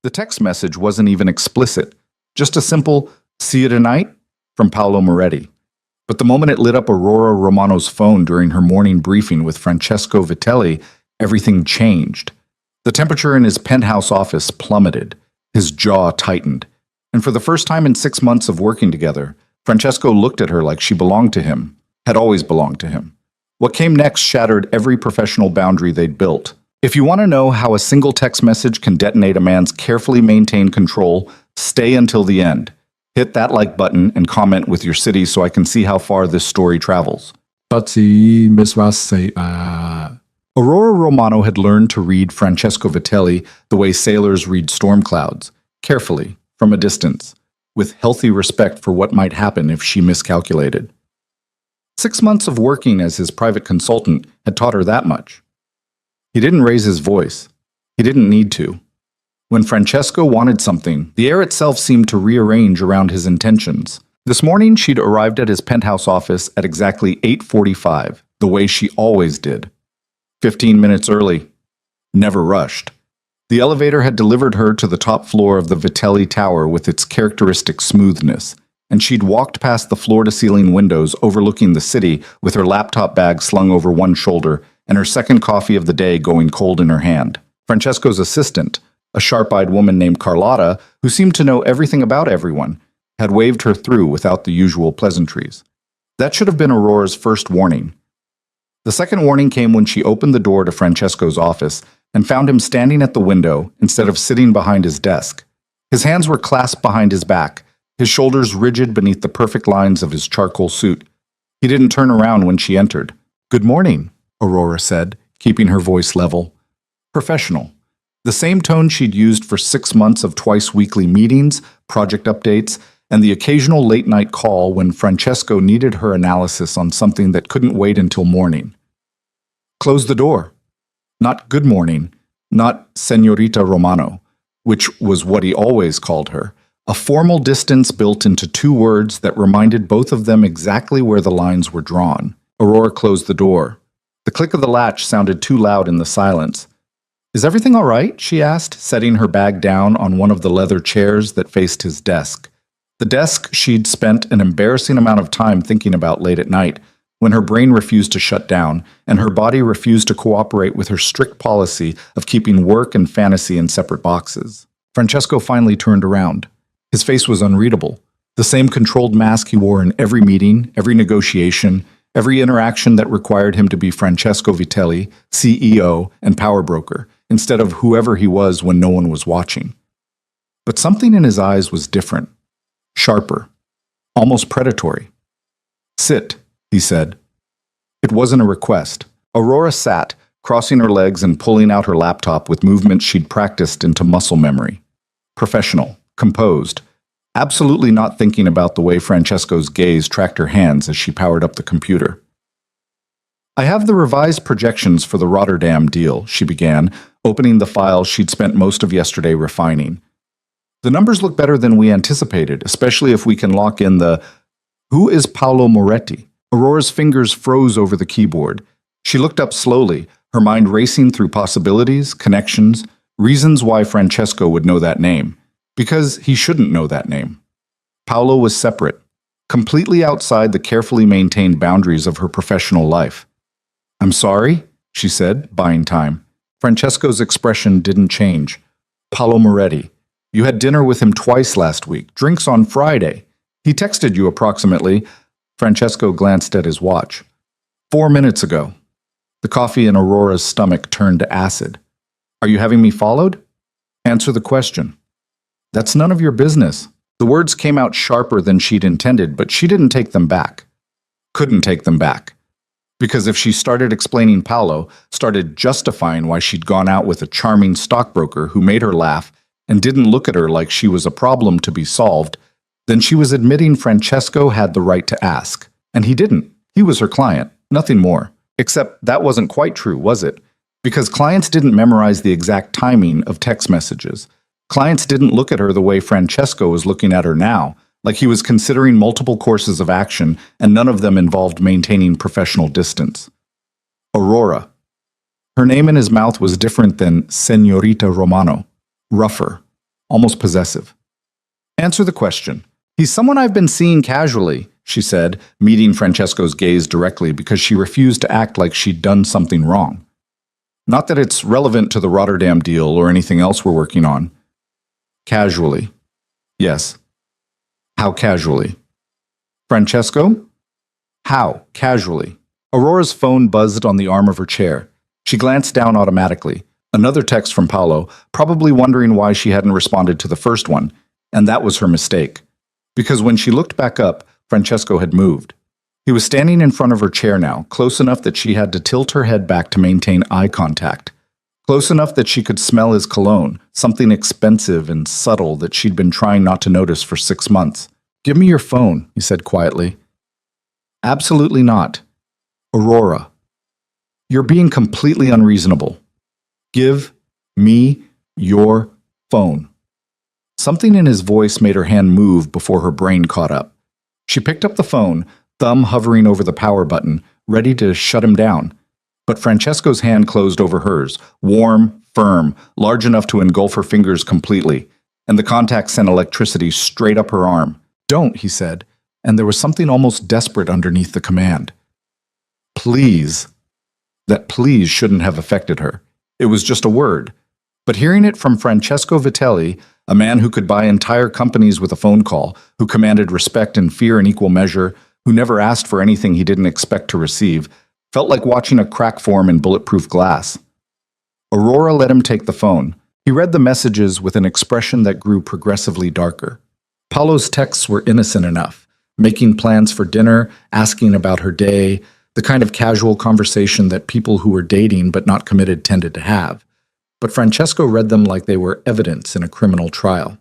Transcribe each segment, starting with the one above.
The text message wasn't even explicit, just a simple, "See you tonight?" from Paolo Moretti. But the moment it lit up Aurora Romano's phone during her morning briefing with Francesco Vitelli, everything changed. The temperature in his penthouse office plummeted. His jaw tightened. And for the first time in 6 months of working together, Francesco looked at her like she belonged to him, had always belonged to him. What came next shattered every professional boundary they'd built. If you want to know how a single text message can detonate a man's carefully maintained control, stay until the end. Hit that like button and comment with your city so I can see how far this story travels. Aurora Romano had learned to read Francesco Vitelli the way sailors read storm clouds, carefully, from a distance, with healthy respect for what might happen if she miscalculated. 6 months of working as his private consultant had taught her that much. He didn't raise his voice. He didn't need to. When Francesco wanted something, the air itself seemed to rearrange around his intentions. This morning, she'd arrived at his penthouse office at exactly 8:45, the way she always did. 15 minutes early. Never rushed. The elevator had delivered her to the top floor of the Vitelli Tower with its characteristic smoothness, and she'd walked past the floor-to-ceiling windows overlooking the city with her laptop bag slung over one shoulder and her second coffee of the day going cold in her hand. Francesco's assistant, a sharp-eyed woman named Carlotta, who seemed to know everything about everyone, had waved her through without the usual pleasantries. That should have been Aurora's first warning. The second warning came when she opened the door to Francesco's office and found him standing at the window instead of sitting behind his desk. His hands were clasped behind his back, his shoulders rigid beneath the perfect lines of his charcoal suit. He didn't turn around when she entered. "Good morning," Aurora said, keeping her voice level. Professional. The same tone she'd used for 6 months of twice-weekly meetings, project updates, and the occasional late-night call when Francesco needed her analysis on something that couldn't wait until morning. Close the door. Not good morning, not Señorita Romano, which was what he always called her. A formal distance built into 2 words that reminded both of them exactly where the lines were drawn. Aurora closed the door. The click of the latch sounded too loud in the silence. "Is everything all right?" she asked, setting her bag down on one of the leather chairs that faced his desk. The desk she'd spent an embarrassing amount of time thinking about late at night, when her brain refused to shut down and her body refused to cooperate with her strict policy of keeping work and fantasy in separate boxes. Francesco finally turned around. His face was unreadable, the same controlled mask he wore in every meeting, every negotiation, every interaction that required him to be Francesco Vitelli, CEO and power broker, instead of whoever he was when no one was watching. But something in his eyes was different, sharper, almost predatory. "Sit," he said. It wasn't a request. Aurora sat, crossing her legs and pulling out her laptop with movements she'd practiced into muscle memory. Professional, composed, absolutely not thinking about the way Francesco's gaze tracked her hands as she powered up the computer. "I have the revised projections for the Rotterdam deal," she began, opening the file she'd spent most of yesterday refining. "The numbers look better than we anticipated, especially if we can lock in the—" "Who is Paolo Moretti?" Aurora's fingers froze over the keyboard. She looked up slowly, her mind racing through possibilities, connections, reasons why Francesco would know that name. Because he shouldn't know that name. Paolo was separate, completely outside the carefully maintained boundaries of her professional life. "I'm sorry," she said, buying time. Francesco's expression didn't change. "Paolo Moretti. You had dinner with him twice last week, drinks on Friday. He texted you approximately—" Francesco glanced at his watch. 4 minutes ago. The coffee in Aurora's stomach turned to acid. "Are you having me followed?" "Answer the question." "That's none of your business." The words came out sharper than she'd intended, but she didn't take them back. Couldn't take them back. Because if she started explaining Paolo, started justifying why she'd gone out with a charming stockbroker who made her laugh and didn't look at her like she was a problem to be solved, then she was admitting Francesco had the right to ask. And he didn't. He was her client, nothing more. Except that wasn't quite true, was it? Because clients didn't memorize the exact timing of text messages. Clients didn't look at her the way Francesco was looking at her now, like he was considering multiple courses of action and none of them involved maintaining professional distance. Aurora. Her name in his mouth was different than Señorita Romano. Rougher. almost possessive. Answer the question. He's someone I've been seeing casually, she said, meeting Francesco's gaze directly because she refused to act like she'd done something wrong. Not that it's relevant to the Rotterdam deal or anything else we're working on. Casually. Yes. How casually? Francesco? How casually? Aurora's phone buzzed on the arm of her chair. She glanced down automatically. Another text from Paolo, probably wondering why she hadn't responded to the first one, and that was her mistake. Because when she looked back up, Francesco had moved. He was standing in front of her chair now, close enough that she had to tilt her head back to maintain eye contact. Close enough that she could smell his cologne, something expensive and subtle that she'd been trying not to notice for 6 months. "Give me your phone," he said quietly. "Absolutely not. Aurora, you're being completely unreasonable. Give me your phone." Something in his voice made her hand move before her brain caught up. She picked up the phone, thumb hovering over the power button, ready to shut him down. But Francesco's hand closed over hers, warm, firm, large enough to engulf her fingers completely, and the contact sent electricity straight up her arm. "Don't," he said, and there was something almost desperate underneath the command. Please. That please shouldn't have affected her. It was just a word. But hearing it from Francesco Vitelli, a man who could buy entire companies with a phone call, who commanded respect and fear in equal measure, who never asked for anything he didn't expect to receive, felt like watching a crack form in bulletproof glass. Aurora let him take the phone. He read the messages with an expression that grew progressively darker. Paolo's texts were innocent enough, making plans for dinner, asking about her day, the kind of casual conversation that people who were dating but not committed tended to have. But Francesco read them like they were evidence in a criminal trial.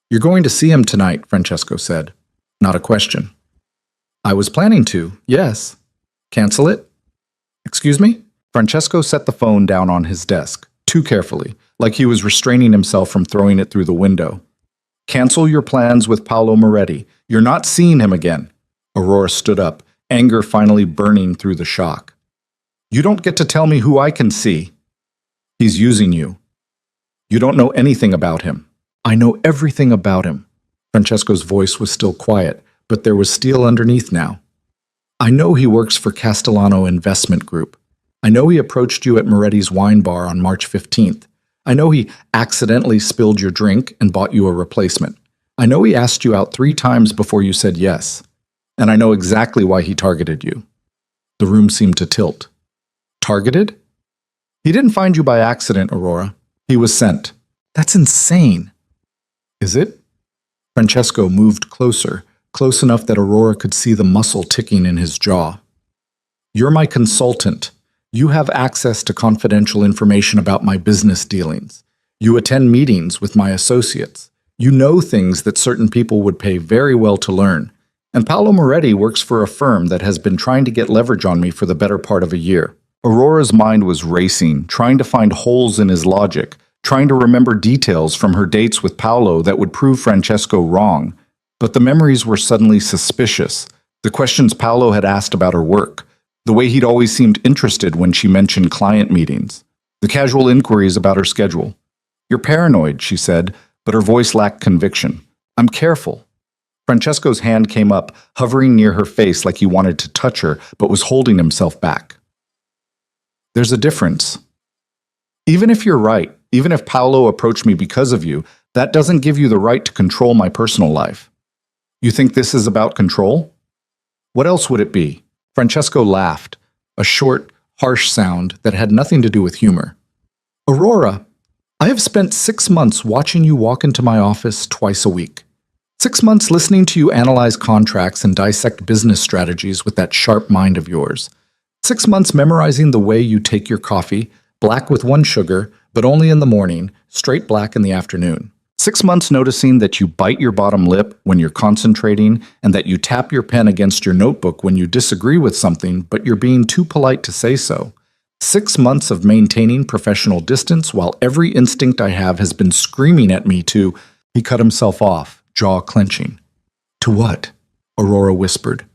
"You're going to see him tonight," Francesco said. Not a question. "I was planning to, yes. Cancel it?" "Excuse me?" Francesco set the phone down on his desk, too carefully, like he was restraining himself from throwing it through the window. "Cancel your plans with Paolo Moretti. You're not seeing him again." Aurora stood up, anger finally burning through the shock. "You don't get to tell me who I can see. He's using you. You don't know anything about him." "I know everything about him." Francesco's voice was still quiet, but there was steel underneath now. "I know he works for Castellano Investment Group. I know he approached you at Moretti's wine bar on March 15th. I know he accidentally spilled your drink and bought you a replacement. I know he asked you out 3 times before you said yes. And I know exactly why he targeted you." The room seemed to tilt. "Targeted?" "He didn't find you by accident, Aurora. He was sent." "That's insane." "Is it?" Francesco moved closer, close enough that Aurora could see the muscle ticking in his jaw. "You're my consultant. You have access to confidential information about my business dealings. You attend meetings with my associates. You know things that certain people would pay very well to learn. And Paolo Moretti works for a firm that has been trying to get leverage on me for the better part of a year." Aurora's mind was racing, trying to find holes in his logic, trying to remember details from her dates with Paolo that would prove Francesco wrong. But the memories were suddenly suspicious. The questions Paolo had asked about her work, the way he'd always seemed interested when she mentioned client meetings, the casual inquiries about her schedule. "You're paranoid," she said, but her voice lacked conviction. "I'm careful." Francesco's hand came up, hovering near her face like he wanted to touch her, but was holding himself back. "There's a difference. Even if you're right, even if Paolo approached me because of you, that doesn't give you the right to control my personal life. You think this is about control? What else would it be?" Francesco laughed, a short, harsh sound that had nothing to do with humor. "Aurora, I have spent 6 months watching you walk into my office twice a week. 6 months listening to you analyze contracts and dissect business strategies with that sharp mind of yours. 6 months memorizing the way you take your coffee, black with 1 sugar, but only in the morning, straight black in the afternoon. 6 months noticing that you bite your bottom lip when you're concentrating and that you tap your pen against your notebook when you disagree with something but you're being too polite to say so. 6 months of maintaining professional distance while every instinct I have has been screaming at me to—" He cut himself off, jaw clenching. "To what?" Aurora whispered.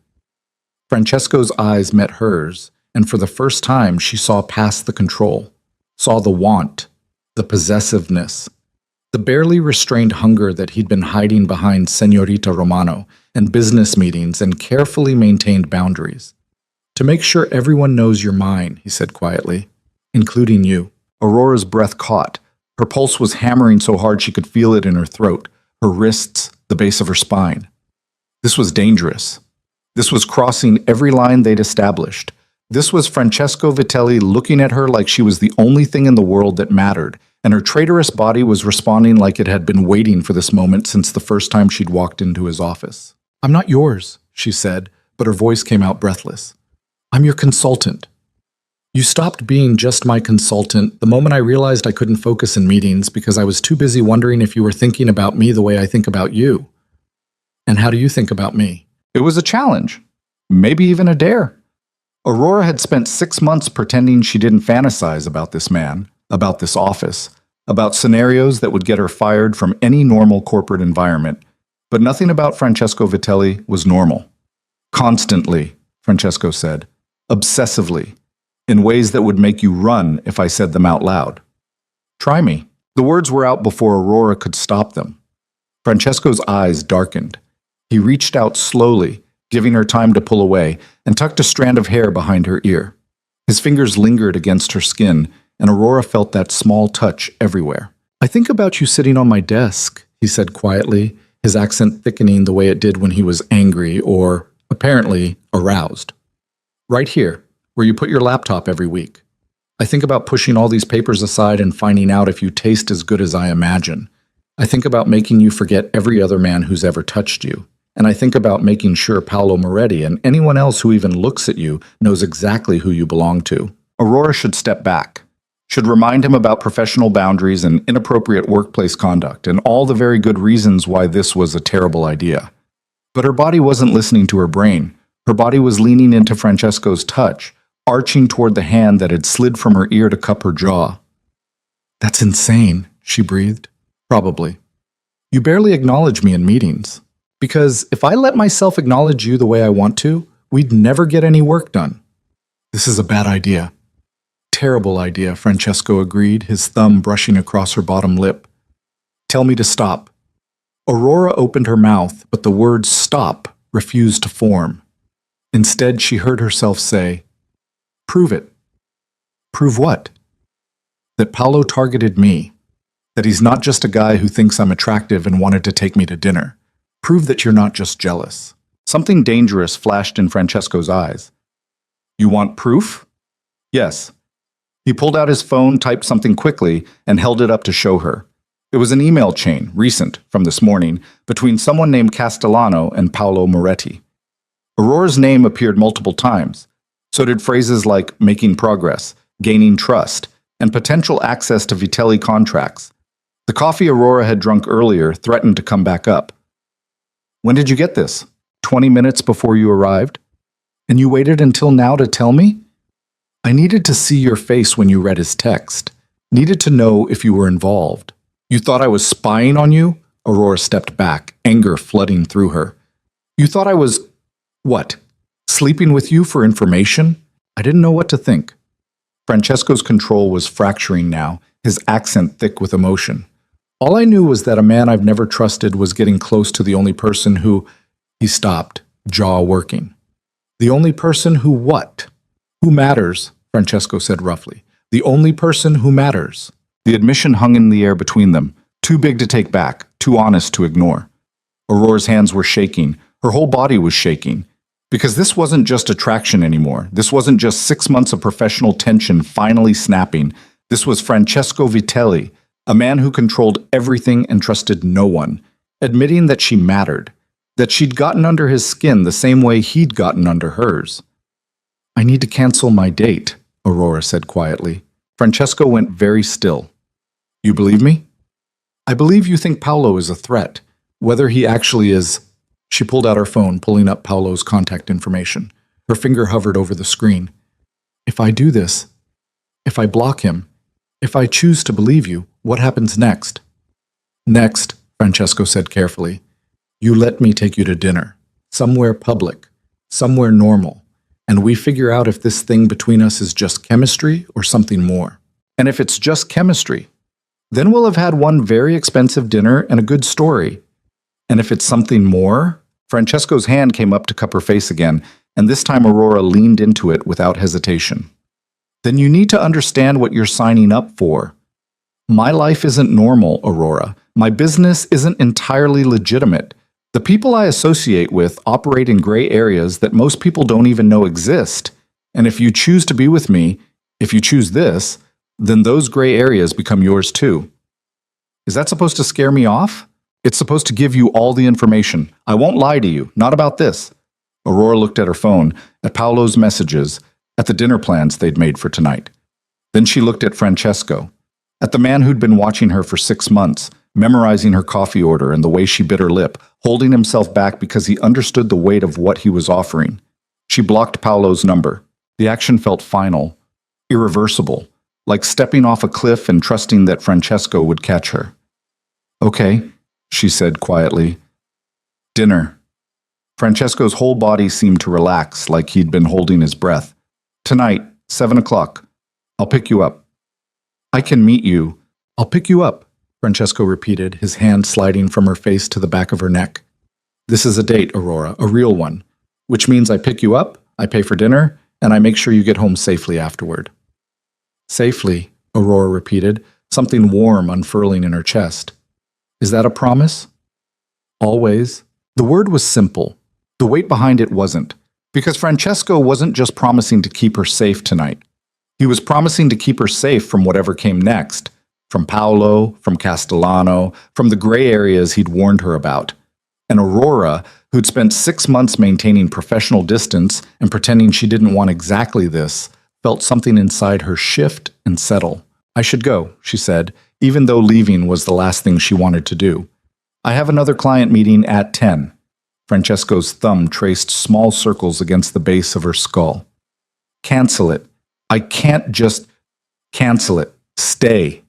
Francesco's eyes met hers, and for the first time she saw past the control, saw the want, the possessiveness. The barely restrained hunger that he'd been hiding behind Señorita Romano and business meetings and carefully maintained boundaries. To make sure everyone knows you're mine, he said quietly, including you. Aurora's breath caught. Her pulse was hammering so hard she could feel it in her throat, her wrists, the base of her spine. This was dangerous. This was crossing every line they'd established. This was Francesco Vitelli looking at her like she was the only thing in the world that mattered, and her traitorous body was responding like it had been waiting for this moment since the first time she'd walked into his office. "I'm not yours," she said, but her voice came out breathless. "I'm your consultant." "You stopped being just my consultant the moment I realized I couldn't focus in meetings because I was too busy wondering if you were thinking about me the way I think about you. And how do you think about me?" It was a challenge, maybe even a dare. Aurora had spent 6 months pretending she didn't fantasize about this man, about this office, about scenarios that would get her fired from any normal corporate environment. But nothing about Francesco Vitelli was normal. Constantly, Francesco said, obsessively, in ways that would make you run if I said them out loud. "Try me." The words were out before Aurora could stop them. Francesco's eyes darkened. He reached out slowly, giving her time to pull away, and tucked a strand of hair behind her ear. His fingers lingered against her skin, and Aurora felt that small touch everywhere. "I think about you sitting on my desk," he said quietly, his accent thickening the way it did when he was angry or, apparently, aroused. "Right here, where you put your laptop every week. I think about pushing all these papers aside and finding out if you taste as good as I imagine. I think about making you forget every other man who's ever touched you. And I think about making sure Paolo Moretti and anyone else who even looks at you knows exactly who you belong to." Aurora should step back, should remind him about professional boundaries and inappropriate workplace conduct and all the very good reasons why this was a terrible idea. But her body wasn't listening to her brain. Her body was leaning into Francesco's touch, arching toward the hand that had slid from her ear to cup her jaw. "That's insane," she breathed. "Probably. You barely acknowledge me in meetings. Because if I let myself acknowledge you the way I want to, we'd never get any work done." "This is a bad idea." "Terrible idea," Francesco agreed, his thumb brushing across her bottom lip. "Tell me to stop." Aurora opened her mouth, but the word "stop" refused to form. Instead, she heard herself say, "Prove it." "Prove what?" "That Paolo targeted me. That he's not just a guy who thinks I'm attractive and wanted to take me to dinner. Prove that you're not just jealous." Something dangerous flashed in Francesco's eyes. "You want proof?" "Yes." He pulled out his phone, typed something quickly, and held it up to show her. It was an email chain, recent, from this morning, between someone named Castellano and Paolo Moretti. Aurora's name appeared multiple times. So did phrases like making progress, gaining trust, and potential access to Vitelli contracts. The coffee Aurora had drunk earlier threatened to come back up. "When did you get this? 20 minutes before you arrived? And you waited until now to tell me?" "I needed to see your face when you read his text. Needed to know if you were involved." "You thought I was spying on you?" Aurora stepped back, anger flooding through her. "You thought I was, what, sleeping with you for information?" I didn't know what to think. Francesco's control was fracturing now, his accent thick with emotion. "All I knew was that a man I've never trusted was getting close to the only person who—" He stopped, jaw working. "The only person who what?" "Who matters," Francesco said roughly. "The only person who matters." The admission hung in the air between them, too big to take back, too honest to ignore. Aurora's hands were shaking, her whole body was shaking. Because this wasn't just attraction anymore. This wasn't just 6 months of professional tension finally snapping. This was Francesco Vitelli, a man who controlled everything and trusted no one, admitting that she mattered, that she'd gotten under his skin the same way he'd gotten under hers. "I need to cancel my date," Aurora said quietly. Francesco went very still. "You believe me?" "I believe you think Paolo is a threat. Whether he actually is—" She pulled out her phone, pulling up Paolo's contact information. Her finger hovered over the screen. "If I do this, if I block him, if I choose to believe you, what happens next?" "Next," Francesco said carefully, "you let me take you to dinner, somewhere public, somewhere normal, and we figure out if this thing between us is just chemistry or something more. And if it's just chemistry, Then we'll have had one very expensive dinner and a good story. And if it's something more, Francesco's hand came up to cup her face again, and this time Aurora leaned into it without hesitation. Then you need to understand what you're signing up for. My life isn't normal, Aurora. My business isn't entirely legitimate. The people I associate with operate in gray areas that most people don't even know exist. And if you choose to be with me, if you choose this, then those gray areas become yours too. Is that supposed to scare me off? It's supposed to give you all the information. I won't lie to you, not about this. Aurora looked at her phone, at Paolo's messages, at the dinner plans they'd made for tonight. Then she looked at Francesco, at the man who'd been watching her for 6 months, memorizing her coffee order and the way she bit her lip, holding himself back because he understood the weight of what he was offering. She blocked Paolo's number. The action felt final, irreversible, like stepping off a cliff and trusting that Francesco would catch her. Okay, she said quietly. Dinner. Francesco's whole body seemed to relax, like he'd been holding his breath. Tonight, 7 o'clock. I'll pick you up. I can meet you. I'll pick you up, Francesco repeated, his hand sliding from her face to the back of her neck. This is a date, Aurora, a real one, which means I pick you up, I pay for dinner, and I make sure you get home safely afterward. Safely, Aurora repeated, something warm unfurling in her chest. Is that a promise? Always. The word was simple. The weight behind it wasn't. Because Francesco wasn't just promising to keep her safe tonight. He was promising to keep her safe from whatever came next. From Paolo, from Castellano, from the gray areas he'd warned her about. And Aurora, who'd spent 6 months maintaining professional distance and pretending she didn't want exactly this, felt something inside her shift and settle. I should go, she said, even though leaving was the last thing she wanted to do. I have another client meeting at 10. Francesco's thumb traced small circles against the base of her skull. Cancel it. I can't just cancel it. Stay.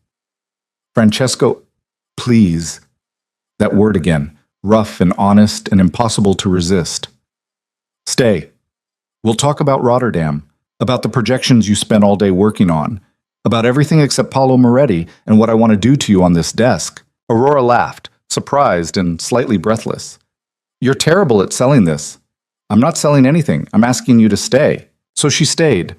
Francesco, please. That word again, rough and honest and impossible to resist. Stay. We'll talk about Rotterdam, about the projections you spent all day working on, about everything except Paolo Moretti and what I want to do to you on this desk. Aurora laughed, surprised and slightly breathless. You're terrible at selling this. I'm not selling anything. I'm asking you to stay. So she stayed.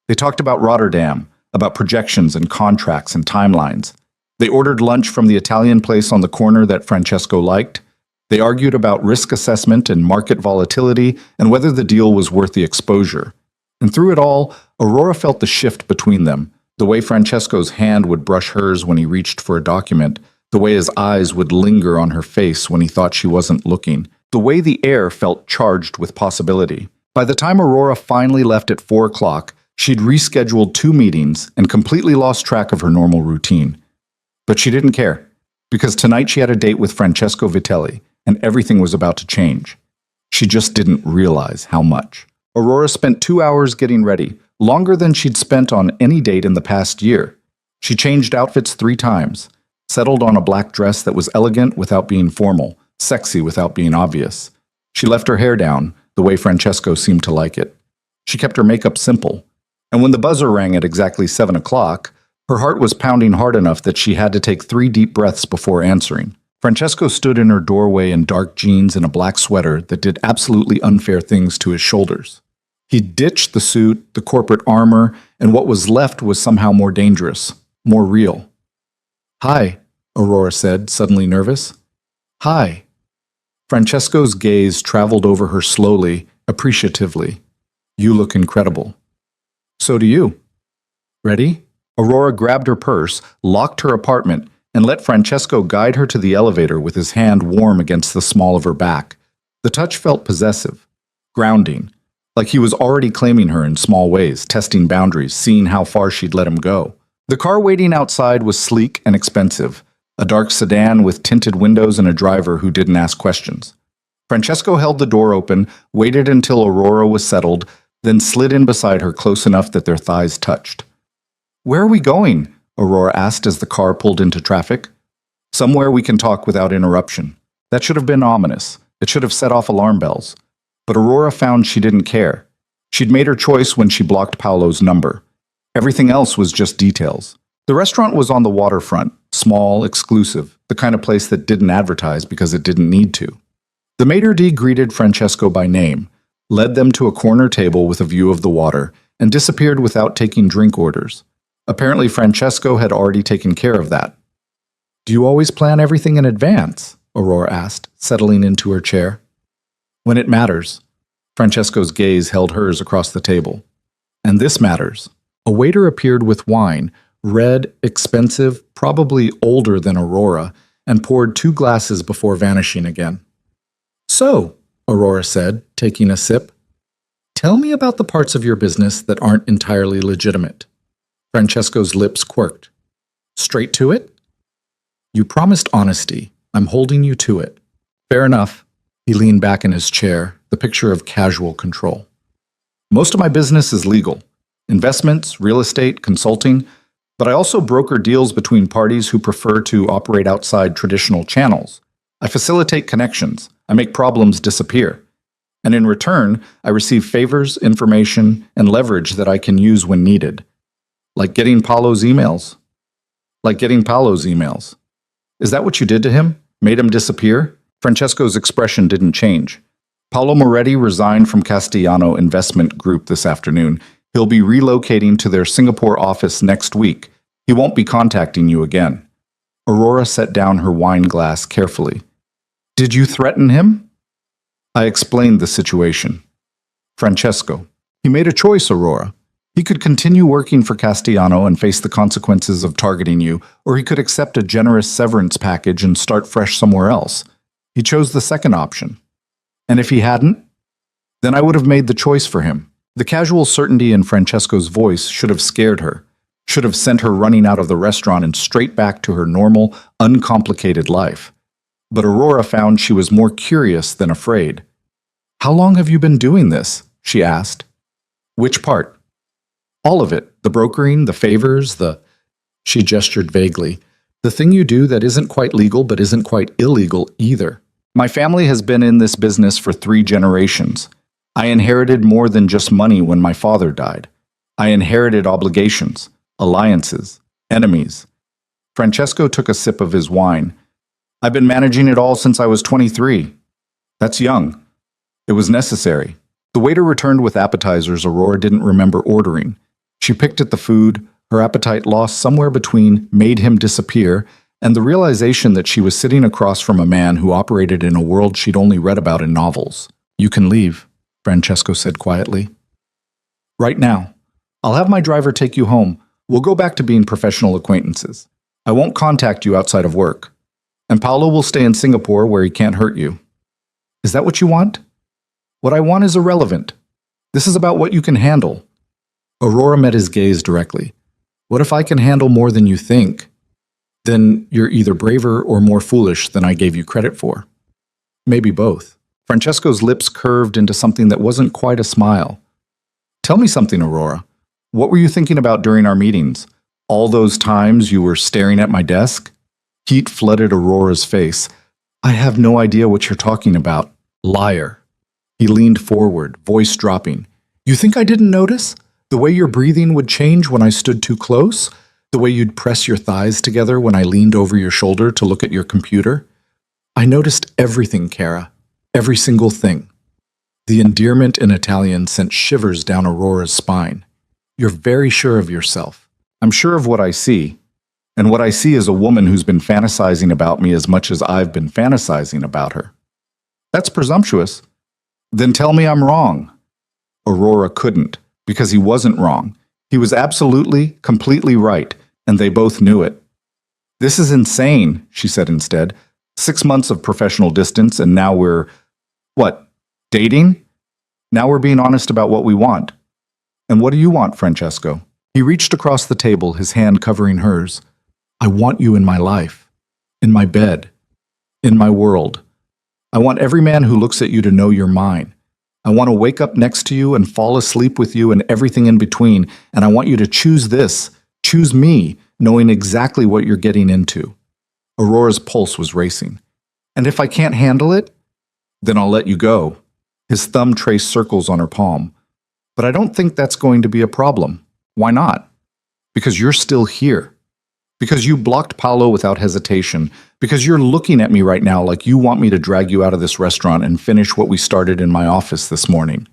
They talked about Rotterdam, about projections and contracts and timelines. They ordered lunch from the Italian place on the corner that Francesco liked. They argued about risk assessment and market volatility and whether the deal was worth the exposure. And through it all, Aurora felt the shift between them, the way Francesco's hand would brush hers when he reached for a document, the way his eyes would linger on her face when he thought she wasn't looking, the way the air felt charged with possibility. By the time Aurora finally left at 4 o'clock, she'd rescheduled 2 meetings and completely lost track of her normal routine. But she didn't care, because tonight she had a date with Francesco Vitelli, and everything was about to change. She just didn't realize how much. Aurora spent 2 hours getting ready, longer than she'd spent on any date in the past year. She changed outfits 3 times, settled on a black dress that was elegant without being formal, sexy without being obvious. She left her hair down, the way Francesco seemed to like it. She kept her makeup simple. And when the buzzer rang at exactly 7 o'clock, her heart was pounding hard enough that she had to take 3 deep breaths before answering. Francesco stood in her doorway in dark jeans and a black sweater that did absolutely unfair things to his shoulders. He ditched the suit, the corporate armor, and what was left was somehow more dangerous, more real. Hi, Aurora said, suddenly nervous. Hi. Francesco's gaze traveled over her slowly, appreciatively. You look incredible. So do you. Ready? Aurora grabbed her purse, locked her apartment, and let Francesco guide her to the elevator with his hand warm against the small of her back. The touch felt possessive, grounding, like he was already claiming her in small ways, testing boundaries, seeing how far she'd let him go. The car waiting outside was sleek and expensive, a dark sedan with tinted windows and a driver who didn't ask questions. Francesco held the door open, waited until Aurora was settled, then slid in beside her close enough that their thighs touched. Where are we going? Aurora asked as the car pulled into traffic. Somewhere we can talk without interruption. That should have been ominous. It should have set off alarm bells. But Aurora found she didn't care. She'd made her choice when she blocked Paolo's number. Everything else was just details. The restaurant was on the waterfront, small, exclusive, the kind of place that didn't advertise because it didn't need to. The maitre d' greeted Francesco by name, led them to a corner table with a view of the water, and disappeared without taking drink orders. Apparently, Francesco had already taken care of that. "Do you always plan everything in advance?" Aurora asked, settling into her chair. "When it matters." Francesco's gaze held hers across the table. "And this matters." A waiter appeared with wine, red, expensive, probably older than Aurora, and poured 2 glasses before vanishing again. "So," Aurora said, taking a sip, "tell me about the parts of your business that aren't entirely legitimate." Francesco's lips quirked. "Straight to it?" "You promised honesty. I'm holding you to it." "Fair enough." He leaned back in his chair, the picture of casual control. "Most of my business is legal. Investments, real estate, consulting, but I also broker deals between parties who prefer to operate outside traditional channels. I facilitate connections. I make problems disappear. And in return, I receive favors, information, and leverage that I can use when needed. Like getting Paolo's emails. Is that what you did to him? Made him disappear?" Francesco's expression didn't change. "Paolo Moretti resigned from Castellano Investment Group this afternoon. He'll be relocating to their Singapore office next week. He won't be contacting you again." Aurora set down her wine glass carefully. "Did you threaten him?" "I explained the situation." "Francesco, he made a choice, Aurora. He could continue working for Castellano and face the consequences of targeting you, or he could accept a generous severance package and start fresh somewhere else. He chose the second option. And if he hadn't, then I would have made the choice for him." The casual certainty in Francesco's voice should have scared her, should have sent her running out of the restaurant and straight back to her normal, uncomplicated life. But Aurora found she was more curious than afraid. "How long have you been doing this?" she asked. "Which part?" "All of it. The brokering, the favors, She gestured vaguely. "The thing you do that isn't quite legal but isn't quite illegal either. My family has been in this business for 3 generations. I inherited more than just money when my father died. I inherited obligations, alliances, enemies." Francesco took a sip of his wine. "I've been managing it all since I was 23. That's young. It was necessary." The waiter returned with appetizers Aurora didn't remember ordering. She picked at the food, her appetite lost somewhere between "made him disappear" and the realization that she was sitting across from a man who operated in a world she'd only read about in novels. "You can leave," Francesco said quietly. "Right now. I'll have my driver take you home. We'll go back to being professional acquaintances. I won't contact you outside of work. And Paolo will stay in Singapore where he can't hurt you." "Is that what you want?" "What I want is irrelevant. This is about what you can handle." Aurora met his gaze directly. "What if I can handle more than you think? Then you're either braver or more foolish than I gave you credit for." "Maybe both." Francesco's lips curved into something that wasn't quite a smile. "Tell me something, Aurora. What were you thinking about during our meetings? All those times you were staring at my desk?" Heat flooded Aurora's face. "I have no idea what you're talking about." "Liar." He leaned forward, voice dropping. "You think I didn't notice? The way your breathing would change when I stood too close? The way you'd press your thighs together when I leaned over your shoulder to look at your computer? I noticed everything, Cara. Every single thing." The endearment in Italian sent shivers down Aurora's spine. "You're very sure of yourself." "I'm sure of what I see. And what I see is a woman who's been fantasizing about me as much as I've been fantasizing about her." "That's presumptuous." "Then tell me I'm wrong." Aurora couldn't, because he wasn't wrong. He was absolutely, completely right, and they both knew it. "This is insane," she said instead. 6 months of professional distance, and now we're, what, dating? Now we're being honest about what we want. And what do you want, Francesco? He reached across the table, his hand covering hers. "I want you in my life, in my bed, in my world. I want every man who looks at you to know you're mine. I want to wake up next to you and fall asleep with you and everything in between, and I want you to choose this, choose me, knowing exactly what you're getting into." Aurora's pulse was racing. "And if I can't handle it, then I'll let you go." His thumb traced circles on her palm. "But I don't think that's going to be a problem." "Why not?" "Because you're still here. Because you blocked Paolo without hesitation. Because you're looking at me right now like you want me to drag you out of this restaurant and finish what we started in my office this morning.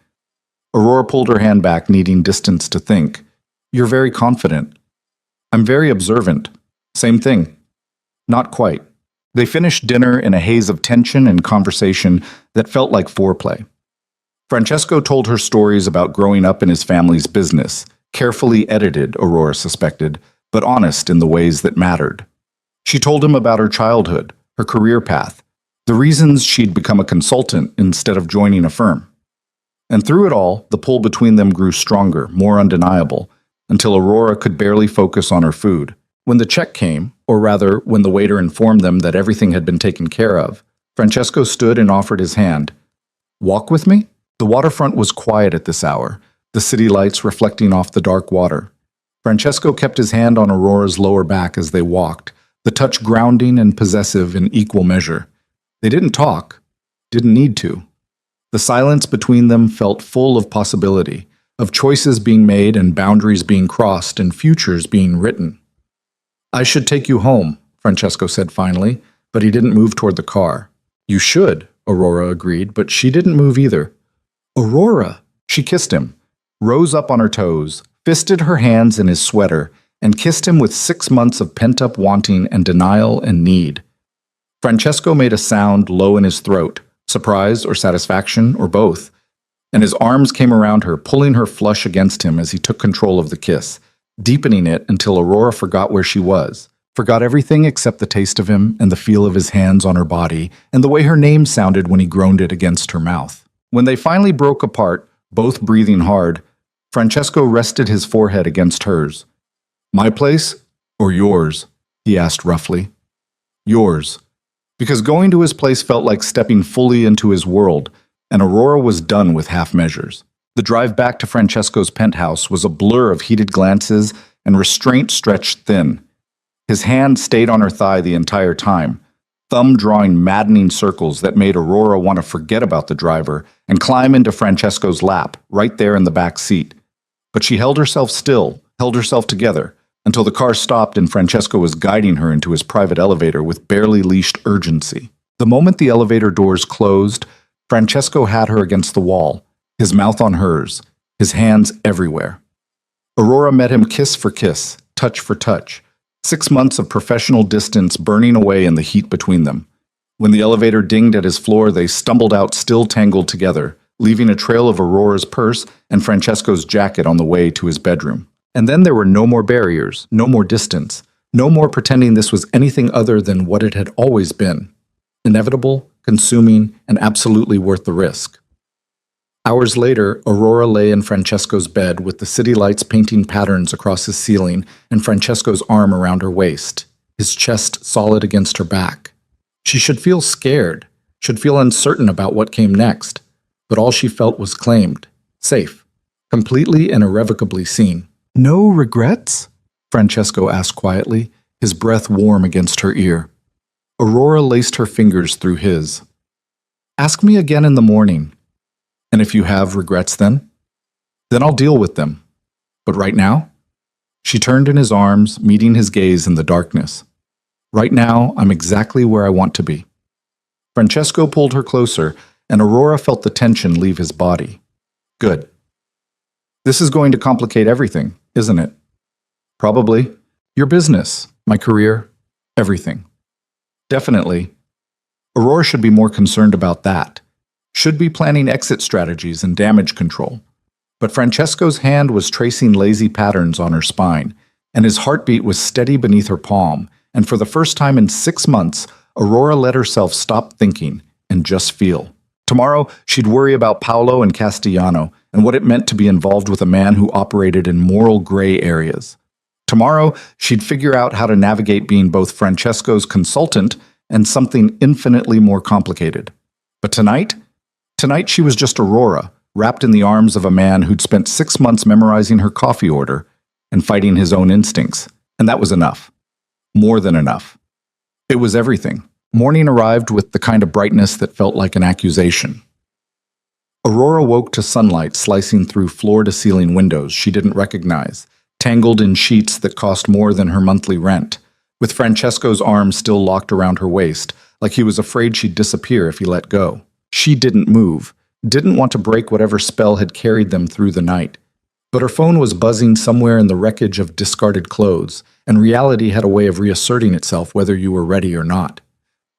Aurora pulled her hand back, needing distance to think. You're very confident. I'm very observant. Same thing. Not quite. They finished dinner in a haze of tension and conversation that felt like foreplay. Francesco told her stories about growing up in his family's business, carefully edited, Aurora suspected, but honest in the ways that mattered. She told him about her childhood, her career path, the reasons she'd become a consultant instead of joining a firm. And through it all, the pull between them grew stronger, more undeniable, until Aurora could barely focus on her food. When the check came, or rather, when the waiter informed them that everything had been taken care of, Francesco stood and offered his hand. Walk with me? The waterfront was quiet at this hour, the city lights reflecting off the dark water. Francesco kept his hand on Aurora's lower back as they walked, the touch grounding and possessive in equal measure. They didn't talk, didn't need to. The silence between them felt full of possibility, of choices being made and boundaries being crossed and futures being written. I should take you home, Francesco said finally, but he didn't move toward the car. You should, Aurora agreed, but she didn't move either. Aurora! She kissed him, rose up on her toes, fisted her hands in his sweater, and kissed him with 6 months of pent-up wanting and denial and need. Francesco made a sound low in his throat, surprise or satisfaction or both, and his arms came around her, pulling her flush against him as he took control of the kiss, deepening it until Aurora forgot where she was, forgot everything except the taste of him and the feel of his hands on her body and the way her name sounded when he groaned it against her mouth. When they finally broke apart, both breathing hard, Francesco rested his forehead against hers. My place or yours? He asked roughly. Yours. Because going to his place felt like stepping fully into his world, and Aurora was done with half measures. The drive back to Francesco's penthouse was a blur of heated glances and restraint stretched thin. His hand stayed on her thigh the entire time, thumb drawing maddening circles that made Aurora want to forget about the driver and climb into Francesco's lap, right there in the back seat. But she held herself still, held herself together, until the car stopped and Francesco was guiding her into his private elevator with barely leashed urgency. The moment the elevator doors closed, Francesco had her against the wall, his mouth on hers, his hands everywhere. Aurora met him kiss for kiss, touch for touch, 6 months of professional distance burning away in the heat between them. When the elevator dinged at his floor, they stumbled out still tangled together, leaving a trail of Aurora's purse and Francesco's jacket on the way to his bedroom. And then there were no more barriers, no more distance, no more pretending this was anything other than what it had always been. Inevitable, consuming, and absolutely worth the risk. Hours later, Aurora lay in Francesco's bed with the city lights painting patterns across his ceiling and Francesco's arm around her waist, his chest solid against her back. She should feel scared, should feel uncertain about what came next, but all she felt was claimed, safe, completely and irrevocably seen. No regrets? Francesco asked quietly, his breath warm against her ear. Aurora laced her fingers through his. Ask me again in the morning. And if you have regrets then I'll deal with them. But right now? She turned in his arms, meeting his gaze in the darkness. Right now, I'm exactly where I want to be. Francesco pulled her closer, and Aurora felt the tension leave his body. Good. This is going to complicate everything, isn't it? Probably. Your business, my career, everything. Definitely. Aurora should be more concerned about that. Should be planning exit strategies and damage control. But Francesco's hand was tracing lazy patterns on her spine, and his heartbeat was steady beneath her palm, and for the first time in 6 months, Aurora let herself stop thinking and just feel. Tomorrow, she'd worry about Paolo and Castellano and what it meant to be involved with a man who operated in moral gray areas. Tomorrow, she'd figure out how to navigate being both Francesco's consultant and something infinitely more complicated. But tonight she was just Aurora, wrapped in the arms of a man who'd spent 6 months memorizing her coffee order and fighting his own instincts. And that was enough. More than enough. It was everything. Morning arrived with the kind of brightness that felt like an accusation. Aurora woke to sunlight slicing through floor-to-ceiling windows she didn't recognize, tangled in sheets that cost more than her monthly rent, with Francesco's arms still locked around her waist, like he was afraid she'd disappear if he let go. She didn't move, didn't want to break whatever spell had carried them through the night. But her phone was buzzing somewhere in the wreckage of discarded clothes, and reality had a way of reasserting itself whether you were ready or not.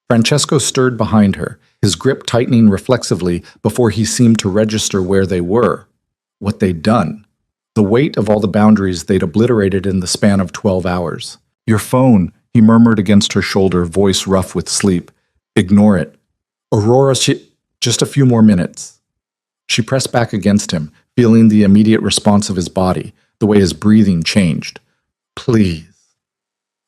Francesco stirred behind her, his grip tightening reflexively before he seemed to register where they were, what they'd done, the weight of all the boundaries they'd obliterated in the span of 12 hours. "Your phone," he murmured against her shoulder, voice rough with sleep. "Ignore it." "Aurora, just a few more minutes." She pressed back against him, feeling the immediate response of his body, the way his breathing changed. "Please."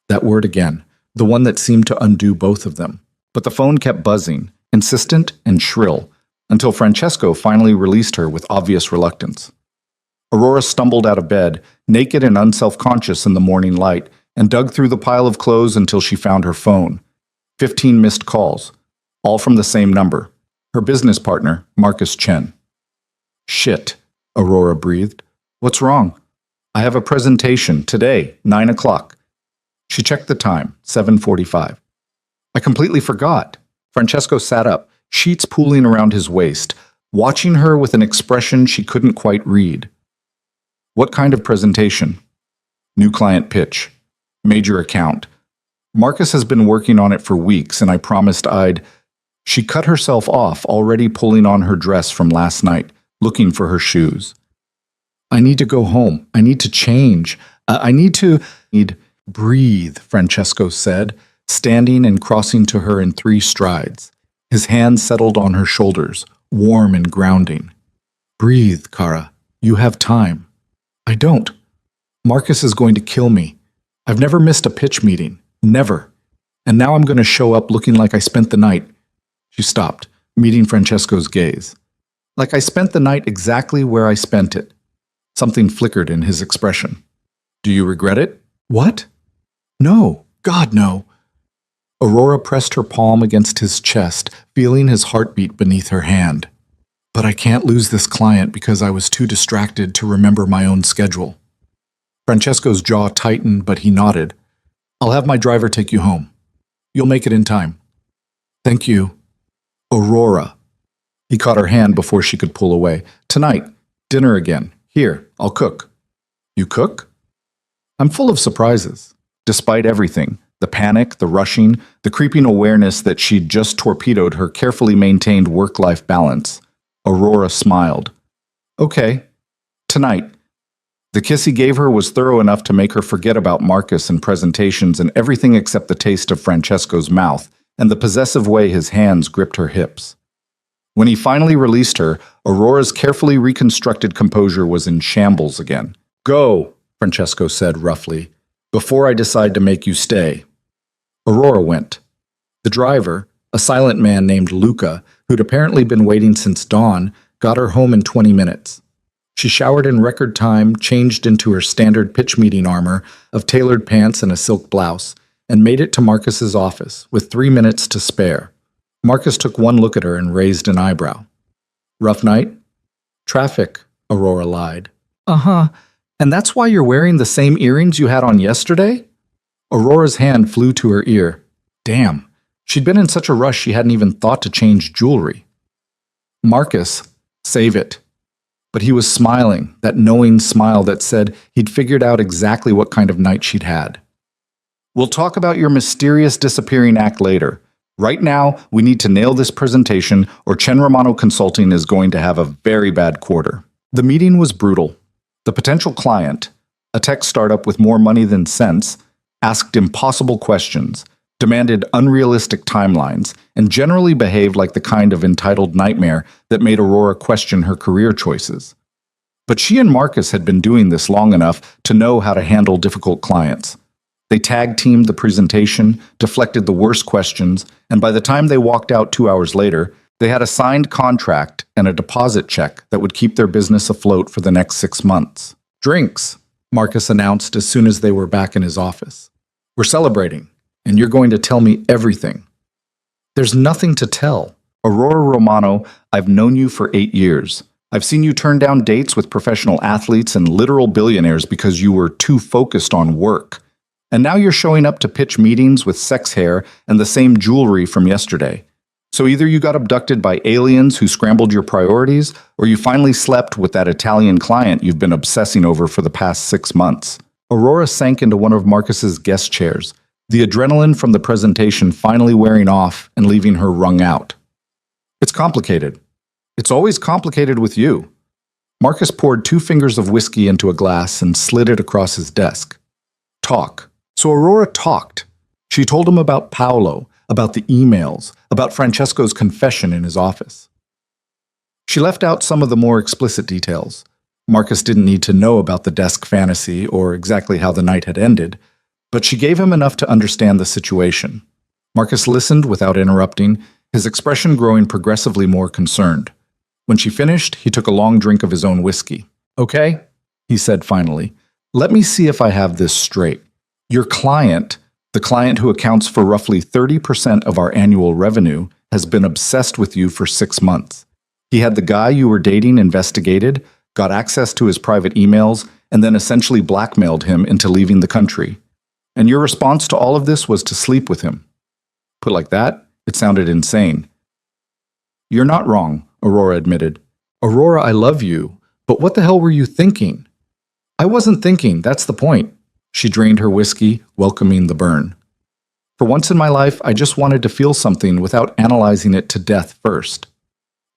That word again, the one that seemed to undo both of them. But the phone kept buzzing, insistent and shrill, until Francesco finally released her with obvious reluctance. Aurora stumbled out of bed, naked and unself-conscious in the morning light, and dug through the pile of clothes until she found her phone. 15 missed calls, all from the same number. Her business partner, Marcus Chen. "Shit," Aurora breathed. "What's wrong?" "I have a presentation today, 9 o'clock. She checked the time, 7:45. "I completely forgot." Francesco sat up, sheets pooling around his waist, watching her with an expression she couldn't quite read. "What kind of presentation?" "New client pitch. Major account. Marcus has been working on it for weeks, and I promised I'd—" She cut herself off, already pulling on her dress from last night, looking for her shoes. "I need to go home. I need to change. I need to—" "Breathe," Francesco said, standing and crossing to her in 3 strides. His hand settled on her shoulders, warm and grounding. "Breathe, Cara. You have time." "I don't. Marcus is going to kill me. I've never missed a pitch meeting. Never. And now I'm going to show up looking like I spent the night." She stopped, meeting Francesco's gaze. "Like I spent the night exactly where I spent it." Something flickered in his expression. "Do you regret it?" "What?" "No. God, no." Aurora pressed her palm against his chest, feeling his heartbeat beneath her hand. "But I can't lose this client because I was too distracted to remember my own schedule." Francesco's jaw tightened, but he nodded. "I'll have my driver take you home. You'll make it in time." "Thank you." "Aurora." He caught her hand before she could pull away. "Tonight, dinner again. Here, I'll cook." "You cook?" "I'm full of surprises. Despite everything, the panic, the rushing, the creeping awareness that she'd just torpedoed her carefully maintained work-life balance, Aurora smiled. "Okay. Tonight." The kiss he gave her was thorough enough to make her forget about Marcus and presentations and everything except the taste of Francesco's mouth and the possessive way his hands gripped her hips. When he finally released her, Aurora's carefully reconstructed composure was in shambles again. "Go," Francesco said roughly, "before I decide to make you stay." Aurora went. The driver, a silent man named Luca, who'd apparently been waiting since dawn, got her home in 20 minutes. She showered in record time, changed into her standard pitch meeting armor of tailored pants and a silk blouse, and made it to Marcus's office, with 3 minutes to spare. Marcus took one look at her and raised an eyebrow. "Rough night?" "Traffic," Aurora lied. "Uh-huh. And that's why you're wearing the same earrings you had on yesterday?" Aurora's hand flew to her ear. Damn. She'd been in such a rush she hadn't even thought to change jewelry. "Marcus, save it." But he was smiling, that knowing smile that said he'd figured out exactly what kind of night she'd had. "We'll talk about your mysterious disappearing act later. Right now, we need to nail this presentation or Chen Romano Consulting is going to have a very bad quarter." The meeting was brutal. The potential client, a tech startup with more money than sense, asked impossible questions, demanded unrealistic timelines, and generally behaved like the kind of entitled nightmare that made Aurora question her career choices. But she and Marcus had been doing this long enough to know how to handle difficult clients. They tag-teamed the presentation, deflected the worst questions, and by the time they walked out 2 hours later, they had a signed contract and a deposit check that would keep their business afloat for the next 6 months. "Drinks," Marcus announced as soon as they were back in his office. "We're celebrating, and you're going to tell me everything." "There's nothing to tell. Aurora Romano, I've known you for 8 years. I've seen you turn down dates with professional athletes and literal billionaires because you were too focused on work. And now you're showing up to pitch meetings with sex hair and the same jewelry from yesterday. So either you got abducted by aliens who scrambled your priorities, or you finally slept with that Italian client you've been obsessing over for the past 6 months. Aurora sank into one of Marcus's guest chairs, the adrenaline from the presentation finally wearing off and leaving her wrung out. It's complicated. It's always complicated with you. Marcus poured 2 fingers of whiskey into a glass and slid it across his desk. Talk. So Aurora talked. She told him about Paolo, about the emails, about Francesco's confession in his office. She left out some of the more explicit details. Marcus didn't need to know about the desk fantasy or exactly how the night had ended, but she gave him enough to understand the situation. Marcus listened without interrupting, his expression growing progressively more concerned. When she finished, he took a long drink of his own whiskey. "Okay," he said finally, "let me see if I have this straight. Your client, the client who accounts for roughly 30% of our annual revenue, has been obsessed with you for 6 months. He had the guy you were dating investigated, got access to his private emails, and then essentially blackmailed him into leaving the country. And your response to all of this was to sleep with him." Put like that, it sounded insane. "You're not wrong," Aurora admitted. "Aurora, I love you, but what the hell were you thinking?" "I wasn't thinking, that's the point." She drained her whiskey, welcoming the burn. "For once in my life, I just wanted to feel something without analyzing it to death first.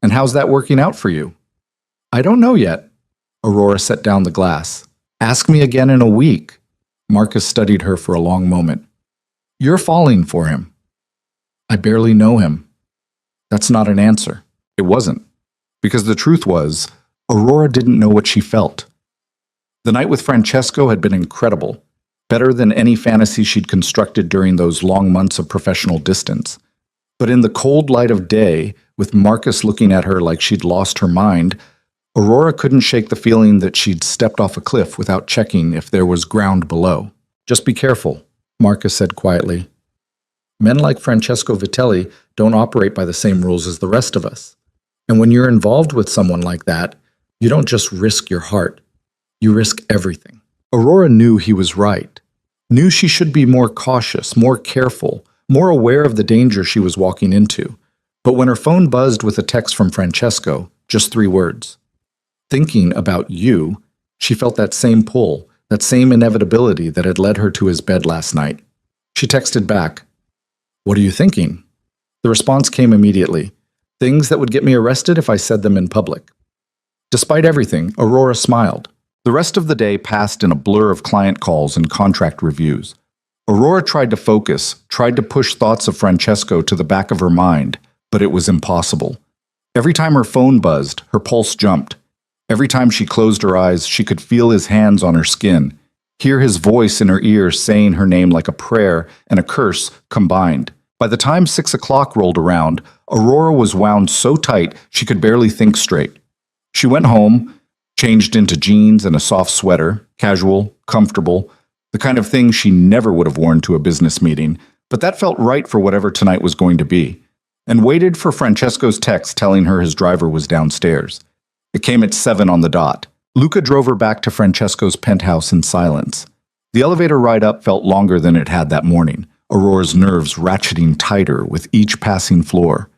And how's that working out for you?" "I don't know yet." Aurora set down the glass. "Ask me again in a week." Marcus studied her for a long moment. "You're falling for him." "I barely know him." That's not an answer. It wasn't. Because the truth was, Aurora didn't know what she felt. The night with Francesco had been incredible, better than any fantasy she'd constructed during those long months of professional distance. But in the cold light of day, with Marcus looking at her like she'd lost her mind, Aurora couldn't shake the feeling that she'd stepped off a cliff without checking if there was ground below. "Just be careful," Marcus said quietly. "Men like Francesco Vitelli don't operate by the same rules as the rest of us. And when you're involved with someone like that, you don't just risk your heart. You risk everything." Aurora knew he was right. Knew she should be more cautious, more careful, more aware of the danger she was walking into. But when her phone buzzed with a text from Francesco, just 3 words, "Thinking about you," she felt that same pull, that same inevitability that had led her to his bed last night. She texted back, "What are you thinking?" The response came immediately. "Things that would get me arrested if I said them in public." Despite everything, Aurora smiled. The rest of the day passed in a blur of client calls and contract reviews. Aurora tried to focus, tried to push thoughts of Francesco to the back of her mind, but it was impossible. Every time her phone buzzed, her pulse jumped. Every time she closed her eyes, she could feel his hands on her skin, hear his voice in her ears saying her name like a prayer and a curse combined. By the time 6 o'clock rolled around, Aurora was wound so tight she could barely think straight. She went home, changed into jeans and a soft sweater, casual, comfortable, the kind of thing she never would have worn to a business meeting, but that felt right for whatever tonight was going to be, and waited for Francesco's text telling her his driver was downstairs. It came at 7 on the dot. Luca drove her back to Francesco's penthouse in silence. The elevator ride up felt longer than it had that morning, Aurora's nerves ratcheting tighter with each passing floor.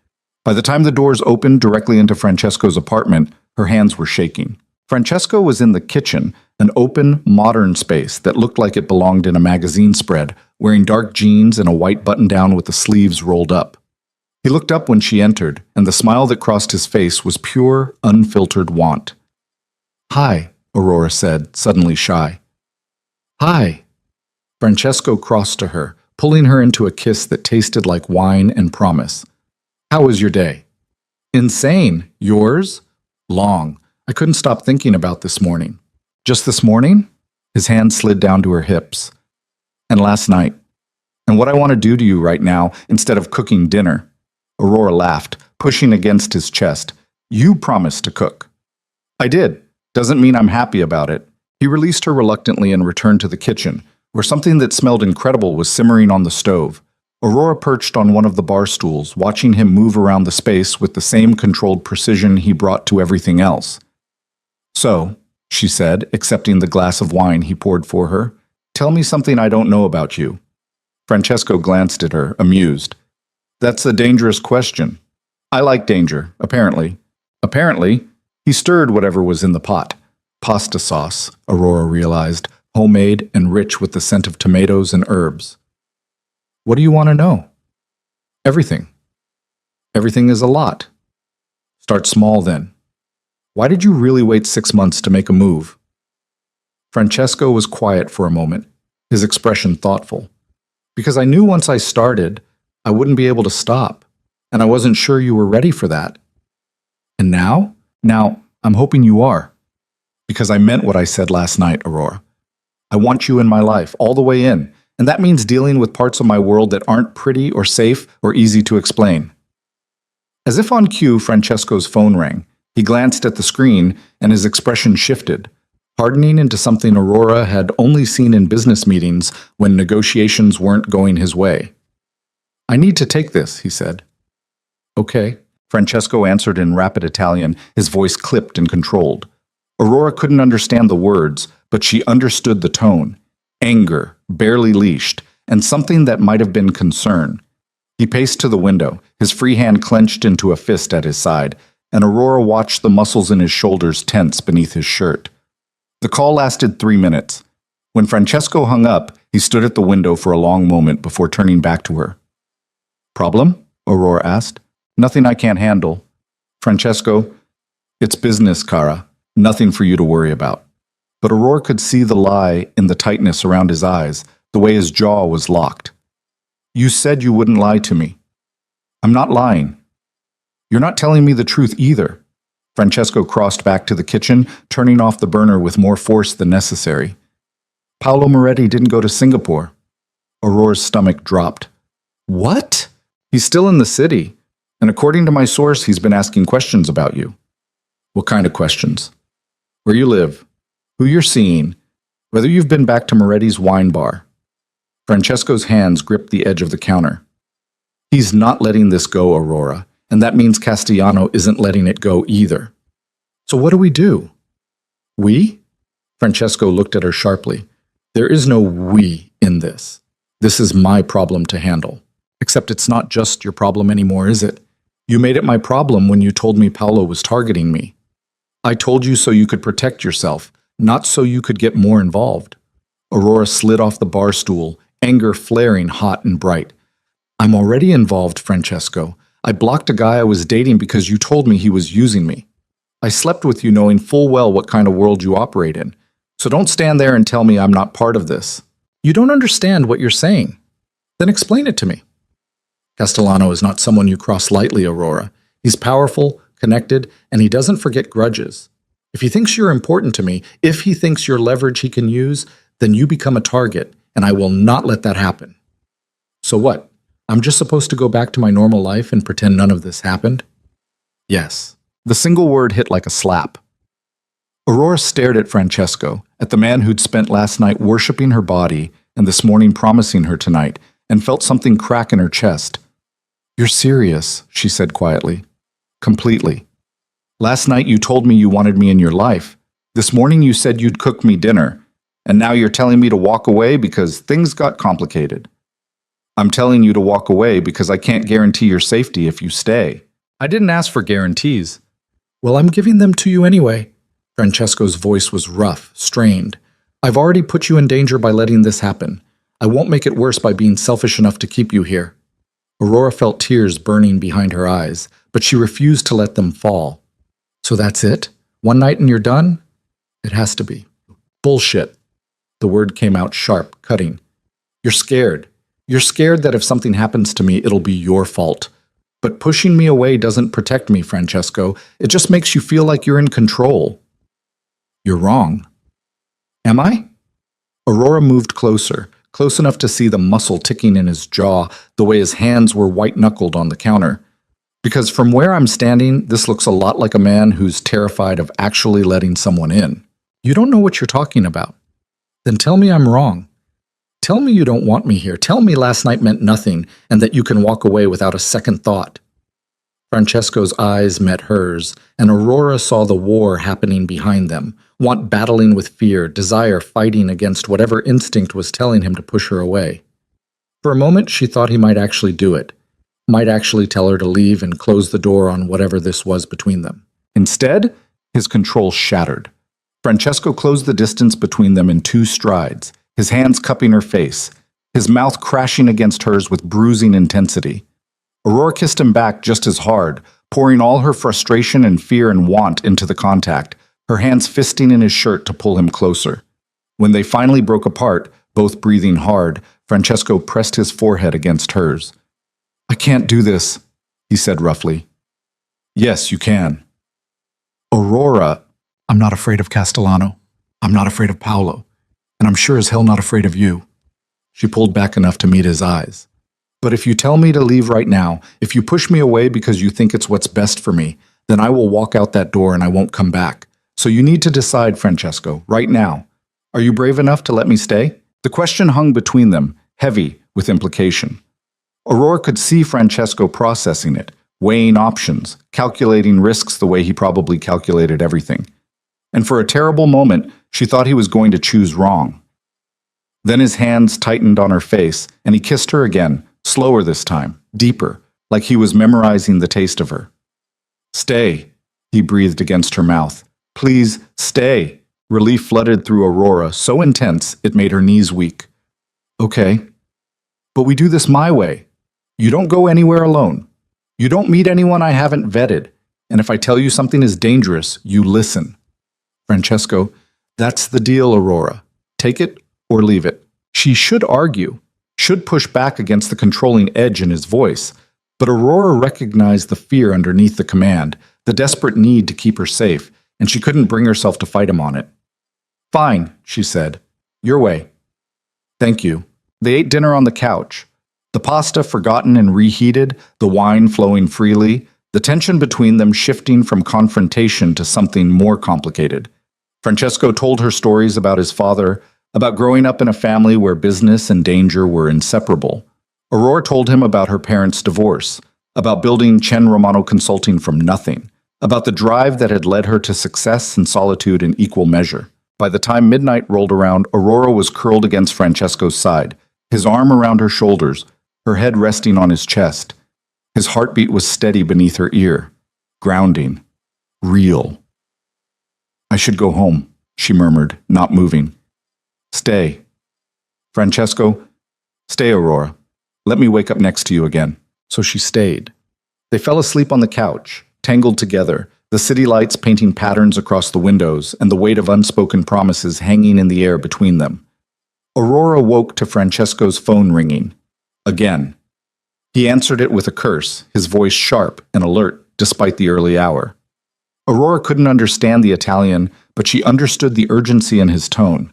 By the time the doors opened directly into Francesco's apartment, her hands were shaking. Francesco was in the kitchen, an open, modern space that looked like it belonged in a magazine spread, wearing dark jeans and a white button-down with the sleeves rolled up. He looked up when she entered, and the smile that crossed his face was pure, unfiltered want. "Hi," Aurora said, suddenly shy. "Hi." Francesco crossed to her, pulling her into a kiss that tasted like wine and promise. "How was your day?" "Insane. Yours?" "Long. I couldn't stop thinking about this morning." "Just this morning?" His hand slid down to her hips. "And last night. And what I want to do to you right now instead of cooking dinner." Aurora laughed, pushing against his chest. "You promised to cook." "I did. Doesn't mean I'm happy about it." He released her reluctantly and returned to the kitchen, where something that smelled incredible was simmering on the stove. Aurora perched on one of the bar stools, watching him move around the space with the same controlled precision he brought to everything else. "So," she said, accepting the glass of wine he poured for her, Tell me something I don't know about you. Francesco glanced at her, amused. That's a dangerous question. I like danger, apparently. Apparently, he stirred whatever was in the pot. Pasta sauce, Aurora realized, homemade and rich with the scent of tomatoes and herbs. What do you want to know? Everything. Everything is a lot. Start small then. Why did you really wait 6 months to make a move? Francesco was quiet for a moment, his expression thoughtful. Because I knew once I started, I wouldn't be able to stop, and I wasn't sure you were ready for that. And now? Now, I'm hoping you are. Because I meant what I said last night, Aurora. I want you in my life, all the way in, and that means dealing with parts of my world that aren't pretty or safe or easy to explain. As if on cue, Francesco's phone rang. He glanced at the screen, and his expression shifted, hardening into something Aurora had only seen in business meetings when negotiations weren't going his way. I need to take this, he said. Okay, Francesco answered in rapid Italian, his voice clipped and controlled. Aurora couldn't understand the words, but she understood the tone. Anger, barely leashed, and something that might have been concern. He paced to the window, his free hand clenched into a fist at his side, and Aurora watched the muscles in his shoulders tense beneath his shirt. The call lasted 3 minutes. When Francesco hung up, he stood at the window for a long moment before turning back to her. Problem? Aurora asked. Nothing I can't handle. Francesco, it's business, cara. Nothing for you to worry about. But Aurora could see the lie in the tightness around his eyes, the way his jaw was locked. You said you wouldn't lie to me. I'm not lying. You're not telling me the truth either. Francesco crossed back to the kitchen, turning off the burner with more force than necessary. Paolo Moretti didn't go to Singapore. Aurora's stomach dropped. What? He's still in the city, and according to my source, he's been asking questions about you. What kind of questions? Where you live, who you're seeing, whether you've been back to Moretti's wine bar. Francesco's hands gripped the edge of the counter. He's not letting this go, Aurora, and that means Castellano isn't letting it go either. So what do we do? We? Francesco looked at her sharply. There is no we in this. This is my problem to handle. Except it's not just your problem anymore, is it? You made it my problem when you told me Paolo was targeting me. I told you so you could protect yourself, not so you could get more involved. Aurora slid off the bar stool, anger flaring hot and bright. I'm already involved, Francesco. I blocked a guy I was dating because you told me he was using me. I slept with you knowing full well what kind of world you operate in. So don't stand there and tell me I'm not part of this. You don't understand what you're saying. Then explain it to me. Castellano is not someone you cross lightly, Aurora. He's powerful, connected, and he doesn't forget grudges. If he thinks you're important to me, if he thinks you're leverage he can use, then you become a target, and I will not let that happen. So what? I'm just supposed to go back to my normal life and pretend none of this happened? Yes. The single word hit like a slap. Aurora stared at Francesco, at the man who'd spent last night worshipping her body and this morning promising her tonight, and felt something crack in her chest. You're serious, she said quietly. Completely. Last night you told me you wanted me in your life. This morning you said you'd cook me dinner. And now you're telling me to walk away because things got complicated. I'm telling you to walk away because I can't guarantee your safety if you stay. I didn't ask for guarantees. Well, I'm giving them to you anyway. Francesco's voice was rough, strained. I've already put you in danger by letting this happen. I won't make it worse by being selfish enough to keep you here. Aurora felt tears burning behind her eyes, but she refused to let them fall. So that's it? One night and you're done? It has to be. Bullshit. The word came out sharp, cutting. You're scared. You're scared that if something happens to me, it'll be your fault. But pushing me away doesn't protect me, Francesco. It just makes you feel like you're in control. You're wrong. Am I? Aurora moved closer, close enough to see the muscle ticking in his jaw, the way his hands were white-knuckled on the counter. Because from where I'm standing, this looks a lot like a man who's terrified of actually letting someone in. You don't know what you're talking about. Then tell me I'm wrong. Tell me you don't want me here. Tell me last night meant nothing and that you can walk away without a second thought. Francesco's eyes met hers, and Aurora saw the war happening behind them, want battling with fear, desire fighting against whatever instinct was telling him to push her away. For a moment, she thought he might actually do it, might actually tell her to leave and close the door on whatever this was between them. Instead, his control shattered. Francesco closed the distance between them in 2 strides, his hands cupping her face, his mouth crashing against hers with bruising intensity. Aurora kissed him back just as hard, pouring all her frustration and fear and want into the contact, her hands fisting in his shirt to pull him closer. When they finally broke apart, both breathing hard, Francesco pressed his forehead against hers. "I can't do this," he said roughly. "Yes, you can." "Aurora, I'm not afraid of Castellano. I'm not afraid of Paolo. And I'm sure as hell not afraid of you." She pulled back enough to meet his eyes. "But if you tell me to leave right now, if you push me away because you think it's what's best for me, then I will walk out that door and I won't come back. So you need to decide, Francesco, right now. Are you brave enough to let me stay?" The question hung between them, heavy with implication. Aurora could see Francesco processing it, weighing options, calculating risks the way he probably calculated everything. And for a terrible moment, she thought he was going to choose wrong. Then his hands tightened on her face, and he kissed her again, slower this time, deeper, like he was memorizing the taste of her. "Stay," he breathed against her mouth. "Please, stay." Relief flooded through Aurora, so intense it made her knees weak. "Okay. But we do this my way. You don't go anywhere alone. You don't meet anyone I haven't vetted. And if I tell you something is dangerous, you listen." "Francesco, that's the deal, Aurora. Take it or leave it." She should argue, should push back against the controlling edge in his voice, but Aurora recognized the fear underneath the command, the desperate need to keep her safe, and she couldn't bring herself to fight him on it. "Fine," she said. "Your way." "Thank you." They ate dinner on the couch. The pasta forgotten and reheated, the wine flowing freely, the tension between them shifting from confrontation to something more complicated. Francesco told her stories about his father, about growing up in a family where business and danger were inseparable. Aurora told him about her parents' divorce, about building Chen Romano Consulting from nothing, about the drive that had led her to success and solitude in equal measure. By the time midnight rolled around, Aurora was curled against Francesco's side, his arm around her shoulders, her head resting on his chest. His heartbeat was steady beneath her ear, grounding, real. "I should go home," she murmured, not moving. "Stay." "Francesco, stay, Aurora. Let me wake up next to you again." So she stayed. They fell asleep on the couch, tangled together, the city lights painting patterns across the windows and the weight of unspoken promises hanging in the air between them. Aurora woke to Francesco's phone ringing. Again. He answered it with a curse, his voice sharp and alert despite the early hour. Aurora couldn't understand the Italian, but she understood the urgency in his tone.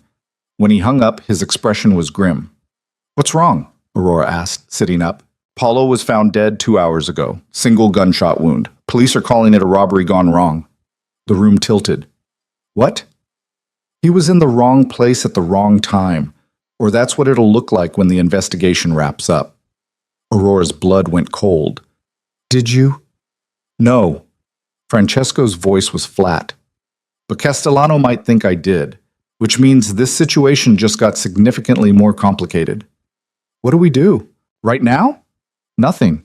When he hung up, his expression was grim. "What's wrong?" Aurora asked, sitting up. "Paolo was found dead 2 hours ago. Single gunshot wound. Police are calling it a robbery gone wrong." The room tilted. "What?" "He was in the wrong place at the wrong time. Or that's what it'll look like when the investigation wraps up." Aurora's blood went cold. "Did you?" "No." Francesco's voice was flat. "But Castellano might think I did, which means this situation just got significantly more complicated." "What do we do? Right now?" "Nothing.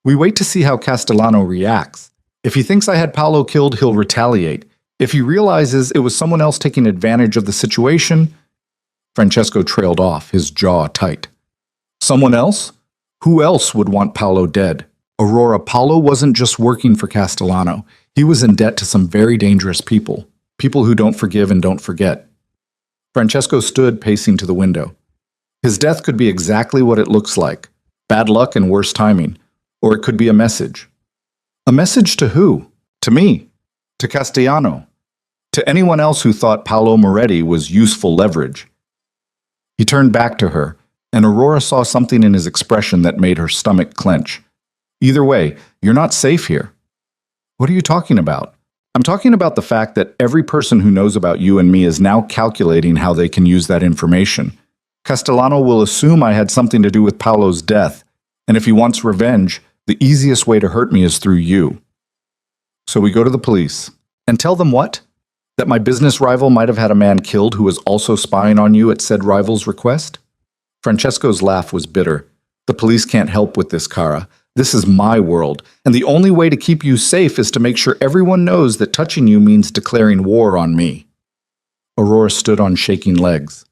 We wait to see how Castellano reacts. If he thinks I had Paolo killed, he'll retaliate. If he realizes it was someone else taking advantage of the situation..." Francesco trailed off, his jaw tight. "Someone else? Who else would want Paolo dead?" "Aurora, Paolo wasn't just working for Castellano. He was in debt to some very dangerous people. People who don't forgive and don't forget." Francesco stood pacing to the window. His death could be exactly what it looks like. Bad luck and worse timing. Or it could be a message. A message to who? To me. To Castellano. To anyone else who thought Paolo Moretti was useful leverage. He turned back to her, and Aurora saw something in his expression that made her stomach clench. "Either way, you're not safe here." "What are you talking about?" "I'm talking about the fact that every person who knows about you and me is now calculating how they can use that information. Castellano will assume I had something to do with Paolo's death, and if he wants revenge, The easiest way to hurt me is through you. So we go to the police. And tell them what? That my business rival might have had a man killed who was also spying on you at said rival's request? Francesco's laugh was bitter. The police can't help with this, Cara. This is my world, and the only way to keep you safe is to make sure everyone knows that touching you means declaring war on me. Aurora stood on shaking legs.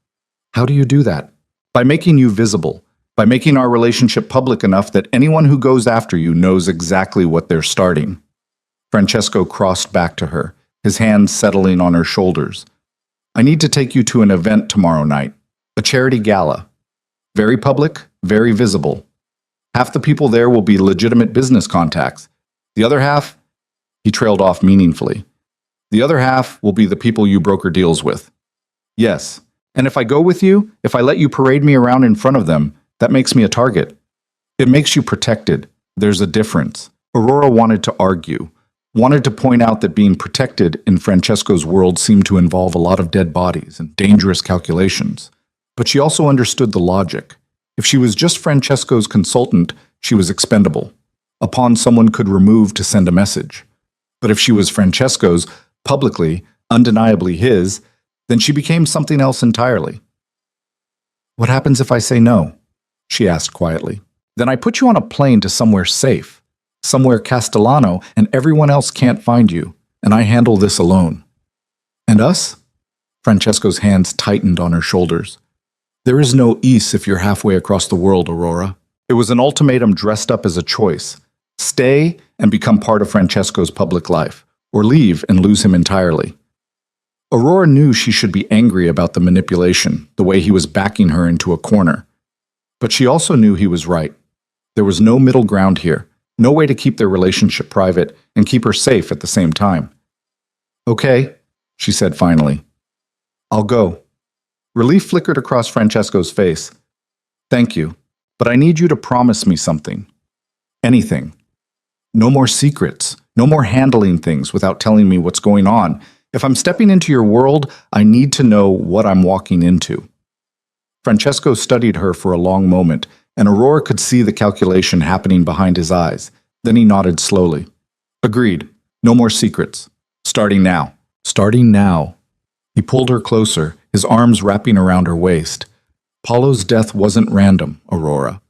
How do you do that? By making you visible, by making our relationship public enough that anyone who goes after you knows exactly what they're starting. Francesco crossed back to her, his hands settling on her shoulders. I need to take you to an event tomorrow night, a charity gala. Very public, very visible. Half the people there will be legitimate business contacts. The other half, he trailed off meaningfully. The other half will be the people you broker deals with. Yes, and if I go with you, if I let you parade me around in front of them, that makes me a target. It makes you protected. There's a difference. Aurora wanted to argue, wanted to point out that being protected in Francesco's world seemed to involve a lot of dead bodies and dangerous calculations. But she also understood the logic. If she was just Francesco's consultant, she was expendable, a pawn someone could remove to send a message. But if she was Francesco's, publicly, undeniably his, then she became something else entirely. What happens if I say no? She asked quietly. Then I put you on a plane to somewhere safe, somewhere Castellano, and everyone else can't find you, and I handle this alone. And us? Francesco's hands tightened on her shoulders. There is no ease if you're halfway across the world, Aurora. It was an ultimatum dressed up as a choice. Stay and become part of Francesco's public life, or leave and lose him entirely. Aurora knew she should be angry about the manipulation, the way he was backing her into a corner. But she also knew he was right. There was no middle ground here, no way to keep their relationship private and keep her safe at the same time. Okay, she said finally. I'll go. Relief flickered across Francesco's face. Thank you, but I need you to promise me something. Anything. No more secrets, no more handling things without telling me what's going on. If I'm stepping into your world, I need to know what I'm walking into. Francesco studied her for a long moment, and Aurora could see the calculation happening behind his eyes. Then he nodded slowly. Agreed. No more secrets. Starting now. Starting now. He pulled her closer, his arms wrapping around her waist. Paulo's death wasn't random, Aurora.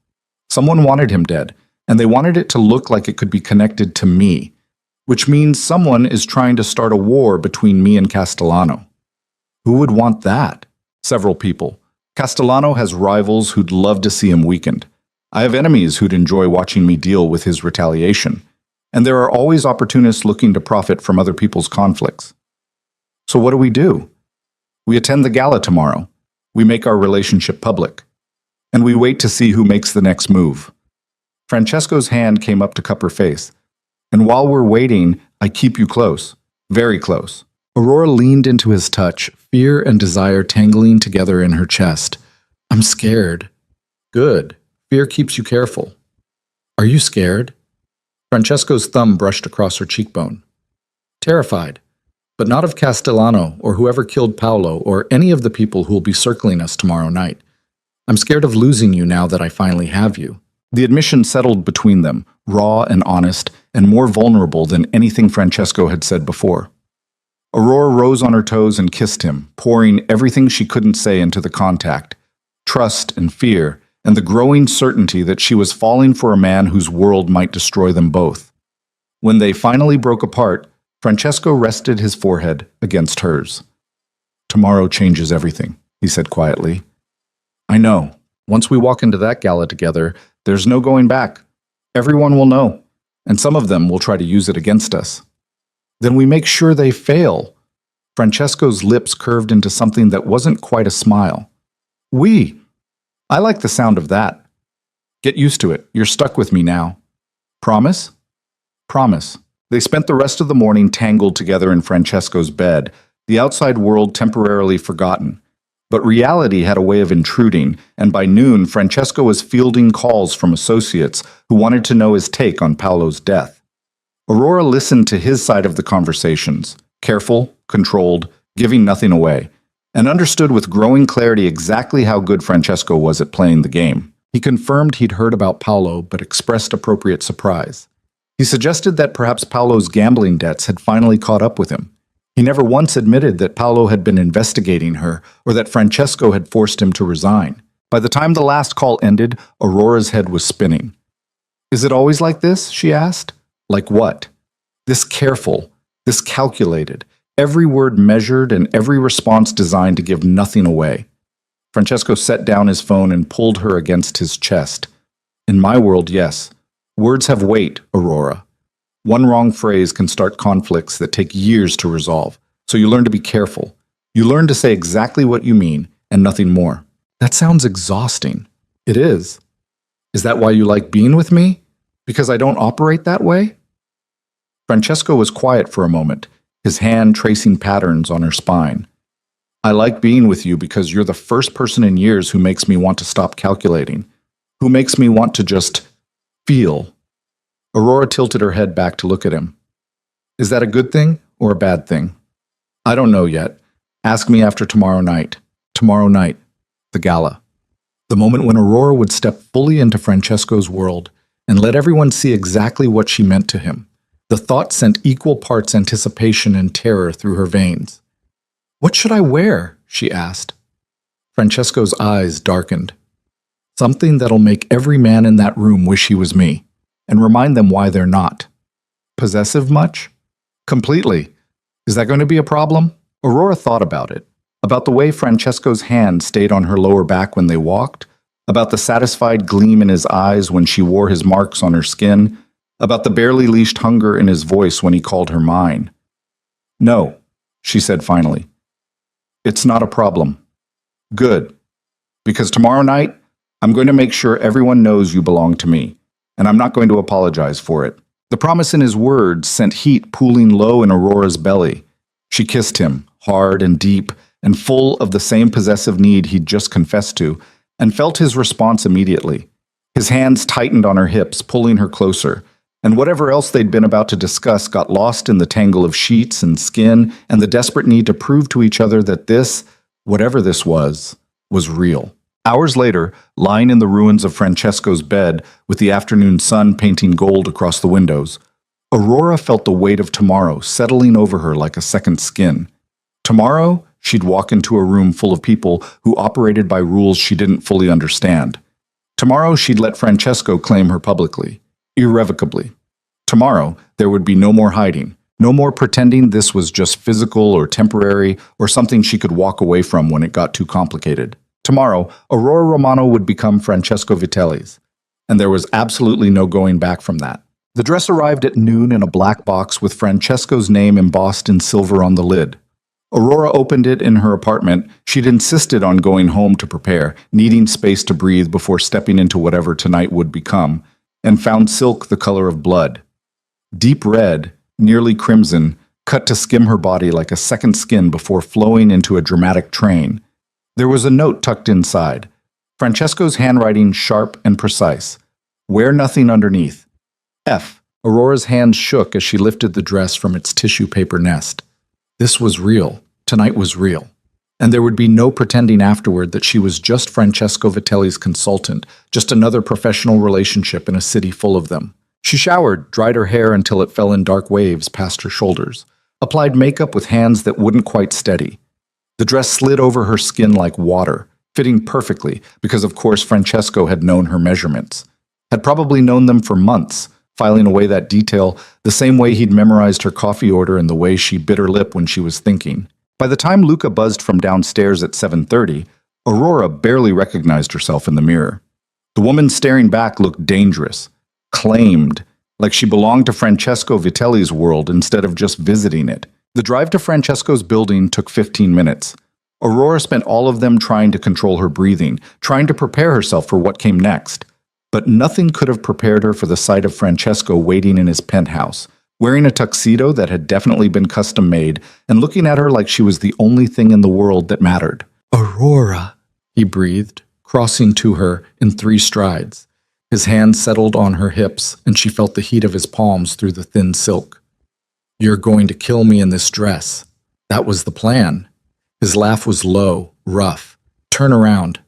Someone wanted him dead, and they wanted it to look like it could be connected to me, which means someone is trying to start a war between me and Castellano. Who would want that? Several people. Castellano has rivals who'd love to see him weakened. I have enemies who'd enjoy watching me deal with his retaliation. And there are always opportunists looking to profit from other people's conflicts. So what do? We attend the gala tomorrow. We make our relationship public. And we wait to see who makes the next move. Francesco's hand came up to cup her face. And while we're waiting, I keep you close. Very close. Aurora leaned into his touch, fear and desire tangling together in her chest. I'm scared. Good. Fear keeps you careful. Are you scared? Francesco's thumb brushed across her cheekbone. Terrified. But not of Castellano or whoever killed Paolo or any of the people who will be circling us tomorrow night. I'm scared of losing you now that I finally have you. The admission settled between them, raw and honest, and more vulnerable than anything Francesco had said before. Aurora rose on her toes and kissed him, pouring everything she couldn't say into the contact. Trust and fear, and the growing certainty that she was falling for a man whose world might destroy them both. When they finally broke apart, Francesco rested his forehead against hers. Tomorrow changes everything, he said quietly. I know. Once we walk into that gala together, there's no going back. Everyone will know, and some of them will try to use it against us. Then we make sure they fail. Francesco's lips curved into something that wasn't quite a smile. We. I like the sound of that. Get used to it. You're stuck with me now. Promise? Promise. They spent the rest of the morning tangled together in Francesco's bed, the outside world temporarily forgotten. But reality had a way of intruding, and by noon, Francesco was fielding calls from associates who wanted to know his take on Paolo's death. Aurora listened to his side of the conversations, careful, controlled, giving nothing away, and understood with growing clarity exactly how good Francesco was at playing the game. He confirmed he'd heard about Paolo, but expressed appropriate surprise. He suggested that perhaps Paolo's gambling debts had finally caught up with him. He never once admitted that Paolo had been investigating her or that Francesco had forced him to resign. By the time the last call ended, Aurora's head was spinning. "Is it always like this?" she asked. "Like what?" "This careful, this calculated, every word measured and every response designed to give nothing away." Francesco set down his phone and pulled her against his chest. "In my world, yes. Words have weight, Aurora. One wrong phrase can start conflicts that take years to resolve. So you learn to be careful. You learn to say exactly what you mean and nothing more." "That sounds exhausting." "It is." "Is that why you like being with me? Because I don't operate that way?" Francesco was quiet for a moment, his hand tracing patterns on her spine. "I like being with you because you're the first person in years who makes me want to stop calculating, who makes me want to just feel." Aurora tilted her head back to look at him. "Is that a good thing or a bad thing?" "I don't know yet. Ask me after tomorrow night." Tomorrow night, the gala. The moment when Aurora would step fully into Francesco's world and let everyone see exactly what she meant to him. The thought sent equal parts anticipation and terror through her veins. "What should I wear?" she asked. Francesco's eyes darkened. "Something that'll make every man in that room wish he was me, and remind them why they're not." "Possessive much?" "Completely. Is that going to be a problem?" Aurora thought about it. About the way Francesco's hand stayed on her lower back when they walked, about the satisfied gleam in his eyes when she wore his marks on her skin, about the barely leashed hunger in his voice when he called her mine. "No," she said finally. "It's not a problem." "Good. Because tomorrow night, I'm going to make sure everyone knows you belong to me, and I'm not going to apologize for it." The promise in his words sent heat pooling low in Aurora's belly. She kissed him, hard and deep, and full of the same possessive need he'd just confessed to, and felt his response immediately. His hands tightened on her hips, pulling her closer, and whatever else they'd been about to discuss got lost in the tangle of sheets and skin and the desperate need to prove to each other that this, whatever this was real. Hours later, lying in the ruins of Francesco's bed with the afternoon sun painting gold across the windows, Aurora felt the weight of tomorrow settling over her like a second skin. Tomorrow, she'd walk into a room full of people who operated by rules she didn't fully understand. Tomorrow, she'd let Francesco claim her publicly, irrevocably. Tomorrow, there would be no more hiding, no more pretending this was just physical or temporary or something she could walk away from when it got too complicated. Tomorrow, Aurora Romano would become Francesco Vitelli's, and there was absolutely no going back from that. The dress arrived at noon in a black box with Francesco's name embossed in silver on the lid. Aurora opened it in her apartment. She'd insisted on going home to prepare, needing space to breathe before stepping into whatever tonight would become, and found silk the color of blood. Deep red, nearly crimson, cut to skim her body like a second skin before flowing into a dramatic train. There was a note tucked inside, Francesco's handwriting sharp and precise. "Wear nothing underneath. F." Aurora's hands shook as she lifted the dress from its tissue paper nest. This was real. Tonight was real. And there would be no pretending afterward that she was just Francesco Vitelli's consultant, just another professional relationship in a city full of them. She showered, dried her hair until it fell in dark waves past her shoulders, applied makeup with hands that wouldn't quite steady. The dress slid over her skin like water, fitting perfectly because, of course, Francesco had known her measurements, had probably known them for months, filing away that detail the same way he'd memorized her coffee order and the way she bit her lip when she was thinking. By the time Luca buzzed from downstairs at 7:30, Aurora barely recognized herself in the mirror. The woman staring back looked dangerous, claimed, like she belonged to Francesco Vitelli's world instead of just visiting it. The drive to Francesco's building took 15 minutes. Aurora spent all of them trying to control her breathing, trying to prepare herself for what came next. But nothing could have prepared her for the sight of Francesco waiting in his penthouse, wearing a tuxedo that had definitely been custom-made, and looking at her like she was the only thing in the world that mattered. "Aurora," he breathed, crossing to her in 3 strides. His hand settled on her hips, and she felt the heat of his palms through the thin silk. "You're going to kill me in this dress. That was the plan." His laugh was low, rough. "Turn around."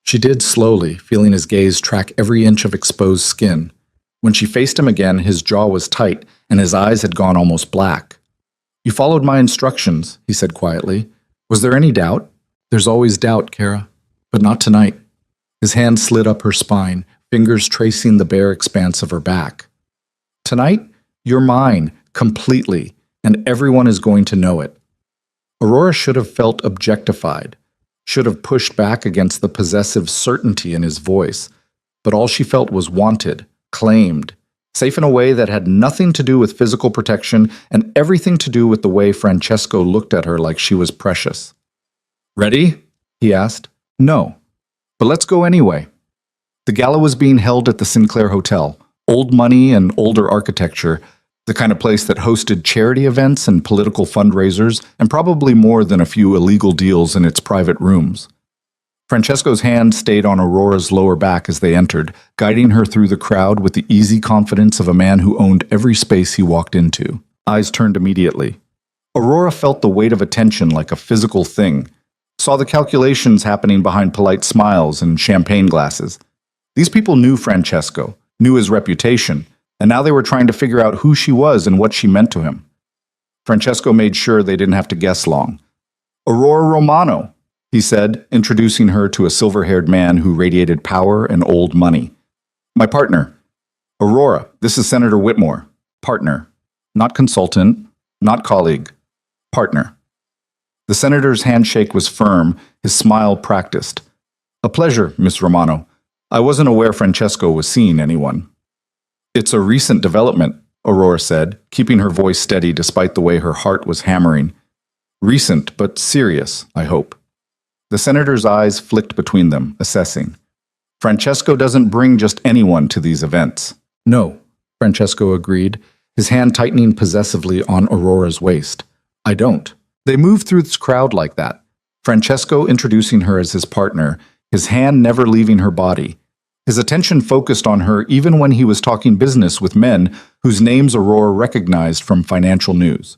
She did slowly, feeling his gaze track every inch of exposed skin. When she faced him again, his jaw was tight, and his eyes had gone almost black. "You followed my instructions," he said quietly. "Was there any doubt?" "There's always doubt, Kara, but not tonight." His hand slid up her spine, fingers tracing the bare expanse of her back. "Tonight, you're mine, completely, and everyone is going to know it." Aurora should have felt objectified, should have pushed back against the possessive certainty in his voice, but all she felt was wanted, claimed, safe in a way that had nothing to do with physical protection and everything to do with the way Francesco looked at her like she was precious. "Ready?" he asked. "No, but let's go anyway." The gala was being held at the Sinclair Hotel, old money and older architecture, the kind of place that hosted charity events and political fundraisers, and probably more than a few illegal deals in its private rooms. Francesco's hand stayed on Aurora's lower back as they entered, guiding her through the crowd with the easy confidence of a man who owned every space he walked into. Eyes turned immediately. Aurora felt the weight of attention like a physical thing, saw the calculations happening behind polite smiles and champagne glasses. These people knew Francesco, knew his reputation, and now they were trying to figure out who she was and what she meant to him. Francesco made sure they didn't have to guess long. "Aurora Romano," he said, introducing her to a silver-haired man who radiated power and old money. "My partner. Aurora, this is Senator Whitmore. Partner. Not consultant, not colleague. Partner." The senator's handshake was firm, his smile practiced. "A pleasure, Miss Romano. I wasn't aware Francesco was seeing anyone." "It's a recent development," Aurora said, keeping her voice steady despite the way her heart was hammering. "Recent, but serious, I hope." The senator's eyes flicked between them, assessing. "Francesco doesn't bring just anyone to these events." "No," Francesco agreed, his hand tightening possessively on Aurora's waist. "I don't." They moved through this crowd like that, Francesco introducing her as his partner, his hand never leaving her body. His attention focused on her even when he was talking business with men whose names Aurora recognized from financial news.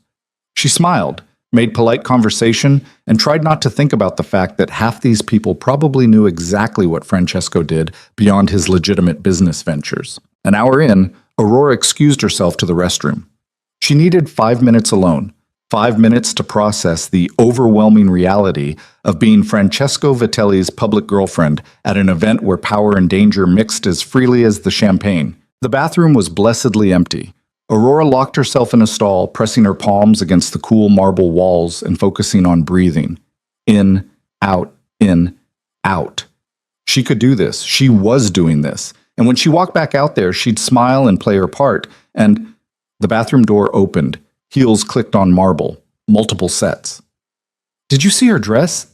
She smiled, made polite conversation, and tried not to think about the fact that half these people probably knew exactly what Francesco did beyond his legitimate business ventures. An hour in, Aurora excused herself to the restroom. She needed 5 minutes alone. 5 minutes to process the overwhelming reality of being Francesco Vitelli's public girlfriend at an event where power and danger mixed as freely as the champagne. The bathroom was blessedly empty. Aurora locked herself in a stall, pressing her palms against the cool marble walls and focusing on breathing. In, out, in, out. She could do this. She was doing this. And when she walked back out there, she'd smile and play her part. And the bathroom door opened. Heels clicked on marble, multiple sets. "Did you see her dress?"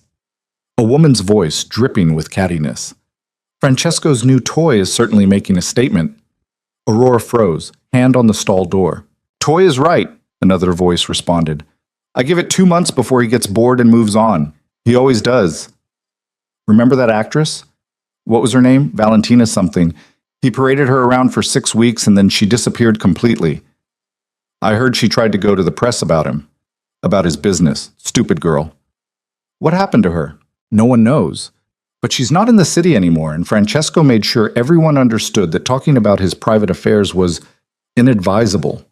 A woman's voice dripping with cattiness. "Francesco's new toy is certainly making a statement." Aurora froze, hand on the stall door. "Toy is right," another voice responded. "I give it 2 months before he gets bored and moves on. He always does." "Remember that actress? What was her name? Valentina something. He paraded her around for 6 weeks and then she disappeared completely. I heard she tried to go to the press about him, about his business. Stupid girl." "What happened to her?" "No one knows. But she's not in the city anymore, and Francesco made sure everyone understood that talking about his private affairs was inadvisable."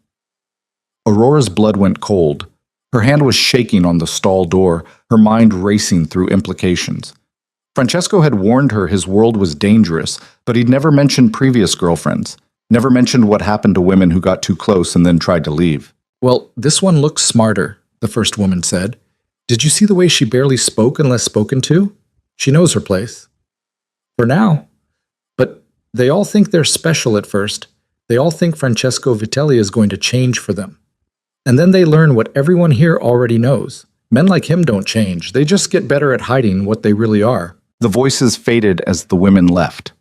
Aurora's blood went cold. Her hand was shaking on the stall door, her mind racing through implications. Francesco had warned her his world was dangerous, but he'd never mentioned previous girlfriends. Never mentioned what happened to women who got too close and then tried to leave. "Well, this one looks smarter," the first woman said. "Did you see the way she barely spoke unless spoken to? She knows her place." "For now. But they all think they're special at first. They all think Francesco Vitelli is going to change for them. And then they learn what everyone here already knows. Men like him don't change. They just get better at hiding what they really are." The voices faded as the women left.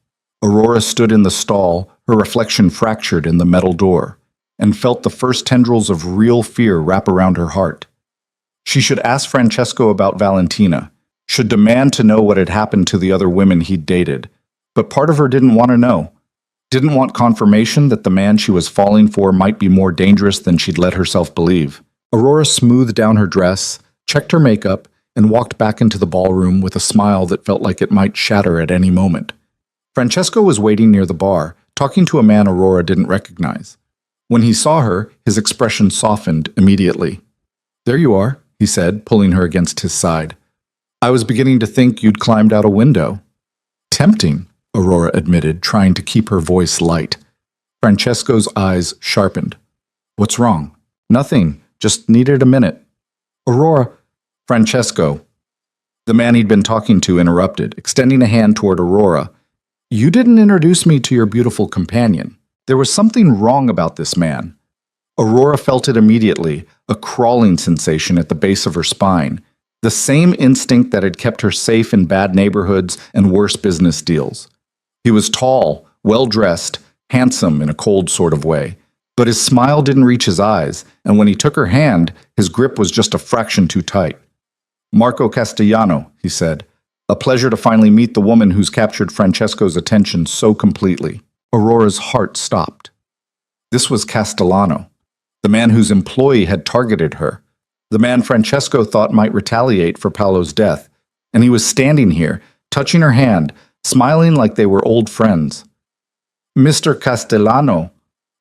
Aurora stood in the stall, her reflection fractured in the metal door, and felt the first tendrils of real fear wrap around her heart. She should ask Francesco about Valentina, should demand to know what had happened to the other women he'd dated. But part of her didn't want to know. Didn't want confirmation that the man she was falling for might be more dangerous than she'd let herself believe. Aurora smoothed down her dress, checked her makeup, and walked back into the ballroom with a smile that felt like it might shatter at any moment. Francesco was waiting near the bar, talking to a man Aurora didn't recognize. When he saw her, his expression softened immediately. "There you are," he said, pulling her against his side. "I was beginning to think you'd climbed out a window." "Tempting," Aurora admitted, trying to keep her voice light. Francesco's eyes sharpened. "What's wrong?" "Nothing. Just needed a minute." "Aurora—" "Francesco." The man he'd been talking to interrupted, extending a hand toward Aurora. "You didn't introduce me to your beautiful companion." There was something wrong about this man. Aurora felt it immediately, a crawling sensation at the base of her spine, the same instinct that had kept her safe in bad neighborhoods and worse business deals. He was tall, well-dressed, handsome in a cold sort of way, but his smile didn't reach his eyes, and when he took her hand, his grip was just a fraction too tight. "Marco Castellano," he said. "A pleasure to finally meet the woman who's captured Francesco's attention so completely." Aurora's heart stopped. This was Castellano, the man whose employee had targeted her, the man Francesco thought might retaliate for Paolo's death, and he was standing here, touching her hand, smiling like they were old friends. "Mr. Castellano,"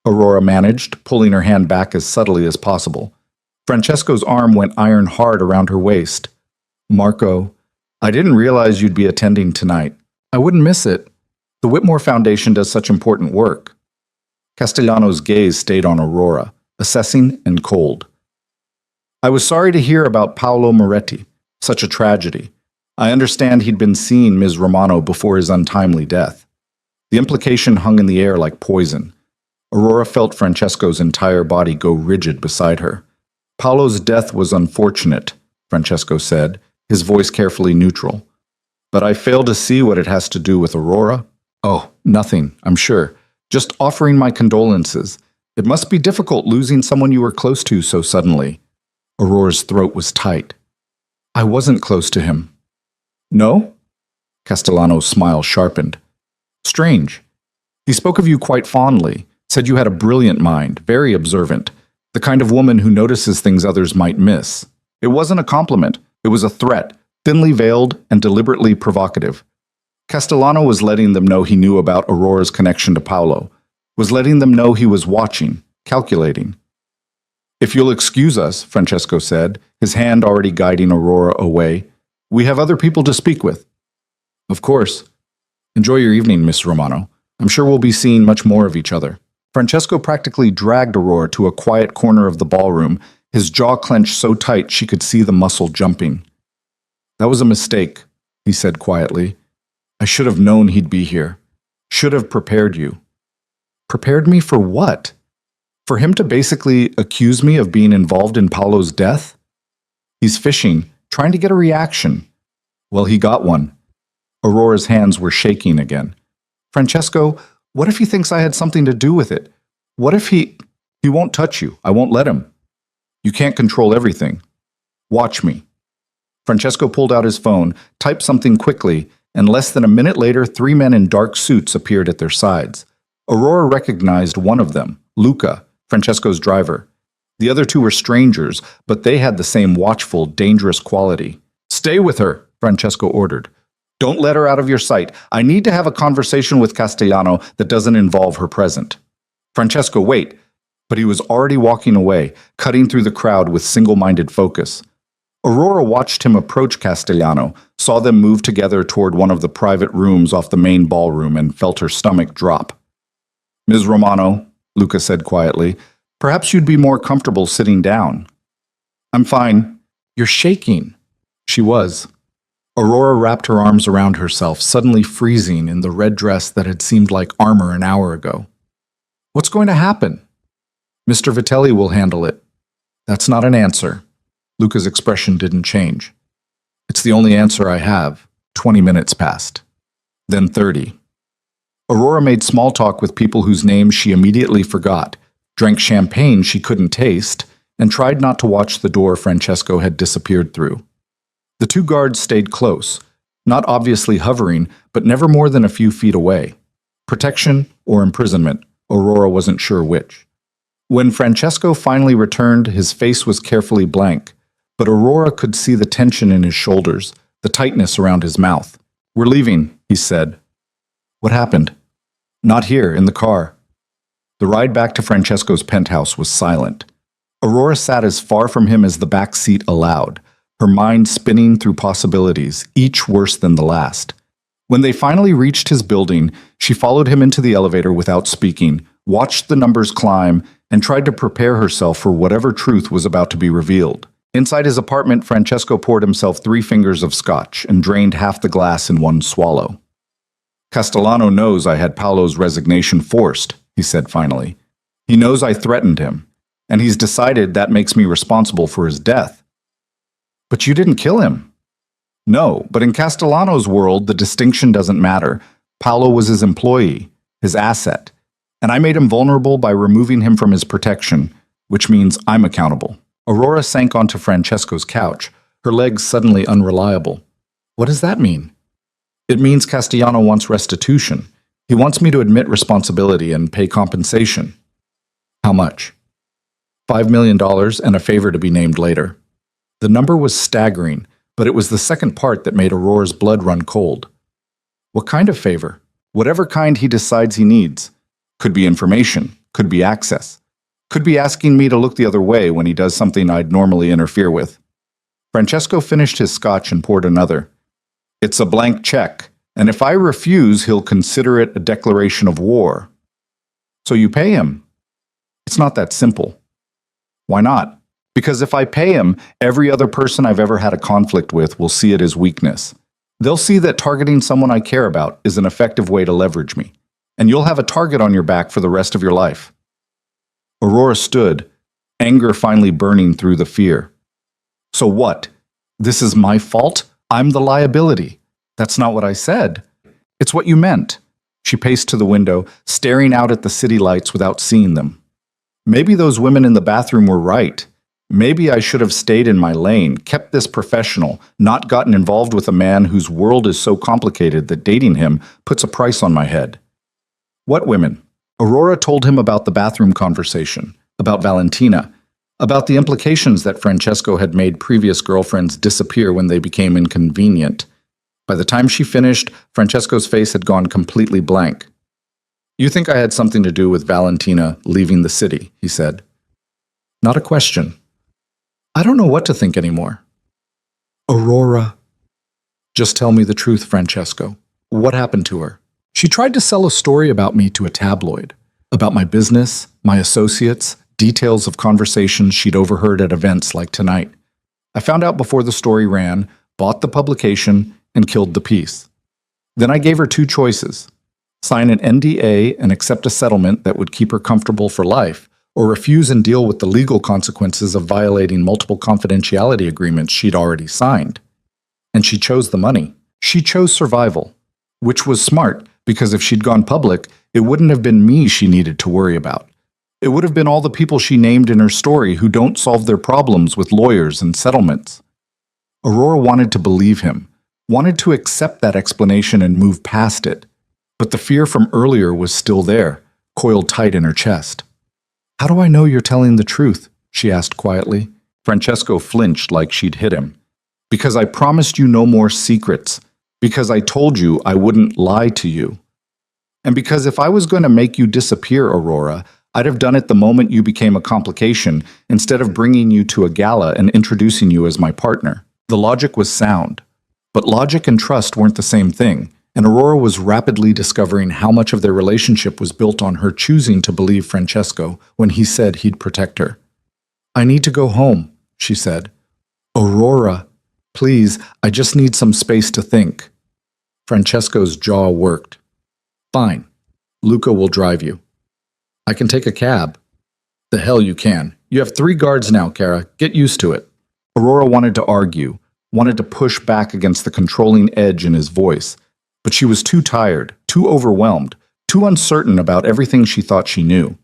Aurora managed, pulling her hand back as subtly as possible. Francesco's arm went iron hard around her waist. "Marco, I didn't realize you'd be attending tonight. I wouldn't miss it. The Whitmore Foundation does such important work." Castellano's gaze stayed on Aurora, assessing and cold. "I was sorry to hear about Paolo Moretti. Such a tragedy. I understand he'd been seeing Ms. Romano before his untimely death." The implication hung in the air like poison. Aurora felt Francesco's entire body go rigid beside her. "Paolo's death was unfortunate," Francesco said, his voice carefully neutral. "But I fail to see what it has to do with Aurora." "Oh, nothing, I'm sure. Just offering my condolences. It must be difficult losing someone you were close to so suddenly." Aurora's throat was tight. "I wasn't close to him." "No?" Castellano's smile sharpened. "Strange. He spoke of you quite fondly, said you had a brilliant mind, very observant, the kind of woman who notices things others might miss. It wasn't a compliment, it was a threat, thinly veiled and deliberately provocative. Castellano was letting them know he knew about Aurora's connection to Paolo, was letting them know he was watching, calculating. "If you'll excuse us," Francesco said, his hand already guiding Aurora away, "we have other people to speak with." "Of course. Enjoy your evening, Miss Romano. I'm sure we'll be seeing much more of each other." Francesco practically dragged Aurora to a quiet corner of the ballroom, his jaw clenched so tight she could see the muscle jumping. "That was a mistake," he said quietly. "I should have known he'd be here. Should have prepared you." "Prepared me for what? For him to basically accuse me of being involved in Paolo's death? He's fishing, trying to get a reaction. Well, he got one." Aurora's hands were shaking again. "Francesco, what if he thinks I had something to do with it? What if he won't touch you. I won't let him." "You can't control everything. Watch me." Francesco pulled out his phone, typed something quickly, and less than a minute later 3 men in dark suits appeared at their sides. Aurora recognized one of them, Luca, Francesco's driver. The other 2 were strangers, but they had the same watchful, dangerous quality. "Stay with her," Francesco ordered. "Don't let her out of your sight. I need to have a conversation with Castellano that doesn't involve her present." "Francesco, wait." But he was already walking away, cutting through the crowd with single-minded focus. Aurora watched him approach Castellano, saw them move together toward one of the private rooms off the main ballroom, and felt her stomach drop. "Ms. Romano," Luca said quietly, "perhaps you'd be more comfortable sitting down." "I'm fine." "You're shaking." She was. Aurora wrapped her arms around herself, suddenly freezing in the red dress that had seemed like armor an hour ago. "What's going to happen?" "Mr. Vitelli will handle it." "That's not an answer." Luca's expression didn't change. "It's the only answer I have." 20 minutes passed. Then 30. Aurora made small talk with people whose names she immediately forgot, drank champagne she couldn't taste, and tried not to watch the door Francesco had disappeared through. The 2 guards stayed close, not obviously hovering, but never more than a few feet away. Protection or imprisonment, Aurora wasn't sure which. When Francesco finally returned, his face was carefully blank, but Aurora could see the tension in his shoulders, the tightness around his mouth. "We're leaving," he said. "What happened?" "Not here, in the car." The ride back to Francesco's penthouse was silent. Aurora sat as far from him as the back seat allowed, her mind spinning through possibilities, each worse than the last. When they finally reached his building, she followed him into the elevator without speaking, watched the numbers climb, and tried to prepare herself for whatever truth was about to be revealed. Inside his apartment, Francesco poured himself 3 fingers of scotch and drained half the glass in one swallow. "Castellano knows I had Paolo's resignation forced," he said finally. "He knows I threatened him, and he's decided that makes me responsible for his death." "But you didn't kill him." "No, but in Castellano's world, the distinction doesn't matter. Paolo was his employee, his asset, and I made him vulnerable by removing him from his protection, which means I'm accountable." Aurora sank onto Francesco's couch, her legs suddenly unreliable. "What does that mean?" "It means Castellano wants restitution. He wants me to admit responsibility and pay compensation." "How much?" $5 million and a favor to be named later. The number was staggering, but it was the second part that made Aurora's blood run cold. "What kind of favor?" "Whatever kind he decides he needs. Could be information, could be access. Could be asking me to look the other way when he does something I'd normally interfere with." Francesco finished his scotch and poured another. "It's a blank check, and if I refuse, he'll consider it a declaration of war." "So you pay him?" "It's not that simple." "Why not?" "Because if I pay him, every other person I've ever had a conflict with will see it as weakness. They'll see that targeting someone I care about is an effective way to leverage me, and you'll have a target on your back for the rest of your life." Aurora stood, anger finally burning through the fear. "So what? This is my fault? I'm the liability." "That's not what I said." "It's what you meant." She paced to the window, staring out at the city lights without seeing them. "Maybe those women in the bathroom were right. Maybe I should have stayed in my lane, kept this professional, not gotten involved with a man whose world is so complicated that dating him puts a price on my head." "What women?" Aurora told him about the bathroom conversation, about Valentina, about the implications that Francesco had made previous girlfriends disappear when they became inconvenient. By the time she finished, Francesco's face had gone completely blank. "You think I had something to do with Valentina leaving the city," he said. "Not a question." "I don't know what to think anymore." "Aurora." "Just tell me the truth, Francesco. What happened to her?" "She tried to sell a story about me to a tabloid, about my business, my associates, details of conversations she'd overheard at events like tonight. I found out before the story ran, bought the publication, and killed the piece. Then I gave her 2 choices: sign an NDA and accept a settlement that would keep her comfortable for life, or refuse and deal with the legal consequences of violating multiple confidentiality agreements she'd already signed. And she chose the money. She chose survival, which was smart, because if she'd gone public, it wouldn't have been me she needed to worry about. It would have been all the people she named in her story who don't solve their problems with lawyers and settlements." Aurora wanted to believe him, wanted to accept that explanation and move past it. But the fear from earlier was still there, coiled tight in her chest. "How do I know you're telling the truth?" she asked quietly. Francesco flinched like she'd hit him. "Because I promised you no more secrets. Because I told you I wouldn't lie to you. And because if I was going to make you disappear, Aurora, I'd have done it the moment you became a complication, instead of bringing you to a gala and introducing you as my partner." The logic was sound. But logic and trust weren't the same thing, and Aurora was rapidly discovering how much of their relationship was built on her choosing to believe Francesco when he said he'd protect her. "I need to go home," she said. "Aurora, please, I just need some space to think." Francesco's jaw worked. "Fine. Luca will drive you." "I can take a cab." "The hell you can. You have 3 guards now, Kara. Get used to it." Aurora wanted to argue, wanted to push back against the controlling edge in his voice, but she was too tired, too overwhelmed, too uncertain about everything she thought she knew.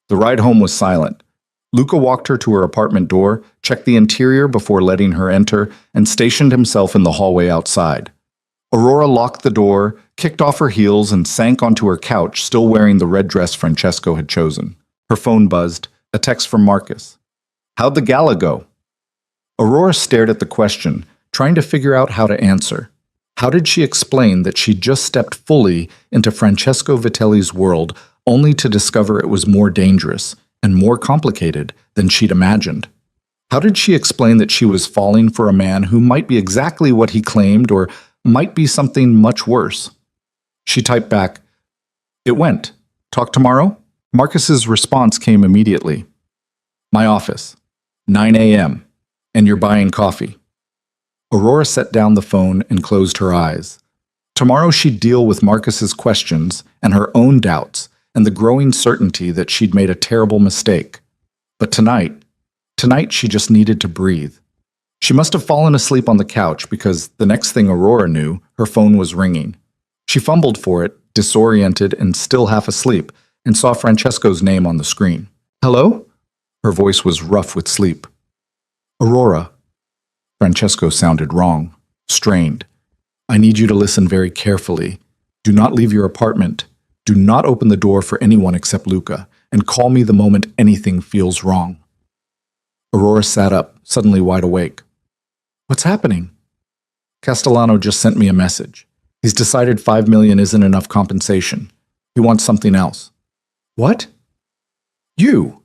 The ride home was silent. Luca walked her to her apartment door, checked the interior before letting her enter, and stationed himself in the hallway outside. Aurora locked the door, kicked off her heels, and sank onto her couch, still wearing the red dress Francesco had chosen. Her phone buzzed, a text from Marcus. "How'd the gala go?" Aurora stared at the question, trying to figure out how to answer. How did she explain that she just stepped fully into Francesco Vitelli's world only to discover it was more dangerous and more complicated than she'd imagined? How did she explain that she was falling for a man who might be exactly what he claimed or might be something much worse? She typed back, "It went. Talk tomorrow?" Marcus's response came immediately. "My office. 9 a.m. And you're buying coffee." Aurora set down the phone and closed her eyes. Tomorrow she'd deal with Marcus's questions and her own doubts and the growing certainty that she'd made a terrible mistake. But tonight she just needed to breathe. She must have fallen asleep on the couch because the next thing Aurora knew, her phone was ringing. She fumbled for it, disoriented and still half asleep, and saw Francesco's name on the screen. "Hello?" Her voice was rough with sleep. "Aurora." Francesco sounded wrong, strained. "I need you to listen very carefully. Do not leave your apartment. Do not open the door for anyone except Luca, and call me the moment anything feels wrong." Aurora sat up, suddenly wide awake. "What's happening?" "Castellano just sent me a message. He's decided 5 million isn't enough compensation. He wants something else." "What?" "You."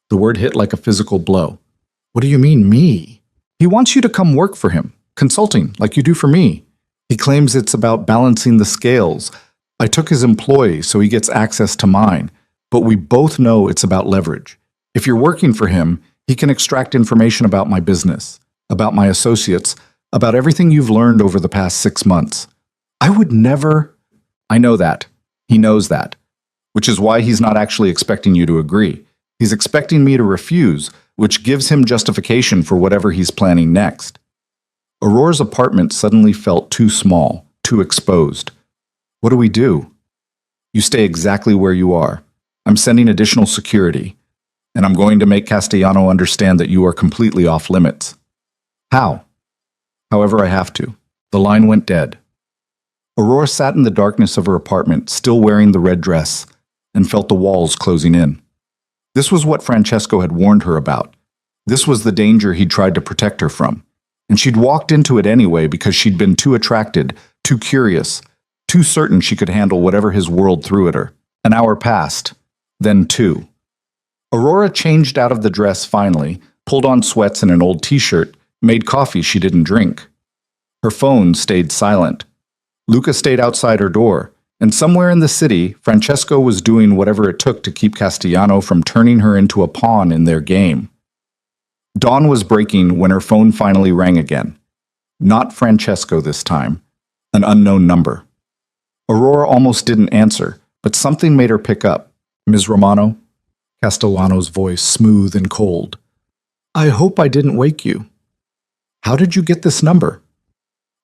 The word hit like a physical blow. "What do you mean, me?" "He wants you to come work for him, consulting, like you do for me. He claims it's about balancing the scales. I took his employee, so he gets access to mine, but we both know it's about leverage. If you're working for him, he can extract information about my business, about my associates, about everything you've learned over the past 6 months. I would never..." "I know that. He knows that. Which is why he's not actually expecting you to agree. He's expecting me to refuse, which gives him justification for whatever he's planning next." Aurora's apartment suddenly felt too small, too exposed. "What do we do?" "You stay exactly where you are. I'm sending additional security. And I'm going to make Castellano understand that you are completely off limits." "How?" "However I have to." The line went dead. Aurora sat in the darkness of her apartment, still wearing the red dress, and felt the walls closing in. This was what Francesco had warned her about. This was the danger he'd tried to protect her from. And she'd walked into it anyway because she'd been too attracted, too curious, too certain she could handle whatever his world threw at her. An hour passed, then 2. Aurora changed out of the dress finally, pulled on sweats and an old t-shirt, made coffee she didn't drink. Her phone stayed silent. Luca stayed outside her door, and somewhere in the city, Francesco was doing whatever it took to keep Castellano from turning her into a pawn in their game. Dawn was breaking when her phone finally rang again. Not Francesco this time. An unknown number. Aurora almost didn't answer, but something made her pick up. "Ms. Romano?" Castellano's voice smooth and cold. "I hope I didn't wake you." "How did you get this number?"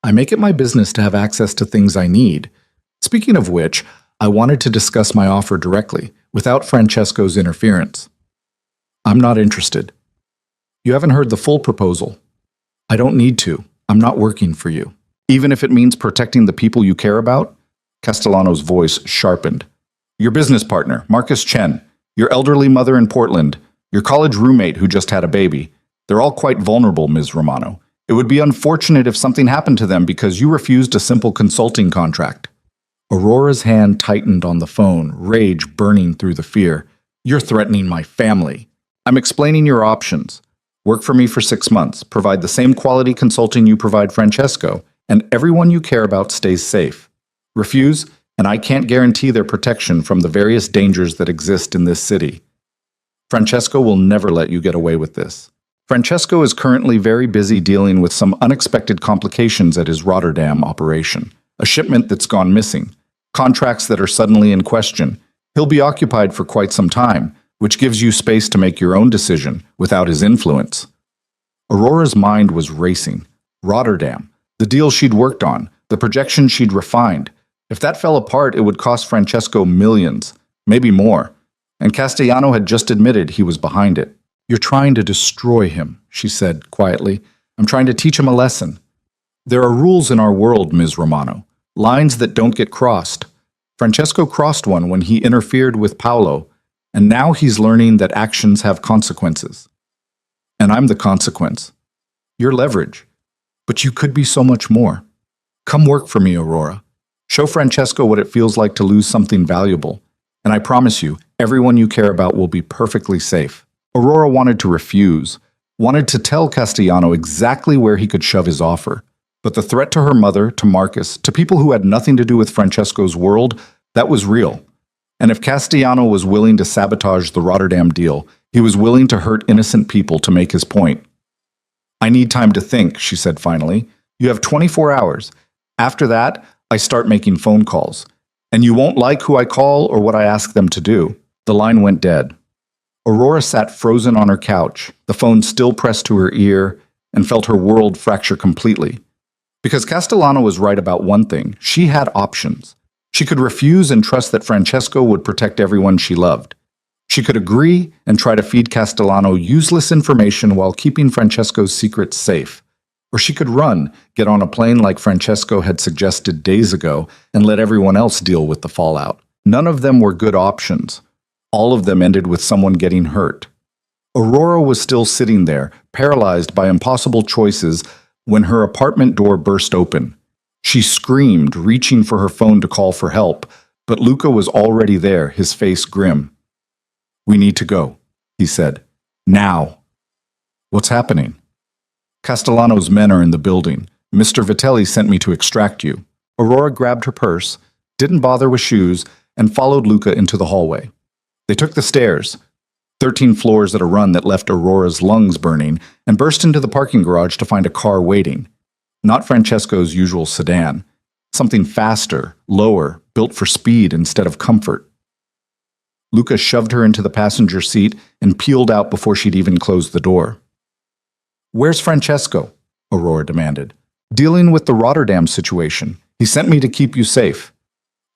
"I make it my business to have access to things I need. Speaking of which, I wanted to discuss my offer directly, without Francesco's interference." "I'm not interested." "You haven't heard the full proposal." "I don't need to. I'm not working for you." "Even if it means protecting the people you care about?" Castellano's voice sharpened. "Your business partner, Marcus Chen. Your elderly mother in Portland. Your college roommate who just had a baby. They're all quite vulnerable, Ms. Romano. It would be unfortunate if something happened to them because you refused a simple consulting contract." Aurora's hand tightened on the phone, rage burning through the fear. "You're threatening my family. I'm explaining your options. Work for me for 6 months, provide the same quality consulting you provide Francesco, and everyone you care about stays safe. Refuse, and I can't guarantee their protection from the various dangers that exist in this city. Francesco will never let you get away with this. Francesco is currently very busy dealing with some unexpected complications at his Rotterdam operation, a shipment that's gone missing, contracts that are suddenly in question. He'll be occupied for quite some time, which gives you space to make your own decision without his influence." Aurora's mind was racing. Rotterdam, the deal she'd worked on, the projections she'd refined. If that fell apart, it would cost Francesco millions, maybe more. And Castellano had just admitted he was behind it. "You're trying to destroy him," she said quietly. "I'm trying to teach him a lesson. There are rules in our world, Ms. Romano, lines that don't get crossed. Francesco crossed one when he interfered with Paolo, and now he's learning that actions have consequences. And I'm the consequence. You're leverage. But you could be so much more. Come work for me, Aurora. Show Francesco what it feels like to lose something valuable. And I promise you, everyone you care about will be perfectly safe. Aurora wanted to refuse, wanted to tell Castellano exactly where he could shove his offer. But the threat to her mother, to Marcus, to people who had nothing to do with Francesco's world, that was real. And if Castellano was willing to sabotage the Rotterdam deal, he was willing to hurt innocent people to make his point. I need time to think, she said finally. You have 24 hours. After that, I start making phone calls. And you won't like who I call or what I ask them to do. The line went dead. Aurora sat frozen on her couch, the phone still pressed to her ear, and felt her world fracture completely. Because Castellano was right about one thing, she had options. She could refuse and trust that Francesco would protect everyone she loved. She could agree and try to feed Castellano useless information while keeping Francesco's secrets safe. Or she could run, get on a plane like Francesco had suggested days ago, and let everyone else deal with the fallout. None of them were good options. All of them ended with someone getting hurt. Aurora was still sitting there, paralyzed by impossible choices, when her apartment door burst open. She screamed, reaching for her phone to call for help, but Luca was already there, his face grim. "We need to go," he said. "Now." "What's happening?" "Castellano's men are in the building. Mr. Vitelli sent me to extract you." Aurora grabbed her purse, didn't bother with shoes, and followed Luca into the hallway. They took the stairs, 13 floors at a run that left Aurora's lungs burning, and burst into the parking garage to find a car waiting. Not Francesco's usual sedan. Something faster, lower, built for speed instead of comfort. Luca shoved her into the passenger seat and peeled out before she'd even closed the door. "Where's Francesco?" Aurora demanded. "Dealing with the Rotterdam situation. He sent me to keep you safe."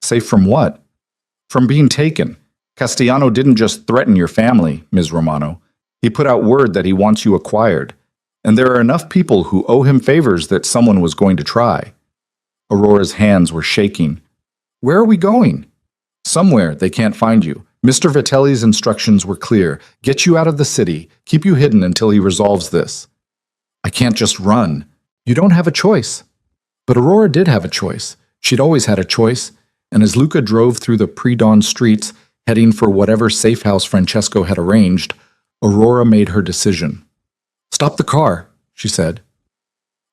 "Safe from what?" "From being taken. Castellano didn't just threaten your family, Ms. Romano. He put out word that he wants you acquired. And there are enough people who owe him favors that someone was going to try." Aurora's hands were shaking. "Where are we going?" "Somewhere they can't find you. Mr. Vitelli's instructions were clear. Get you out of the city. Keep you hidden until he resolves this." "I can't just run." "You don't have a choice." But Aurora did have a choice. She'd always had a choice. And as Luca drove through the pre-dawn streets, heading for whatever safe house Francesco had arranged, Aurora made her decision. "Stop the car," she said.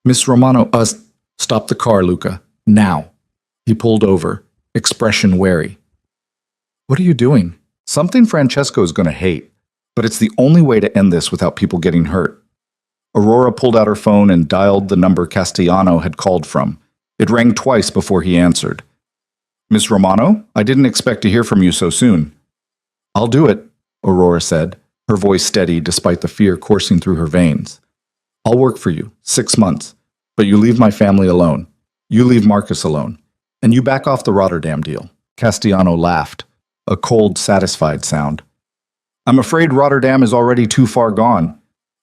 "Miss Romano, stop the car, Luca. Now." He pulled over, expression wary. "What are you doing?" "Something Francesco's going to hate, but it's the only way to end this without people getting hurt." Aurora pulled out her phone and dialed the number Castellano had called from. It rang twice before he answered. "Miss Romano, I didn't expect to hear from you so soon." "I'll do it," Aurora said, her voice steady despite the fear coursing through her veins. "I'll work for you, 6 months, but you leave my family alone. You leave Marcus alone. And you back off the Rotterdam deal." Castellano laughed, a cold, satisfied sound. "I'm afraid Rotterdam is already too far gone.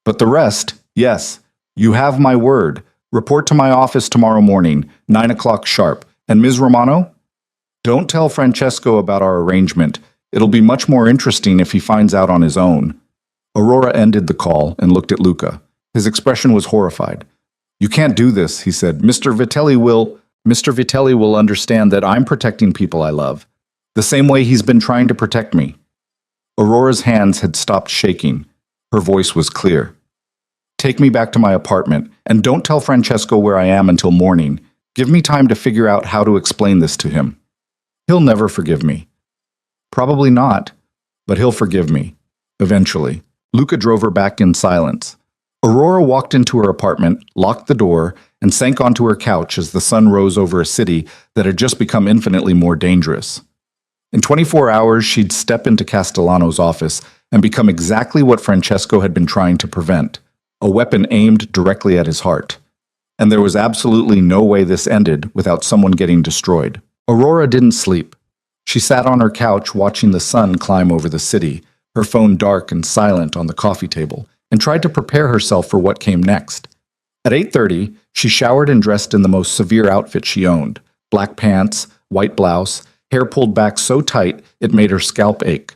But the rest, yes, you have my word. Report to my office tomorrow morning, 9 o'clock sharp. And Ms. Romano? Don't tell Francesco about our arrangement. It'll be much more interesting if he finds out on his own." Aurora ended the call and looked at Luca. His expression was horrified. "You can't do this," he said. Mr. Vitelli will understand that I'm protecting people I love, the same way he's been trying to protect me." Aurora's hands had stopped shaking. Her voice was clear. "Take me back to my apartment, and don't tell Francesco where I am until morning. Give me time to figure out how to explain this to him. He'll never forgive me." "Probably not, but he'll forgive me. Eventually." Luca drove her back in silence. Aurora walked into her apartment, locked the door, and sank onto her couch as the sun rose over a city that had just become infinitely more dangerous. In 24 hours, she'd step into Castellano's office and become exactly what Francesco had been trying to prevent, a weapon aimed directly at his heart. And there was absolutely no way this ended without someone getting destroyed. Aurora didn't sleep. She sat on her couch watching the sun climb over the city, her phone dark and silent on the coffee table, and tried to prepare herself for what came next. At 8:30, she showered and dressed in the most severe outfit she owned: black pants, white blouse, hair pulled back so tight it made her scalp ache.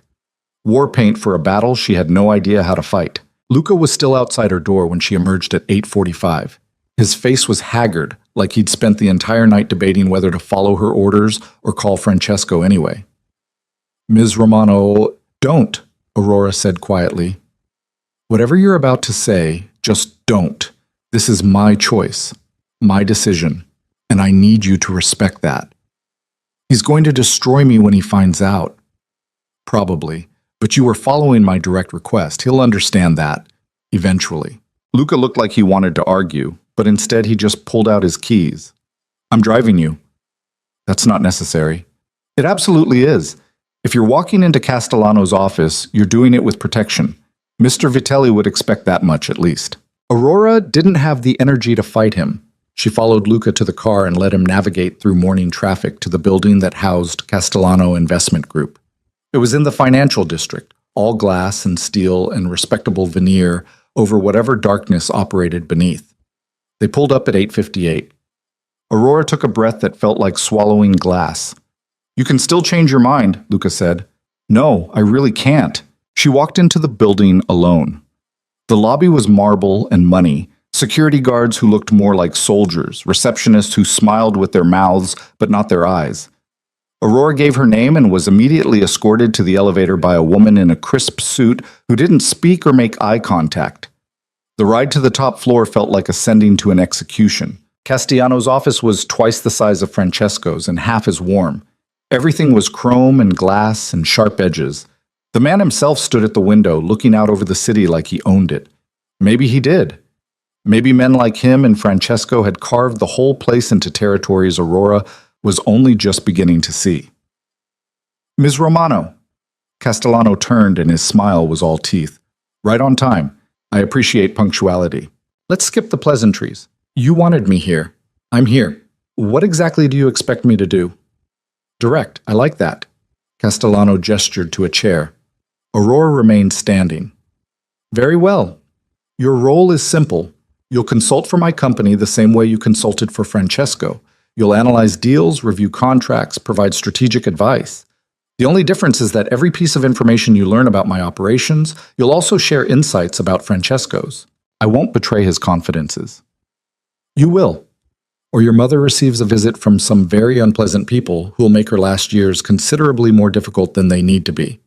War paint for a battle she had no idea how to fight. Luca was still outside her door when she emerged at 8:45. His face was haggard, like he'd spent the entire night debating whether to follow her orders or call Francesco anyway. Ms. Romano, don't, Aurora said quietly. Whatever you're about to say, just don't. This is my choice, my decision, and I need you to respect that. He's going to destroy me when he finds out. Probably, but you were following my direct request. He'll understand that, eventually. Luca looked like he wanted to argue, but instead he just pulled out his keys. I'm driving you. That's not necessary. It absolutely is. If you're walking into Castellano's office, you're doing it with protection. Mr. Vitelli would expect that much, at least. Aurora didn't have the energy to fight him. She followed Luca to the car and let him navigate through morning traffic to the building that housed Castellano Investment Group. It was in the financial district, all glass and steel and respectable veneer over whatever darkness operated beneath. They pulled up at 8:58. Aurora took a breath that felt like swallowing glass. You can still change your mind, Luca said. No, I really can't. She walked into the building alone. The lobby was marble and money, security guards who looked more like soldiers, receptionists who smiled with their mouths but not their eyes. Aurora gave her name and was immediately escorted to the elevator by a woman in a crisp suit who didn't speak or make eye contact. The ride to the top floor felt like ascending to an execution. Castellano's office was twice the size of Francesco's and half as warm. Everything was chrome and glass and sharp edges. The man himself stood at the window, looking out over the city like he owned it. Maybe he did. Maybe men like him and Francesco had carved the whole place into territories Aurora was only just beginning to see. Ms. Romano. Castellano turned and his smile was all teeth. Right on time. I appreciate punctuality. Let's skip the pleasantries. You wanted me here. I'm here. What exactly do you expect me to do? Direct. I like that. Castellano gestured to a chair. Aurora remained standing. Very well. Your role is simple. You'll consult for my company the same way you consulted for Francesco. You'll analyze deals, review contracts, provide strategic advice. The only difference is that every piece of information you learn about my operations, you'll also share insights about Francesco's. I won't betray his confidences. You will. Or your mother receives a visit from some very unpleasant people who'll make her last years considerably more difficult than they need to be.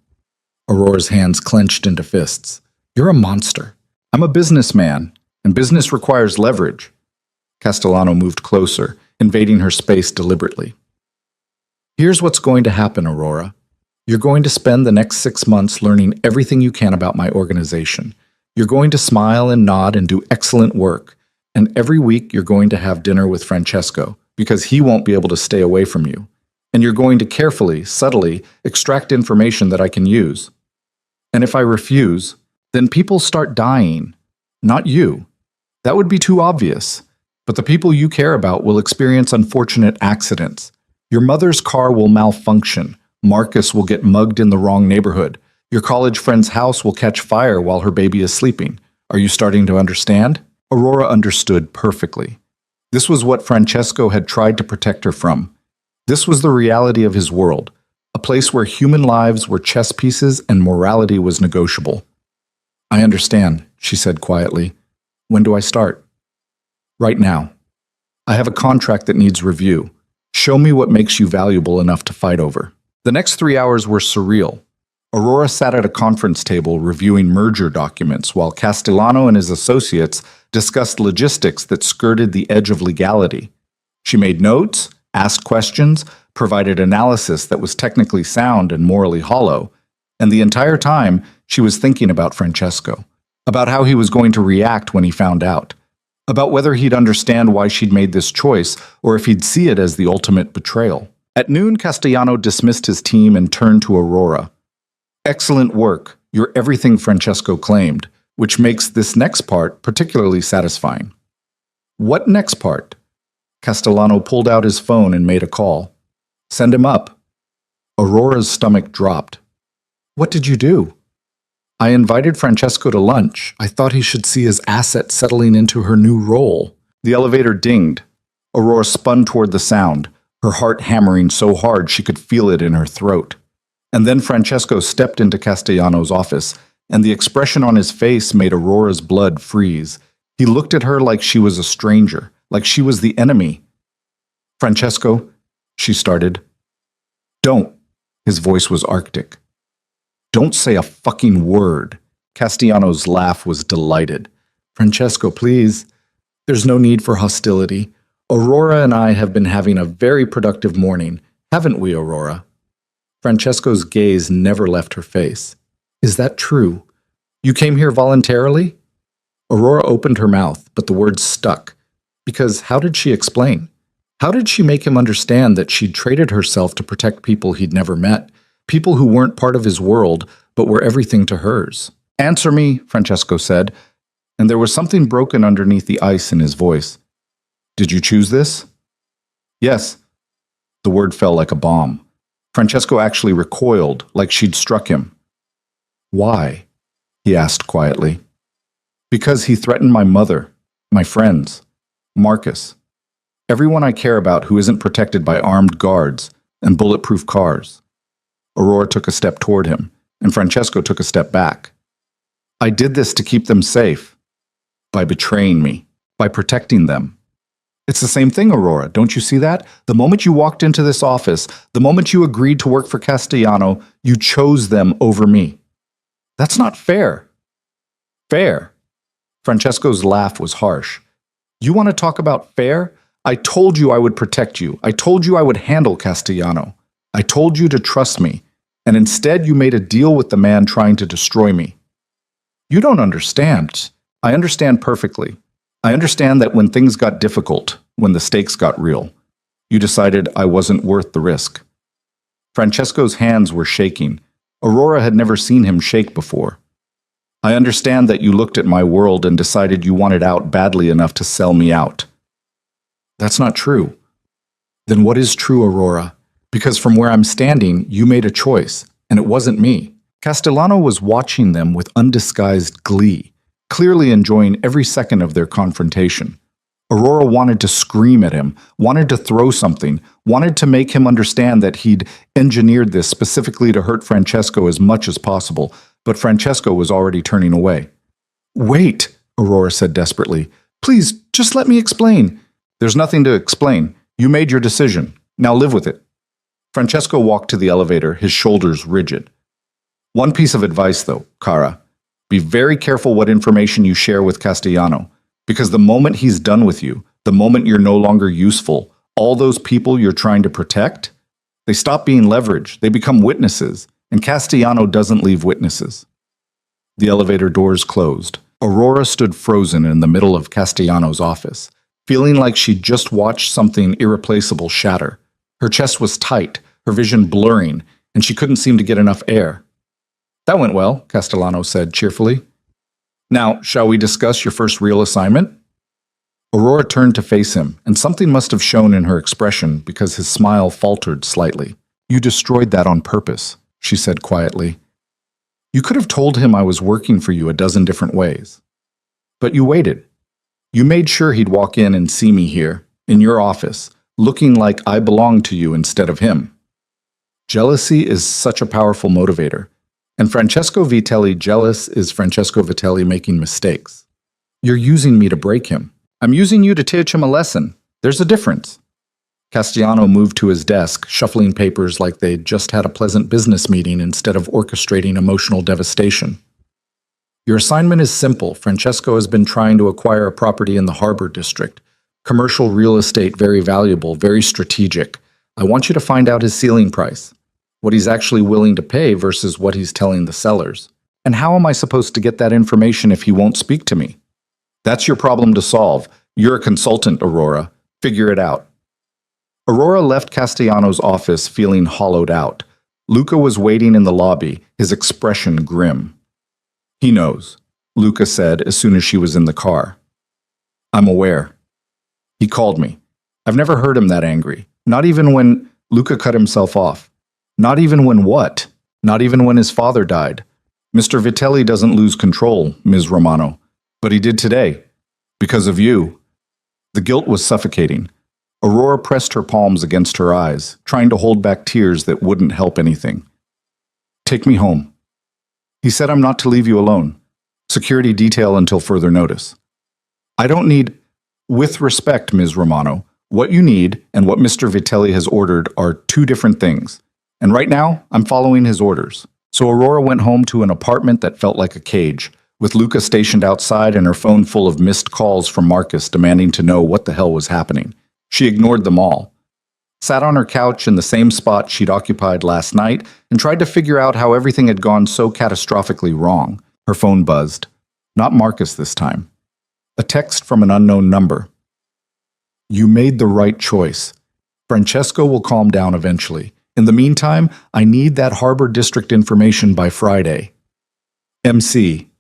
Aurora's hands clenched into fists. You're a monster. I'm a businessman, and business requires leverage. Castellano moved closer, invading her space deliberately. Here's what's going to happen, Aurora. You're going to spend the next 6 months learning everything you can about my organization. You're going to smile and nod and do excellent work. And every week you're going to have dinner with Francesco, because he won't be able to stay away from you. And you're going to carefully, subtly, extract information that I can use. And if I refuse, then people start dying. Not you. That would be too obvious. But the people you care about will experience unfortunate accidents. Your mother's car will malfunction. Marcus will get mugged in the wrong neighborhood. Your college friend's house will catch fire while her baby is sleeping. Are you starting to understand? Aurora understood perfectly. This was what Francesco had tried to protect her from. This was the reality of his world, a place where human lives were chess pieces and morality was negotiable. I understand, she said quietly. When do I start? Right now. I have a contract that needs review. Show me what makes you valuable enough to fight over. The next 3 hours were surreal. Aurora sat at a conference table reviewing merger documents while Castellano and his associates discussed logistics that skirted the edge of legality. She made notes, asked questions, provided analysis that was technically sound and morally hollow, and the entire time she was thinking about Francesco, about how he was going to react when he found out, about whether he'd understand why she'd made this choice or if he'd see it as the ultimate betrayal. At noon, Castellano dismissed his team and turned to Aurora. Excellent work. You're everything Francesco claimed, which makes this next part particularly satisfying. What next part? Castellano pulled out his phone and made a call. Send him up. Aurora's stomach dropped. What did you do? I invited Francesco to lunch. I thought he should see his asset settling into her new role. The elevator dinged. Aurora spun toward the sound, her heart hammering so hard she could feel it in her throat. And then Francesco stepped into Castellano's office, and the expression on his face made Aurora's blood freeze. He looked at her like she was a stranger, like she was the enemy. "Francesco," she started. "Don't." His voice was arctic. "Don't say a fucking word." Castellano's laugh was delighted. "Francesco, please. There's no need for hostility. Aurora and I have been having a very productive morning, haven't we, Aurora?" Francesco's gaze never left her face. "Is that true? You came here voluntarily?" Aurora opened her mouth, but the words stuck. Because how did she explain? How did she make him understand that she'd traded herself to protect people he'd never met, people who weren't part of his world, but were everything to hers? "Answer me," Francesco said, and there was something broken underneath the ice in his voice. "Did you choose this?" "Yes." The word fell like a bomb. Francesco actually recoiled, like she'd struck him. "Why?" he asked quietly. "Because he threatened my mother, my friends, Marcus, everyone I care about who isn't protected by armed guards and bulletproof cars." Aurora took a step toward him, and Francesco took a step back. "I did this to keep them safe. By betraying me, by protecting them." "It's the same thing, Aurora. Don't you see that? The moment you walked into this office, the moment you agreed to work for Castellano, you chose them over me. That's not fair." "Fair?" Francesco's laugh was harsh. "You want to talk about fair? I told you I would protect you. I told you I would handle Castellano. I told you to trust me, and instead you made a deal with the man trying to destroy me. You don't understand. I understand perfectly. I understand that when things got difficult, when the stakes got real, you decided I wasn't worth the risk." Francesco's hands were shaking. Aurora had never seen him shake before. "I understand that you looked at my world and decided you wanted out badly enough to sell me out." "That's not true." "Then what is true, Aurora? Because from where I'm standing, you made a choice, and it wasn't me." Castellano was watching them with undisguised glee, clearly enjoying every second of their confrontation. Aurora wanted to scream at him, wanted to throw something, wanted to make him understand that he'd engineered this specifically to hurt Francesco as much as possible, but Francesco was already turning away. "Wait," Aurora said desperately. "Please, just let me explain." "There's nothing to explain. You made your decision. Now live with it." Francesco walked to the elevator, his shoulders rigid. "One piece of advice, though, Cara. Be very careful what information you share with Castellano, because the moment he's done with you, the moment you're no longer useful, all those people you're trying to protect, they stop being leverage, they become witnesses, and Castellano doesn't leave witnesses." The elevator doors closed. Aurora stood frozen in the middle of Castellano's office, feeling like she'd just watched something irreplaceable shatter. Her chest was tight, her vision blurring, and she couldn't seem to get enough air. "That went well," Castellano said cheerfully. "Now, shall we discuss your first real assignment?" Aurora turned to face him, and something must have shown in her expression because his smile faltered slightly. "You destroyed that on purpose," she said quietly. "You could have told him I was working for you a dozen different ways. But you waited. You made sure he'd walk in and see me here, in your office, looking like I belonged to you instead of him. Jealousy is such a powerful motivator. And Francesco Vitelli jealous is Francesco Vitelli making mistakes. You're using me to break him. I'm using you to teach him a lesson. There's a difference." Castellano moved to his desk, shuffling papers like they'd just had a pleasant business meeting instead of orchestrating emotional devastation. "Your assignment is simple. Francesco has been trying to acquire a property in the Harbor District. Commercial real estate, very valuable, very strategic. I want you to find out his ceiling price. What he's actually willing to pay versus what he's telling the sellers. And how am I supposed to get that information if he won't speak to me? That's your problem to solve. You're a consultant, Aurora. Figure it out." Aurora left Castellano's office feeling hollowed out. Luca was waiting in the lobby, his expression grim. "He knows," Luca said as soon as she was in the car. "I'm aware. He called me. I've never heard him that angry. Not even when..." Luca cut himself off. "Not even when what? Not even when his father died. Mr. Vitelli doesn't lose control, Ms. Romano. But he did today. Because of you." The guilt was suffocating. Aurora pressed her palms against her eyes, trying to hold back tears that wouldn't help anything. "Take me home." He said I'm not to leave you alone. Security detail until further notice. I don't need... With respect, Ms. Romano, what you need and what Mr. Vitelli has ordered are two different things. And right now, I'm following his orders. So Aurora went home to an apartment that felt like a cage, with Luca stationed outside and her phone full of missed calls from Marcus demanding to know what the hell was happening. She ignored them all. Sat on her couch in the same spot she'd occupied last night and tried to figure out how everything had gone so catastrophically wrong. Her phone buzzed. Not Marcus this time. A text from an unknown number. You made the right choice. Francesco will calm down eventually. In the meantime, I need that Harbor District information by Friday. MC.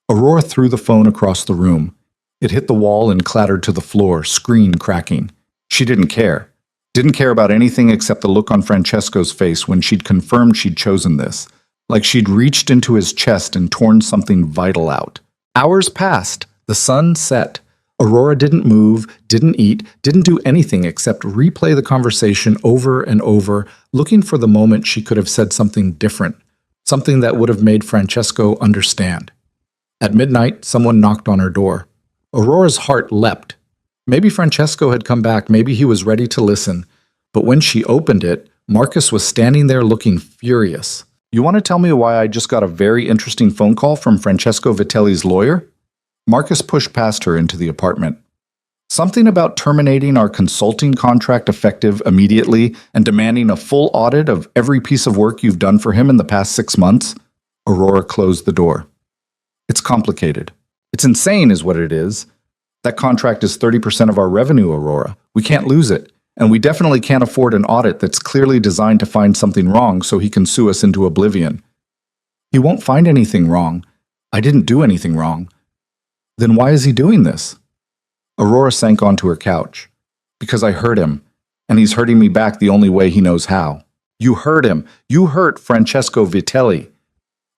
Aurora threw the phone across the room. It hit the wall and clattered to the floor, screen cracking. She didn't care. Didn't care about anything except the look on Francesco's face when she'd confirmed she'd chosen this, like she'd reached into his chest and torn something vital out. Hours passed. The sun set. Aurora didn't move, didn't eat, didn't do anything except replay the conversation over and over, looking for the moment she could have said something different, something that would have made Francesco understand. At midnight, someone knocked on her door. Aurora's heart leapt. Maybe Francesco had come back, maybe he was ready to listen. But when she opened it, Marcus was standing there looking furious. You want to tell me why I just got a very interesting phone call from Francesco Vitelli's lawyer? Marcus pushed past her into the apartment. Something about terminating our consulting contract effective immediately and demanding a full audit of every piece of work you've done for him in the past 6 months? Aurora closed the door. It's complicated. It's insane is what it is. That contract is 30% of our revenue, Aurora. We can't lose it. And we definitely can't afford an audit that's clearly designed to find something wrong so he can sue us into oblivion. He won't find anything wrong. I didn't do anything wrong. Then why is he doing this? Aurora sank onto her couch. Because I hurt him, and he's hurting me back the only way he knows how. You hurt him. You hurt Francesco Vitelli.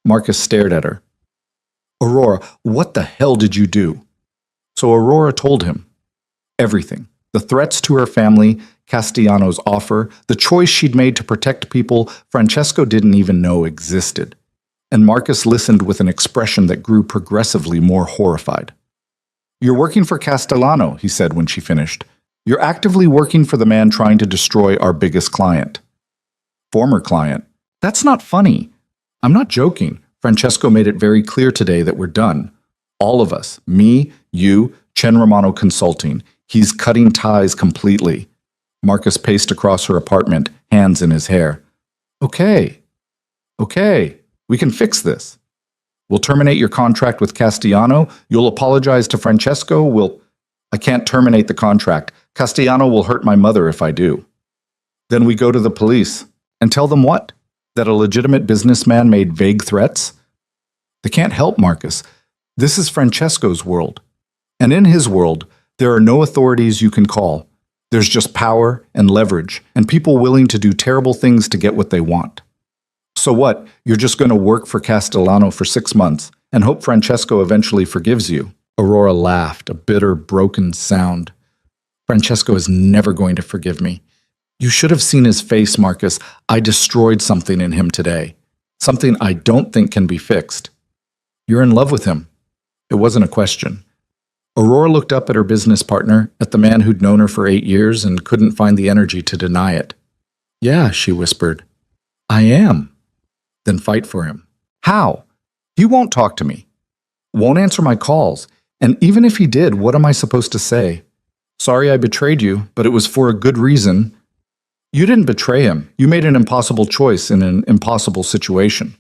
Marcus stared at her. Aurora, what the hell did you do? So Aurora told him. Everything. The threats to her family, Castellano's offer, the choice she'd made to protect people Francesco didn't even know existed. And Marcus listened with an expression that grew progressively more horrified. You're working for Castellano, he said when she finished. You're actively working for the man trying to destroy our biggest client. Former client. That's not funny. I'm not joking. Francesco made it very clear today that we're done. All of us. Me, you, Chen Romano Consulting. He's cutting ties completely. Marcus paced across her apartment, hands in his hair. Okay. We can fix this. We'll terminate your contract with Castellano. You'll apologize to Francesco. I can't terminate the contract. Castellano will hurt my mother if I do. Then we go to the police. And tell them what? That a legitimate businessman made vague threats? They can't help Marcus. This is Francesco's world. And in his world, there are no authorities you can call. There's just power and leverage, and people willing to do terrible things to get what they want. So what, you're just going to work for Castellano for 6 months and hope Francesco eventually forgives you? Aurora laughed, a bitter, broken sound. Francesco is never going to forgive me. You should have seen his face, Marcus. I destroyed something in him today. Something I don't think can be fixed. You're in love with him. It wasn't a question. Aurora looked up at her business partner, at the man who'd known her for 8 years and couldn't find the energy to deny it. Yeah, she whispered. I am. Then fight for him. How? He won't talk to me. Won't answer my calls. And even if he did, what am I supposed to say? Sorry I betrayed you, but it was for a good reason. You didn't betray him. You made an impossible choice in an impossible situation.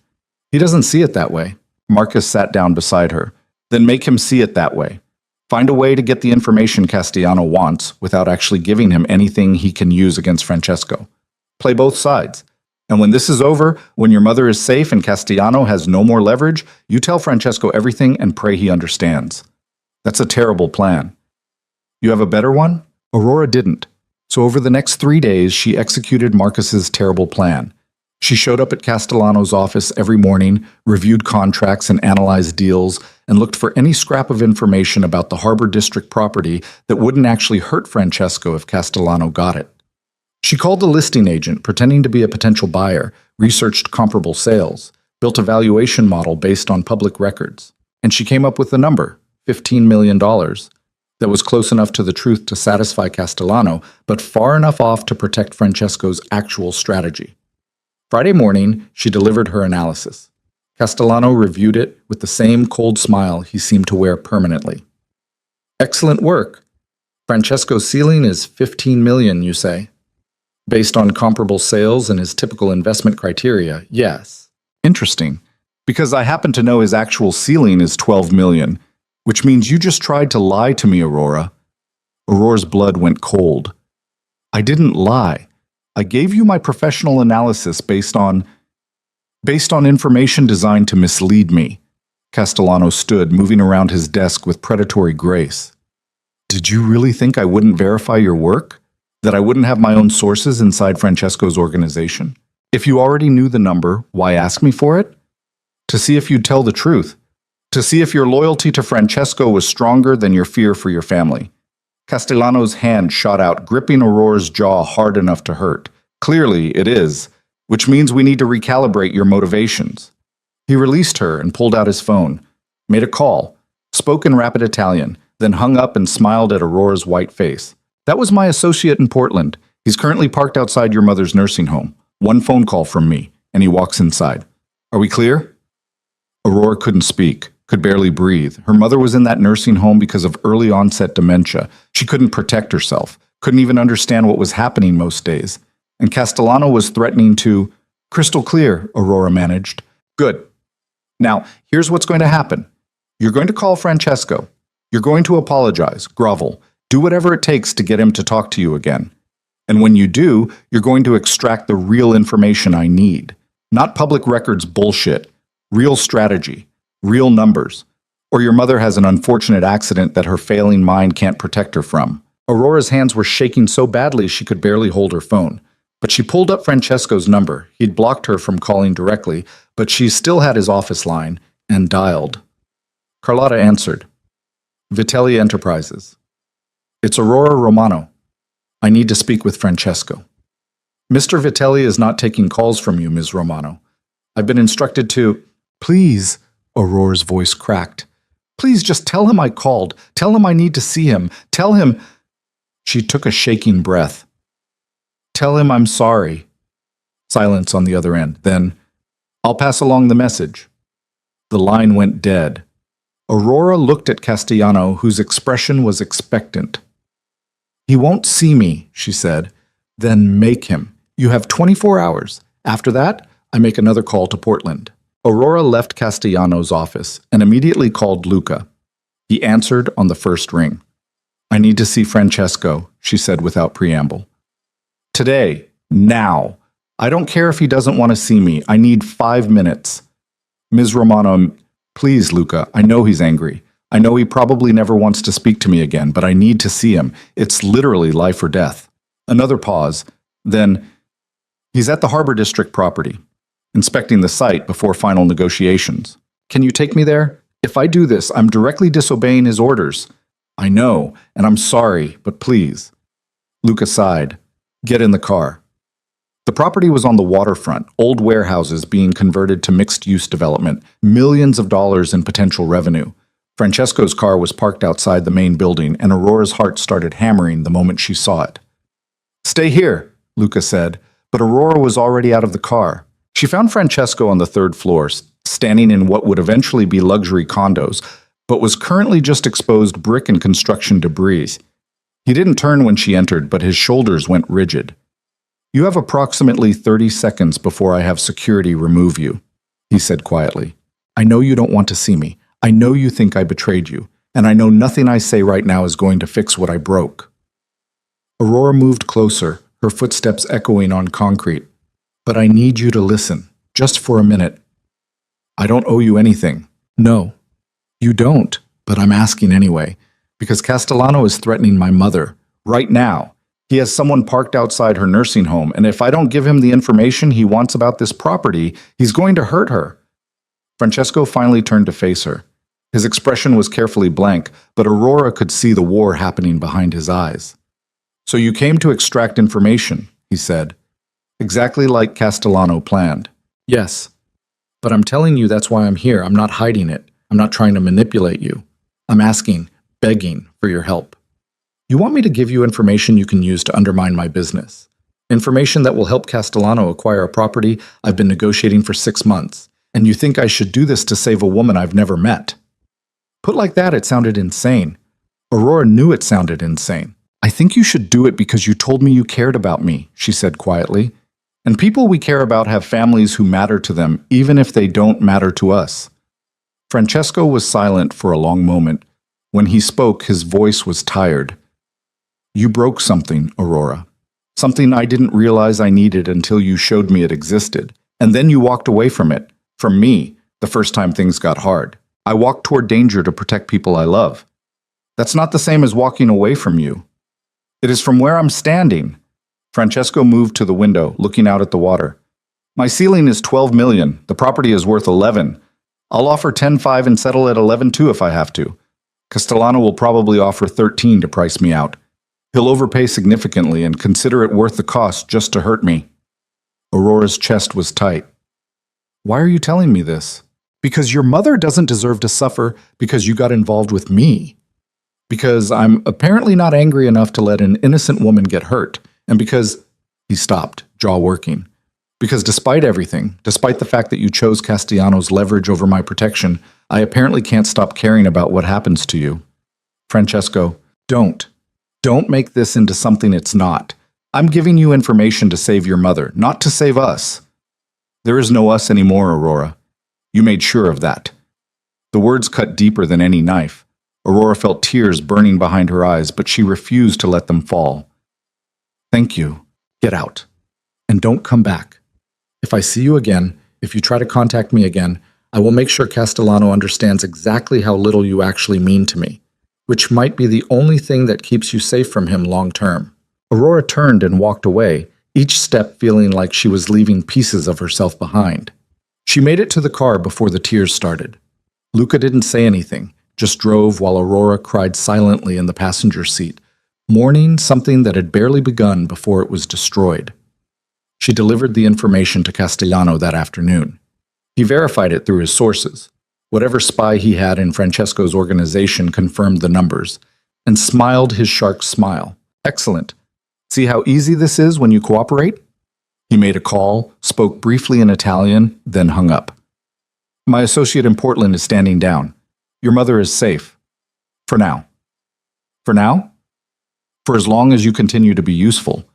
He doesn't see it that way. Marcus sat down beside her. Then make him see it that way. Find a way to get the information Castellano wants without actually giving him anything he can use against Francesco. Play both sides. And when this is over, when your mother is safe and Castellano has no more leverage, you tell Francesco everything and pray he understands. That's a terrible plan. You have a better one? Aurora didn't. So over the next 3 days, she executed Marcus's terrible plan. She showed up at Castellano's office every morning, reviewed contracts and analyzed deals, and looked for any scrap of information about the Harbor District property that wouldn't actually hurt Francesco if Castellano got it. She called the listing agent, pretending to be a potential buyer, researched comparable sales, built a valuation model based on public records, and she came up with the number, $15 million, that was close enough to the truth to satisfy Castellano, but far enough off to protect Francesco's actual strategy. Friday morning, she delivered her analysis. Castellano reviewed it with the same cold smile he seemed to wear permanently. Excellent work. Francesco's ceiling is $15 million, you say? Based on comparable sales and his typical investment criteria, yes. Interesting, because I happen to know his actual ceiling is $12 million, which means you just tried to lie to me, Aurora. Aurora's blood went cold. I didn't lie. I gave you my professional analysis based on information designed to mislead me. Castellano stood, moving around his desk with predatory grace. Did you really think I wouldn't verify your work? That I wouldn't have my own sources inside Francesco's organization? If you already knew the number, why ask me for it? To see if you'd tell the truth. To see if your loyalty to Francesco was stronger than your fear for your family. Castellano's hand shot out, gripping Aurora's jaw hard enough to hurt. Clearly, it is, which means we need to recalibrate your motivations. He released her and pulled out his phone, made a call, spoke in rapid Italian, then hung up and smiled at Aurora's white face. That was my associate in Portland. He's currently parked outside your mother's nursing home. One phone call from me, and he walks inside. Are we clear? Aurora couldn't speak, could barely breathe. Her mother was in that nursing home because of early onset dementia. She couldn't protect herself, couldn't even understand what was happening most days. And Castellano was threatening to... Crystal clear, Aurora managed. Good. Now, here's what's going to happen. You're going to call Francesco. You're going to apologize, grovel, do whatever it takes to get him to talk to you again. And when you do, you're going to extract the real information I need. Not public records bullshit. Real strategy. Real numbers. Or your mother has an unfortunate accident that her failing mind can't protect her from. Aurora's hands were shaking so badly she could barely hold her phone. But she pulled up Francesco's number. He'd blocked her from calling directly, but she still had his office line, and dialed. Carlotta answered. Vitelli Enterprises. It's Aurora Romano. I need to speak with Francesco. Mr. Vitelli is not taking calls from you, Ms. Romano. I've been instructed to... Please, Aurora's voice cracked. Please just tell him I called. Tell him I need to see him. Tell him... She took a shaking breath. Tell him I'm sorry. Silence on the other end. Then, I'll pass along the message. The line went dead. Aurora looked at Castellano, whose expression was expectant. He won't see me, she said. Then make him. You have 24 hours. After that, I make another call to Portland. Aurora left Castellano's office and immediately called Luca. He answered on the first ring. I need to see Francesco, she said without preamble. Today. Now. I don't care if he doesn't want to see me. I need 5 minutes. Ms. Romano, please, Luca. I know he's angry. I know he probably never wants to speak to me again, but I need to see him. It's literally life or death. Another pause. Then, he's at the Harbor District property, inspecting the site before final negotiations. Can you take me there? If I do this, I'm directly disobeying his orders. I know, and I'm sorry, but please. Luca sighed. Get in the car. The property was on the waterfront, old warehouses being converted to mixed-use development, millions of dollars in potential revenue. Francesco's car was parked outside the main building, and Aurora's heart started hammering the moment she saw it. Stay here, Luca said, but Aurora was already out of the car. She found Francesco on the 3rd floor, standing in what would eventually be luxury condos, but was currently just exposed brick and construction debris. He didn't turn when she entered, but his shoulders went rigid. You have approximately 30 seconds before I have security remove you, he said quietly. I know you don't want to see me. I know you think I betrayed you, and I know nothing I say right now is going to fix what I broke. Aurora moved closer, her footsteps echoing on concrete. But I need you to listen, just for a minute. I don't owe you anything. No, you don't, but I'm asking anyway, because Castellano is threatening my mother, right now. He has someone parked outside her nursing home, and if I don't give him the information he wants about this property, he's going to hurt her. Francesco finally turned to face her. His expression was carefully blank, but Aurora could see the war happening behind his eyes. So you came to extract information, he said. Exactly like Castellano planned. Yes. But I'm telling you that's why I'm here. I'm not hiding it. I'm not trying to manipulate you. I'm asking, begging for your help. You want me to give you information you can use to undermine my business. Information that will help Castellano acquire a property I've been negotiating for 6 months. And you think I should do this to save a woman I've never met? Put like that, it sounded insane. Aurora knew it sounded insane. I think you should do it because you told me you cared about me, she said quietly. And people we care about have families who matter to them, even if they don't matter to us. Francesco was silent for a long moment. When he spoke, his voice was tired. You broke something, Aurora. Something I didn't realize I needed until you showed me it existed. And then you walked away from it. From me, the first time things got hard. I walked toward danger to protect people I love. That's not the same as walking away from you. It is from where I'm standing. Francesco moved to the window, looking out at the water. My ceiling is 12 million. The property is worth 11. I'll offer 10.5 and settle at 11.2 if I have to. Castellano will probably offer 13 to price me out. He'll overpay significantly and consider it worth the cost just to hurt me. Aurora's chest was tight. Why are you telling me this? Because your mother doesn't deserve to suffer because you got involved with me. Because I'm apparently not angry enough to let an innocent woman get hurt. And because he stopped, jaw working. Because despite everything, despite the fact that you chose Castellano's leverage over my protection, I apparently can't stop caring about what happens to you. Francesco, don't. Don't make this into something it's not. I'm giving you information to save your mother, not to save us. There is no us anymore, Aurora. You made sure of that. The words cut deeper than any knife. Aurora felt tears burning behind her eyes, but she refused to let them fall. Thank you. Get out. And don't come back. If I see you again, if you try to contact me again, I will make sure Castellano understands exactly how little you actually mean to me, which might be the only thing that keeps you safe from him long term. Aurora turned and walked away, each step feeling like she was leaving pieces of herself behind. She made it to the car before the tears started. Luca didn't say anything, just drove while Aurora cried silently in the passenger seat, mourning something that had barely begun before it was destroyed. She delivered the information to Castellano that afternoon. He verified it through his sources. Whatever spy he had in Francesco's organization confirmed the numbers, and smiled his shark smile. Excellent. See how easy this is when you cooperate? He made a call, spoke briefly in Italian, then hung up. My associate in Portland is standing down. Your mother is safe. For now. For now? For as long as you continue to be useful.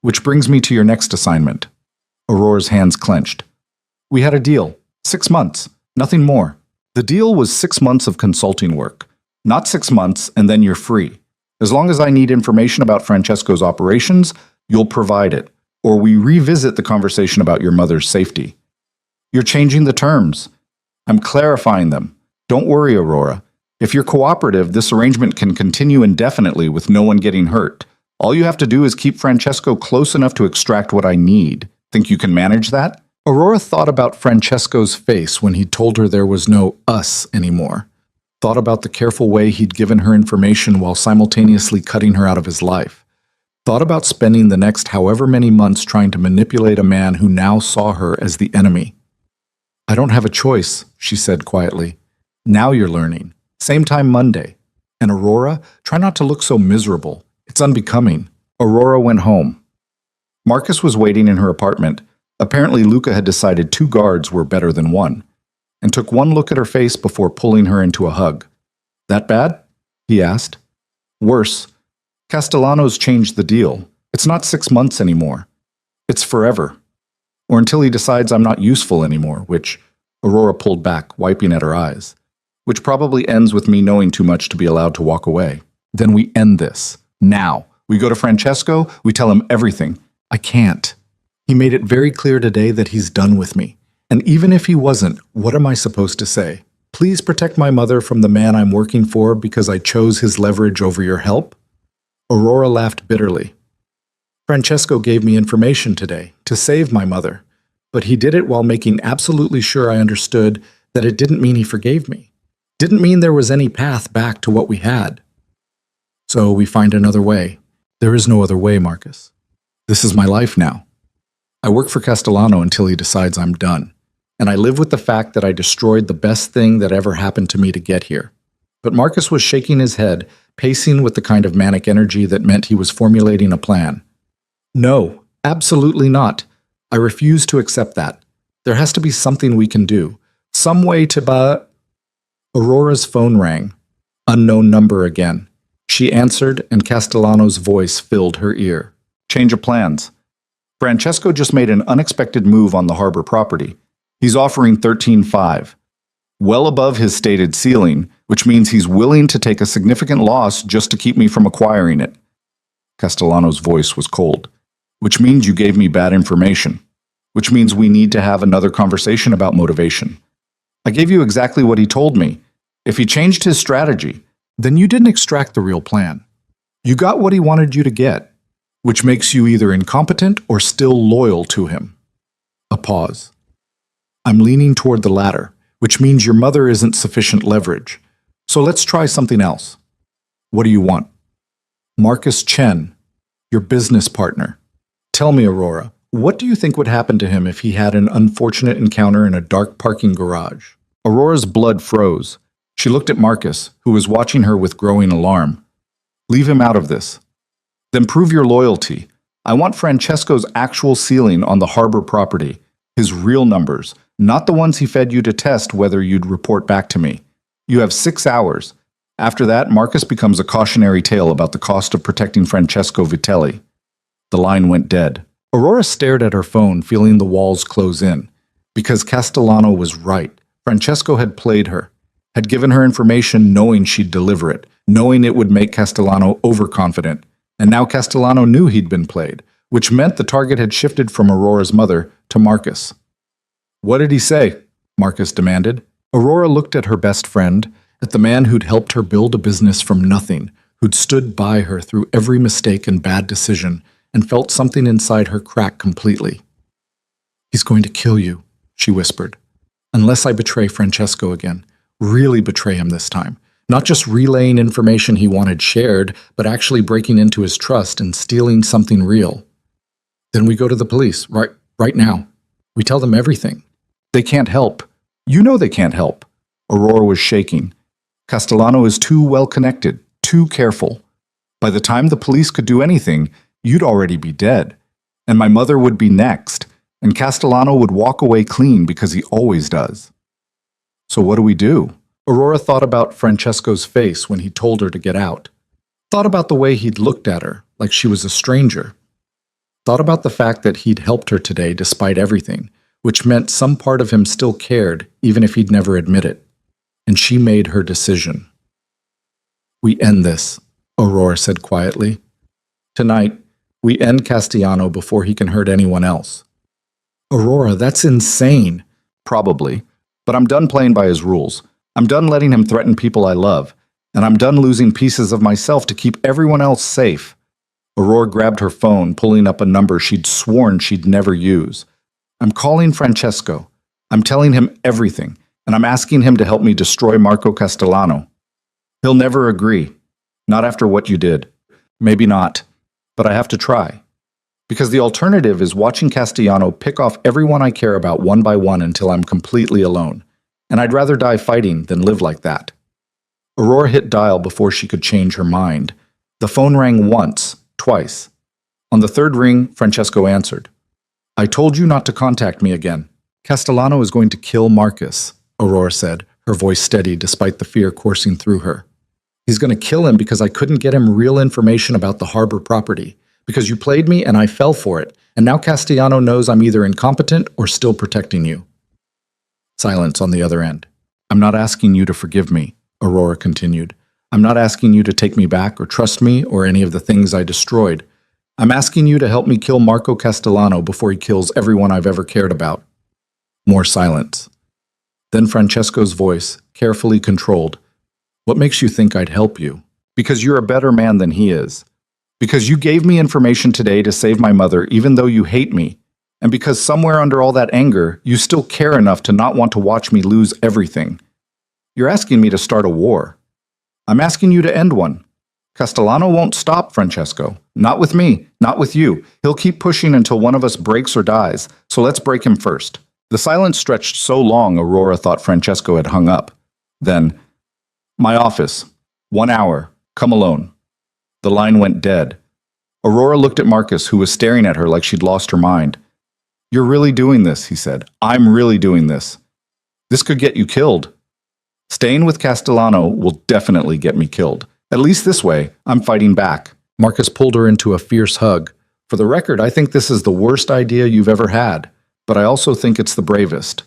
Which brings me to your next assignment. Aurora's hands clenched. We had a deal. 6 months. Nothing more. The deal was 6 months of consulting work. Not 6 months, and then you're free. As long as I need information about Francesco's operations, you'll provide it, or we revisit the conversation about your mother's safety. You're changing the terms. I'm clarifying them. Don't worry, Aurora. If you're cooperative, this arrangement can continue indefinitely with no one getting hurt. All you have to do is keep Francesco close enough to extract what I need. Think you can manage that? Aurora thought about Francesco's face when he told her there was no us anymore. Thought about the careful way he'd given her information while simultaneously cutting her out of his life. Thought about spending the next however many months trying to manipulate a man who now saw her as the enemy. I don't have a choice, she said quietly. Now you're learning. Same time Monday. And Aurora, try not to look so miserable. It's unbecoming. Aurora went home. Marcus was waiting in her apartment. Apparently Luca had decided 2 guards were better than 1, and took one look at her face before pulling her into a hug. That bad? He asked. Worse. Castellano's changed the deal. It's not 6 months anymore. It's forever. Or until he decides I'm not useful anymore, which Aurora pulled back, wiping at her eyes. Which probably ends with me knowing too much to be allowed to walk away. Then we end this. Now. We go to Francesco, we tell him everything. I can't. He made it very clear today that he's done with me. And even if he wasn't, what am I supposed to say? Please protect my mother from the man I'm working for because I chose his leverage over your help? Aurora laughed bitterly. Francesco gave me information today to save my mother, but he did it while making absolutely sure I understood that it didn't mean he forgave me. Didn't mean there was any path back to what we had. So we find another way. There is no other way, Marcus. This is my life now. I work for Castellano until he decides I'm done. and I live with the fact that I destroyed the best thing that ever happened to me to get here. But Marcus was shaking his head, pacing with the kind of manic energy that meant he was formulating a plan. No, absolutely not. I refuse to accept that. There has to be something we can do. Some way to Aurora's phone rang. Unknown number again. She answered, and Castellano's voice filled her ear. Change of plans. Francesco just made an unexpected move on the harbor property. He's offering 13.5. Well above his stated ceiling, which means he's willing to take a significant loss just to keep me from acquiring it. Castellano's voice was cold. Which means you gave me bad information. Which means we need to have another conversation about motivation. I gave you exactly what he told me. If he changed his strategy, then you didn't extract the real plan. You got what he wanted you to get, which makes you either incompetent or still loyal to him. A pause. I'm leaning toward the latter, which means your mother isn't sufficient leverage. So let's try something else. What do you want? Marcus Chen, your business partner. Tell me, Aurora, what do you think would happen to him if he had an unfortunate encounter in a dark parking garage? Aurora's blood froze. She looked at Marcus, who was watching her with growing alarm. Leave him out of this. Then prove your loyalty. I want Francesco's actual ceiling on the harbor property, his real numbers, not the ones he fed you to test whether you'd report back to me. You have 6 hours. After that, Marcus becomes a cautionary tale about the cost of protecting Francesco Vitelli. The line went dead. Aurora stared at her phone, feeling the walls close in. Because Castellano was right. Francesco had played her, had given her information knowing she'd deliver it, knowing it would make Castellano overconfident. And now Castellano knew he'd been played, which meant the target had shifted from Aurora's mother to Marcus. What did he say? Marcus demanded. Aurora looked at her best friend, at the man who'd helped her build a business from nothing, who'd stood by her through every mistake and bad decision, and felt something inside her crack completely. He's going to kill you, she whispered. Unless I betray Francesco again. Really betray him this time. Not just relaying information he wanted shared, but actually breaking into his trust and stealing something real. Then we go to the police, right now. We tell them everything. They can't help. You know they can't help. Aurora was shaking. Castellano is too well connected, too careful. By the time the police could do anything, you'd already be dead. And my mother would be next, and Castellano would walk away clean because he always does. So what do we do? Aurora thought about Francesco's face when he told her to get out. Thought about the way he'd looked at her, like she was a stranger. Thought about the fact that he'd helped her today despite everything, which meant some part of him still cared, even if he'd never admit it. And she made her decision. We end this, Aurora said quietly. Tonight, we end Castellano before he can hurt anyone else. Aurora, that's insane. Probably, but I'm done playing by his rules. I'm done letting him threaten people I love, and I'm done losing pieces of myself to keep everyone else safe. Aurora grabbed her phone, pulling up a number she'd sworn she'd never use. I'm calling Francesco. I'm telling him everything, and I'm asking him to help me destroy Marco Castellano. He'll never agree. Not after what you did. Maybe not, but I have to try. Because the alternative is watching Castellano pick off everyone I care about one by one until I'm completely alone. And I'd rather die fighting than live like that. Aurora hit dial before she could change her mind. The phone rang once, twice. On the third ring, Francesco answered. I told you not to contact me again. Castellano is going to kill Marcus, Aurora said, her voice steady despite the fear coursing through her. He's going to kill him because I couldn't get him real information about the harbor property. Because you played me and I fell for it, and now Castellano knows I'm either incompetent or still protecting you. Silence on the other end. I'm not asking you to forgive me, Aurora continued. I'm not asking you to take me back or trust me or any of the things I destroyed. I'm asking you to help me kill Marco Castellano before he kills everyone I've ever cared about. More silence. Then Francesco's voice, carefully controlled. What makes you think I'd help you? Because you're a better man than he is. Because you gave me information today to save my mother even though you hate me. And because somewhere under all that anger, you still care enough to not want to watch me lose everything. You're asking me to start a war. I'm asking you to end one. Castellano won't stop, Francesco. Not with me, not with you. He'll keep pushing until one of us breaks or dies, so let's break him first. The silence stretched so long Aurora thought Francesco had hung up. Then, "My office. 1 hour. Come alone." The line went dead. Aurora looked at Marcus, who was staring at her like she'd lost her mind. "You're really doing this," he said. "I'm really doing this. This could get you killed." "Staying with Castellano will definitely get me killed. At least this way, I'm fighting back." Marcus pulled her into a fierce hug. "For the record, I think this is the worst idea you've ever had, but I also think it's the bravest.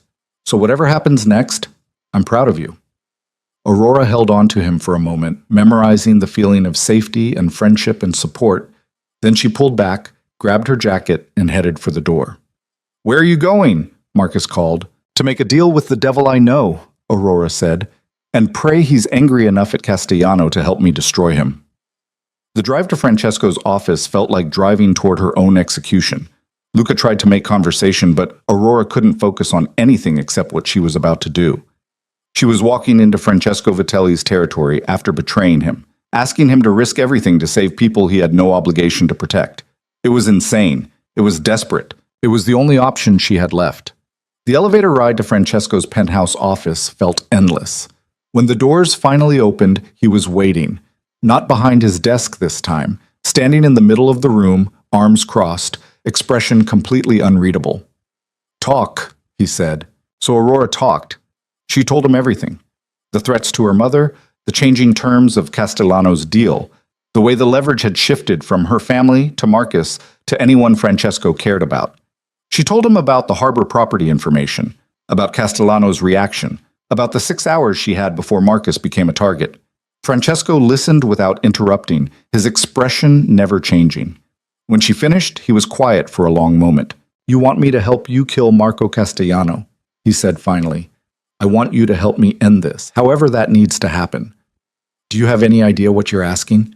So whatever happens next, I'm proud of you." Aurora held on to him for a moment, memorizing the feeling of safety and friendship and support. Then she pulled back, grabbed her jacket, and headed for the door. "Where are you going?" Marcus called. "To make a deal with the devil I know," Aurora said, "and pray he's angry enough at Castellano to help me destroy him." The drive to Francesco's office felt like driving toward her own execution. Luca tried to make conversation, but Aurora couldn't focus on anything except what she was about to do. She was walking into Francesco Vitelli's territory after betraying him, asking him to risk everything to save people he had no obligation to protect. It was insane. It was desperate. It was the only option she had left. The elevator ride to Francesco's penthouse office felt endless. When the doors finally opened, he was waiting. Not behind his desk this time, standing in the middle of the room, arms crossed, expression completely unreadable. "Talk," he said. So Aurora talked. She told him everything. The threats to her mother, the changing terms of Castellano's deal, the way the leverage had shifted from her family to Marcus to anyone Francesco cared about. She told him about the harbor property information, about Castellano's reaction, about the 6 hours she had before Marcus became a target. Francesco listened without interrupting, his expression never changing. When she finished, he was quiet for a long moment. "You want me to help you kill Marco Castellano," he said finally. "I want you to help me end this, however that needs to happen." "Do you have any idea what you're asking?"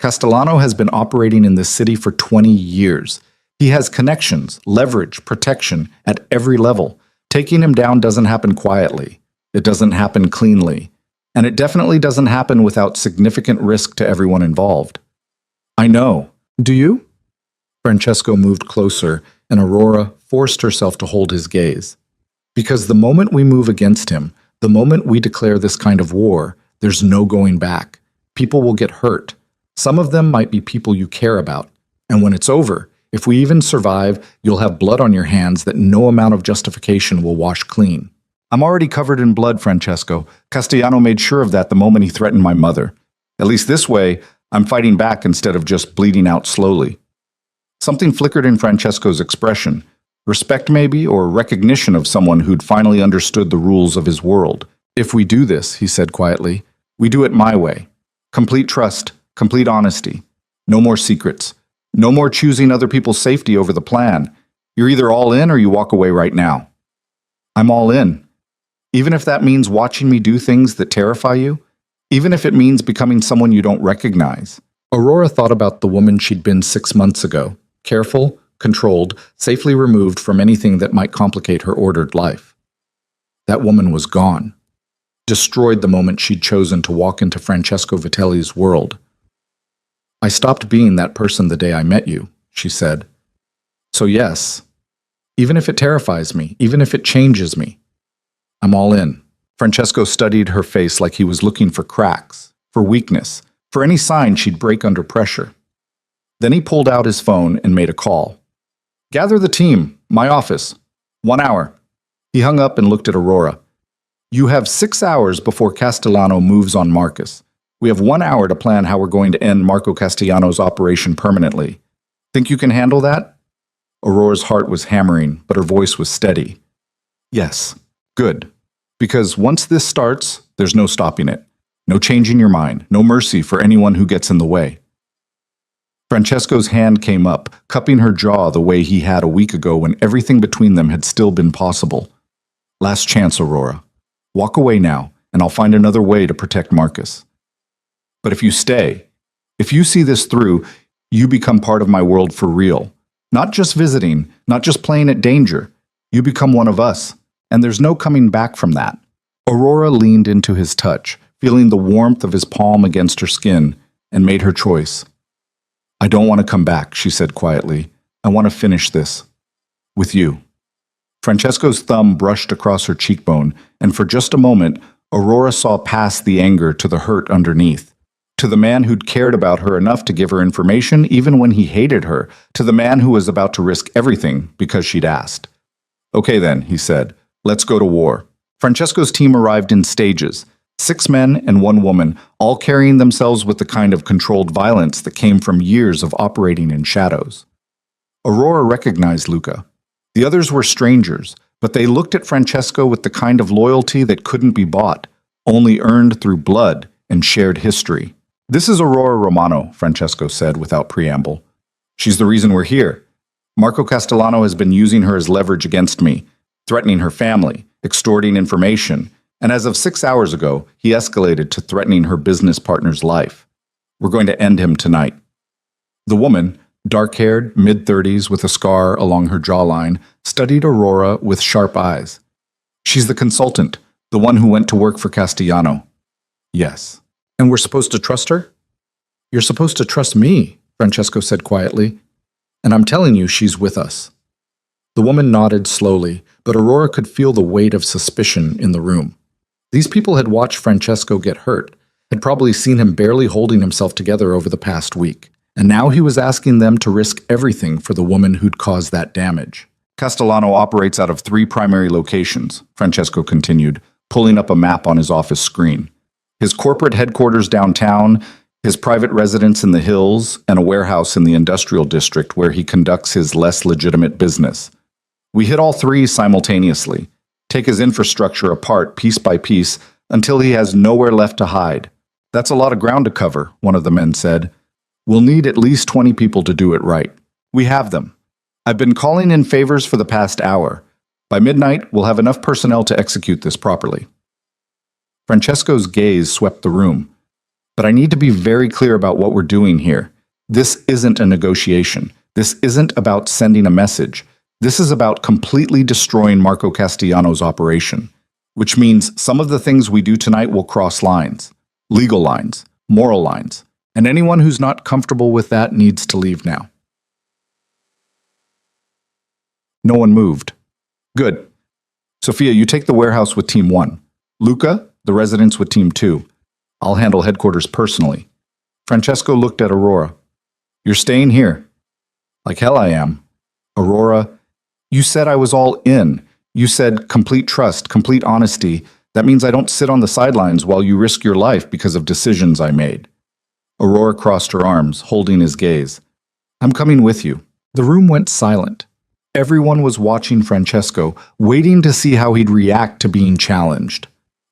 "Castellano has been operating in this city for 20 years. He has connections, leverage, protection at every level. Taking him down doesn't happen quietly. It doesn't happen cleanly. And it definitely doesn't happen without significant risk to everyone involved." "I know. Do you?" Francesco moved closer, and Aurora forced herself to hold his gaze. "Because the moment we move against him, the moment we declare this kind of war, there's no going back. People will get hurt. Some of them might be people you care about. And when it's over, if we even survive, you'll have blood on your hands that no amount of justification will wash clean." "I'm already covered in blood, Francesco. Castellano made sure of that the moment he threatened my mother. At least this way, I'm fighting back instead of just bleeding out slowly." Something flickered in Francesco's expression. Respect maybe, or recognition of someone who'd finally understood the rules of his world. "If we do this," he said quietly, "we do it my way. Complete trust, complete honesty. No more secrets. No more choosing other people's safety over the plan. You're either all in or you walk away right now." "I'm all in. Even if that means watching me do things that terrify you, even if it means becoming someone you don't recognize." Aurora thought about the woman she'd been 6 months ago, careful, controlled, safely removed from anything that might complicate her ordered life. That woman was gone, destroyed the moment she'd chosen to walk into Francesco Vitelli's world. "I stopped being that person the day I met you," she said. "So yes, even if it terrifies me, even if it changes me, I'm all in." Francesco studied her face like he was looking for cracks, for weakness, for any sign she'd break under pressure. Then he pulled out his phone and made a call. "Gather the team. My office. 1 hour." He hung up and looked at Aurora. "You have 6 hours before Castellano moves on Marcus. We have 1 hour to plan how we're going to end Marco Castellano's operation permanently. Think you can handle that?" Aurora's heart was hammering, but her voice was steady. "Yes. Good. Because once this starts, there's no stopping it. No changing your mind. No mercy for anyone who gets in the way." Francesco's hand came up, cupping her jaw the way he had a week ago when everything between them had still been possible. "Last chance, Aurora. Walk away now, and I'll find another way to protect Marcus. But if you stay, if you see this through, you become part of my world for real. Not just visiting, not just playing at danger. You become one of us, and there's no coming back from that." Aurora leaned into his touch, feeling the warmth of his palm against her skin, and made her choice. "I don't want to come back," she said quietly. "I want to finish this. With you." Francesco's thumb brushed across her cheekbone, and for just a moment, Aurora saw past the anger to the hurt underneath. To the man who'd cared about her enough to give her information even when he hated her, to the man who was about to risk everything because she'd asked. "Okay then," he said, "let's go to war." Francesco's team arrived in stages, 6 men and 1 woman, all carrying themselves with the kind of controlled violence that came from years of operating in shadows. Aurora recognized Luca. The others were strangers, but they looked at Francesco with the kind of loyalty that couldn't be bought, only earned through blood and shared history. "This is Aurora Romano," Francesco said without preamble. "She's the reason we're here. Marco Castellano has been using her as leverage against me, threatening her family, extorting information, and as of 6 hours ago, he escalated to threatening her business partner's life. We're going to end him tonight." The woman, dark-haired, mid-30s with a scar along her jawline, studied Aurora with sharp eyes. "She's the consultant, the one who went to work for Castellano." "Yes. And we're supposed to trust her?" "You're supposed to trust me," Francesco said quietly. "And I'm telling you she's with us." The woman nodded slowly, but Aurora could feel the weight of suspicion in the room. These people had watched Francesco get hurt, had probably seen him barely holding himself together over the past week, and now he was asking them to risk everything for the woman who'd caused that damage. "Castellano operates out of 3 primary locations," Francesco continued, pulling up a map on his office screen. "His corporate headquarters downtown, his private residence in the hills, and a warehouse in the industrial district where he conducts his less legitimate business. We hit all 3 simultaneously, take his infrastructure apart piece by piece until he has nowhere left to hide. That's a lot of ground to cover," one of the men said. "We'll need at least 20 people to do it right. We have them. I've been calling in favors for the past hour. By midnight, we'll have enough personnel to execute this properly." Francesco's gaze swept the room. "But I need to be very clear about what we're doing here. This isn't a negotiation. This isn't about sending a message. This is about completely destroying Marco Castellano's operation, which means some of the things we do tonight will cross lines, legal lines, moral lines, and anyone who's not comfortable with that needs to leave now." No one moved. "Good. Sophia, you take the warehouse with Team 1. Luca, the residence with Team 2. I'll handle headquarters personally." Francesco looked at Aurora. "You're staying here." "Like hell I am." "Aurora, you said I was all in. You said complete trust, complete honesty. That means I don't sit on the sidelines while you risk your life because of decisions I made." Aurora crossed her arms, holding his gaze. "I'm coming with you." The room went silent. Everyone was watching Francesco, waiting to see how he'd react to being challenged.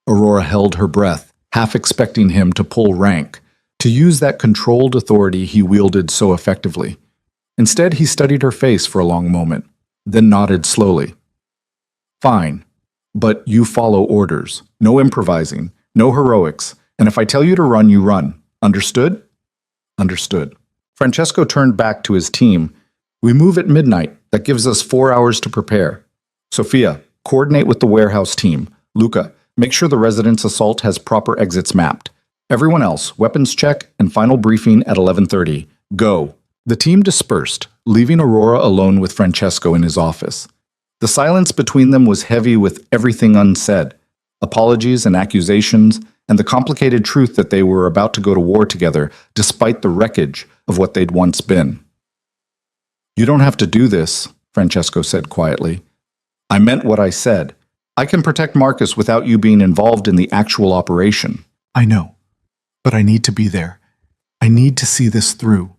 Aurora held her breath, half expecting him to pull rank, to use that controlled authority he wielded so effectively. Instead, he studied her face for a long moment, then nodded slowly. "Fine, but you follow orders. No improvising, no heroics, and if I tell you to run, you run. Understood?" "Understood." Francesco turned back to his team. "We move at midnight. That gives us 4 hours to prepare. Sophia, coordinate with the warehouse team. Luca, make sure the residence assault has proper exits mapped. Everyone else, weapons check and final briefing at 11:30. Go." The team dispersed, leaving Aurora alone with Francesco in his office. The silence between them was heavy with everything unsaid, apologies and accusations, and the complicated truth that they were about to go to war together despite the wreckage of what they'd once been. "You don't have to do this," Francesco said quietly. "I meant what I said. I can protect Marcus without you being involved in the actual operation." "I know, but I need to be there. I need to see this through."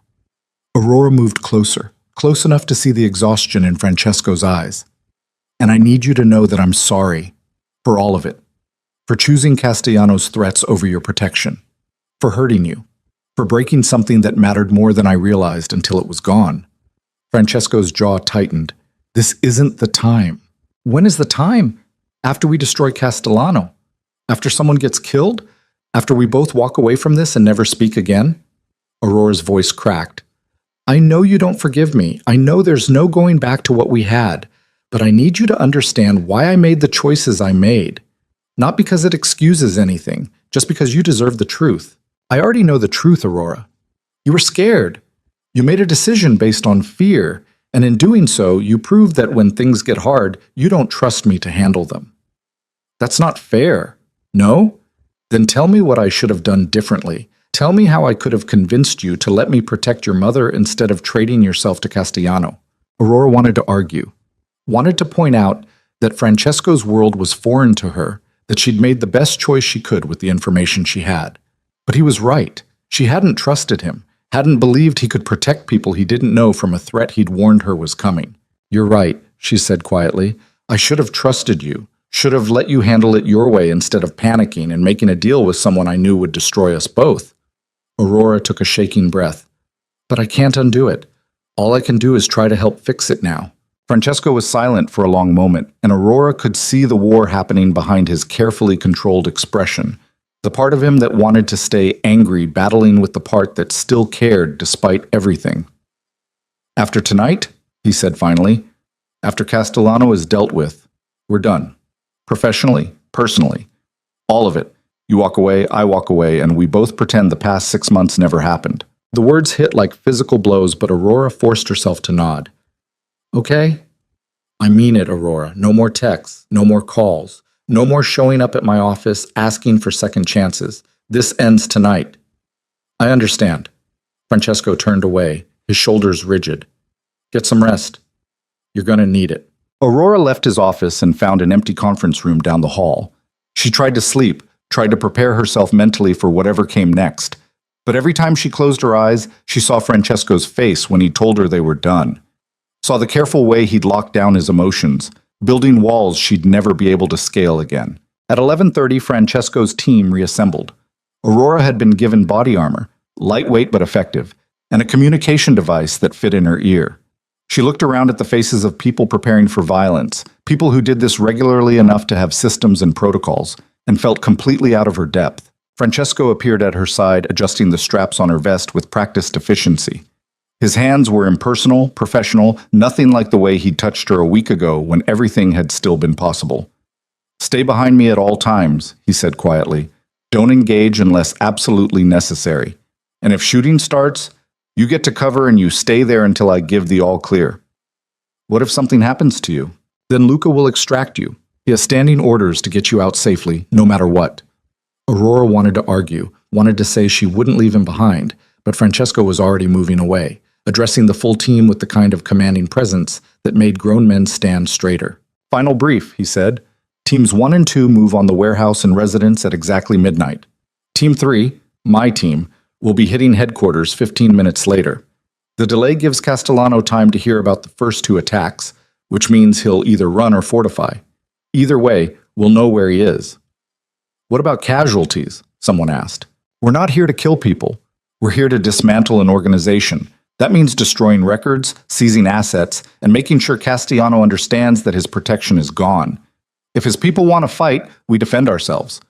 Aurora moved closer, close enough to see the exhaustion in Francesco's eyes. "And I need you to know that I'm sorry for all of it, for choosing Castellano's threats over your protection, for hurting you, for breaking something that mattered more than I realized until it was gone." Francesco's jaw tightened. "This isn't the time." "When is the time? After we destroy Castellano? After someone gets killed? After we both walk away from this and never speak again?" Aurora's voice cracked. "I know you don't forgive me. I know there's no going back to what we had. But I need you to understand why I made the choices I made. Not because it excuses anything, just because you deserve the truth. I already know the truth, Aurora. You were scared. You made a decision based on fear, And in doing so, you prove that when things get hard, you don't trust me to handle them. That's not fair. No? Then tell me what I should have done differently. Tell me how I could have convinced you to let me protect your mother instead of trading yourself to Castellano. Aurora wanted to argue, wanted to point out that Francesco's world was foreign to her, that she'd made the best choice she could with the information she had. But he was right. She hadn't trusted him, hadn't believed he could protect people he didn't know from a threat he'd warned her was coming. You're right, she said quietly. I should have trusted you, should have let you handle it your way instead of panicking and making a deal with someone I knew would destroy us both. Aurora took a shaking breath. But I can't undo it. All I can do is try to help fix it now. Francesco was silent for a long moment, and Aurora could see the war happening behind his carefully controlled expression. The part of him that wanted to stay angry, battling with the part that still cared despite everything. After tonight, he said finally, after Castellano is dealt with, we're done. Professionally, personally. All of it. You walk away, I walk away, and we both pretend the past 6 months never happened. The words hit like physical blows, but Aurora forced herself to nod. Okay? I mean it, Aurora. No more texts, no more calls, no more showing up at my office asking for second chances. This ends tonight. I understand. Francesco turned away, his shoulders rigid. Get some rest. You're going to need it. Aurora left his office and found an empty conference room down the hall. She tried to sleep, tried to prepare herself mentally for whatever came next. But every time she closed her eyes, she saw Francesco's face when he told her they were done. Saw the careful way he'd locked down his emotions, building walls she'd never be able to scale again. At 11:30, Francesco's team reassembled. Aurora had been given body armor, lightweight but effective, and a communication device that fit in her ear. She looked around at the faces of people preparing for violence, people who did this regularly enough to have systems and protocols, and felt completely out of her depth. Francesco appeared at her side, adjusting the straps on her vest with practiced efficiency. His hands were impersonal, professional, nothing like the way he'd touched her a week ago when everything had still been possible. Stay behind me at all times, he said quietly. Don't engage unless absolutely necessary. And if shooting starts, you get to cover and you stay there until I give the all clear. What if something happens to you? Then Luca will extract you. He has standing orders to get you out safely, no matter what. Aurora wanted to argue, wanted to say she wouldn't leave him behind, but Francesco was already moving away, addressing the full team with the kind of commanding presence that made grown men stand straighter. Final brief, he said. Teams 1 and 2 move on the warehouse and residence at exactly midnight. Team 3, my team, will be hitting headquarters 15 minutes later. The delay gives Castellano time to hear about the first 2 attacks, which means he'll either run or fortify. Either way, we'll know where he is. What about casualties? Someone asked. We're not here to kill people. We're here to dismantle an organization. That means destroying records, seizing assets, and making sure Castellano understands that his protection is gone. If his people want to fight, we defend ourselves.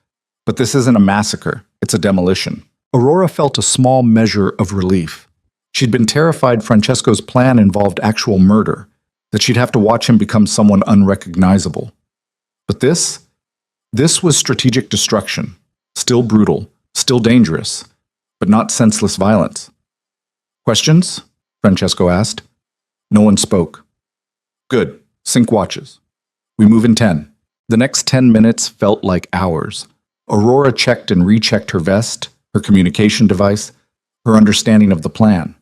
But this isn't a massacre, it's a demolition. Aurora felt a small measure of relief. She'd been terrified Francesco's plan involved actual murder, that she'd have to watch him become someone unrecognizable. But this was strategic destruction, still brutal, still dangerous, but not senseless violence. Questions? Francesco asked. No one spoke. Good. Sync watches. We move in 10. The next 10 minutes felt like hours. Aurora checked and rechecked her vest, her communication device, her understanding of the plan.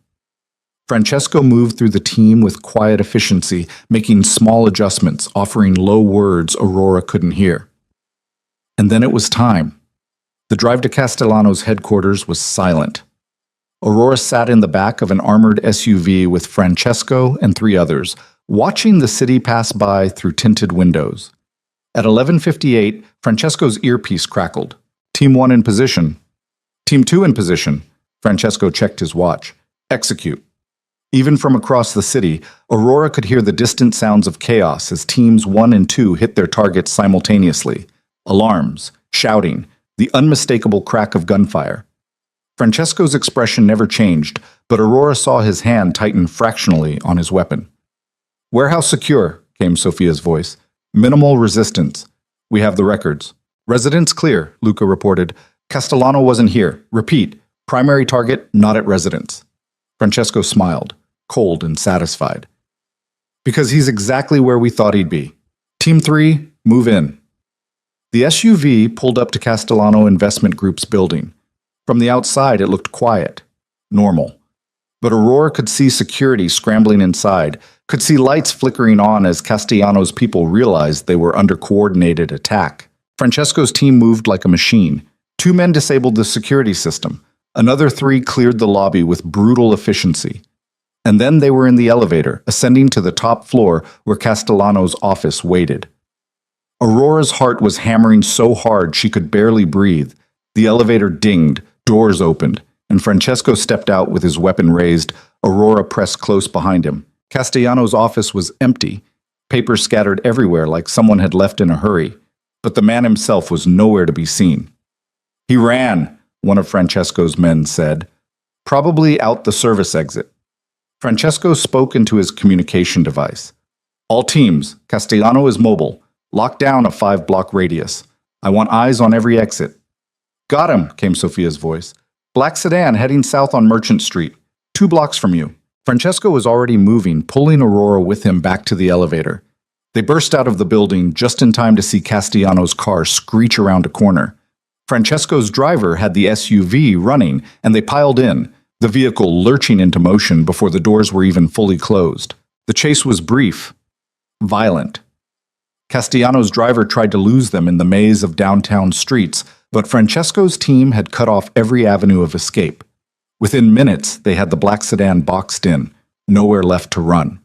Francesco moved through the team with quiet efficiency, making small adjustments, offering low words Aurora couldn't hear. And then it was time. The drive to Castellano's headquarters was silent. Aurora sat in the back of an armored SUV with Francesco and 3 others, watching the city pass by through tinted windows. At 11:58, Francesco's earpiece crackled. Team 1 in position. Team 2 in position. Francesco checked his watch. Execute. Even from across the city, Aurora could hear the distant sounds of chaos as teams 1 and 2 hit their targets simultaneously. Alarms, shouting, the unmistakable crack of gunfire. Francesco's expression never changed, but Aurora saw his hand tighten fractionally on his weapon. Warehouse secure, came Sophia's voice. Minimal resistance. We have the records. Residence clear, Luca reported. Castellano wasn't here. Repeat, primary target not at residence. Francesco smiled, cold and satisfied. Because he's exactly where we thought he'd be. Team 3, move in. The SUV pulled up to Castellano Investment Group's building. From the outside, it looked quiet, normal. But Aurora could see security scrambling inside, could see lights flickering on as Castellano's people realized they were under coordinated attack. Francesco's team moved like a machine. 2 men disabled the security system. Another 3 cleared the lobby with brutal efficiency. And then they were in the elevator, ascending to the top floor where Castellano's office waited. Aurora's heart was hammering so hard she could barely breathe. The elevator dinged, doors opened, and Francesco stepped out with his weapon raised. Aurora pressed close behind him. Castellano's office was empty, papers scattered everywhere like someone had left in a hurry, but the man himself was nowhere to be seen. He ran, one of Francesco's men said, probably out the service exit. Francesco spoke into his communication device. All teams, Castellano is mobile. Lock down a 5-block radius. I want eyes on every exit. Got him, came Sophia's voice. Black sedan heading south on Merchant Street, 2 blocks from you. Francesco was already moving, pulling Aurora with him back to the elevator. They burst out of the building just in time to see Castellano's car screech around a corner. Francesco's driver had the SUV running, and they piled in, the vehicle lurching into motion before the doors were even fully closed. The chase was brief, violent. Castellano's driver tried to lose them in the maze of downtown streets, but Francesco's team had cut off every avenue of escape. Within minutes, they had the black sedan boxed in, nowhere left to run.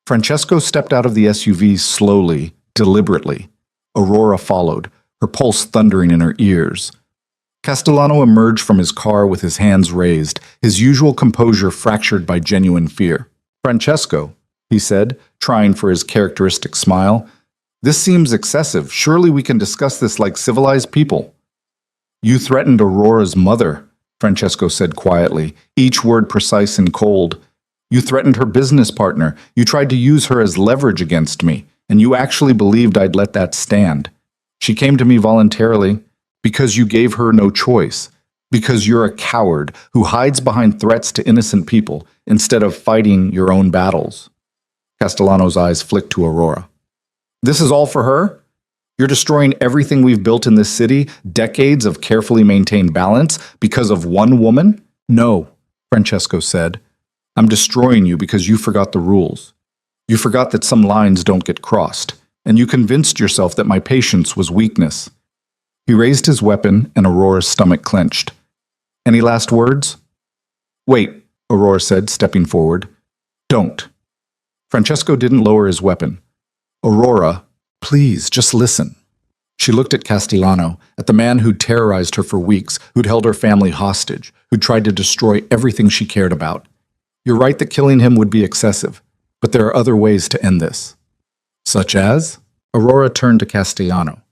Francesco stepped out of the SUV slowly, deliberately. Aurora followed, her pulse thundering in her ears. Castellano emerged from his car with his hands raised, his usual composure fractured by genuine fear. Francesco, he said, trying for his characteristic smile, this seems excessive. Surely we can discuss this like civilized people. You threatened Aurora's mother, Francesco said quietly, each word precise and cold. You threatened her business partner. You tried to use her as leverage against me, and you actually believed I'd let that stand. She came to me voluntarily because you gave her no choice, because you're a coward who hides behind threats to innocent people instead of fighting your own battles. Castellano's eyes flicked to Aurora. This is all for her? You're destroying everything we've built in this city, decades of carefully maintained balance, because of one woman? No, Francesco said. I'm destroying you because you forgot the rules. You forgot that some lines don't get crossed, and you convinced yourself that my patience was weakness. He raised his weapon, and Aurora's stomach clenched. Any last words? Wait, Aurora said, stepping forward. Don't. Francesco didn't lower his weapon. Aurora, please, just listen. She looked at Castellano, at the man who'd terrorized her for weeks, who'd held her family hostage, who'd tried to destroy everything she cared about. You're right that killing him would be excessive, but there are other ways to end this. Such as? Aurora turned to Castellano.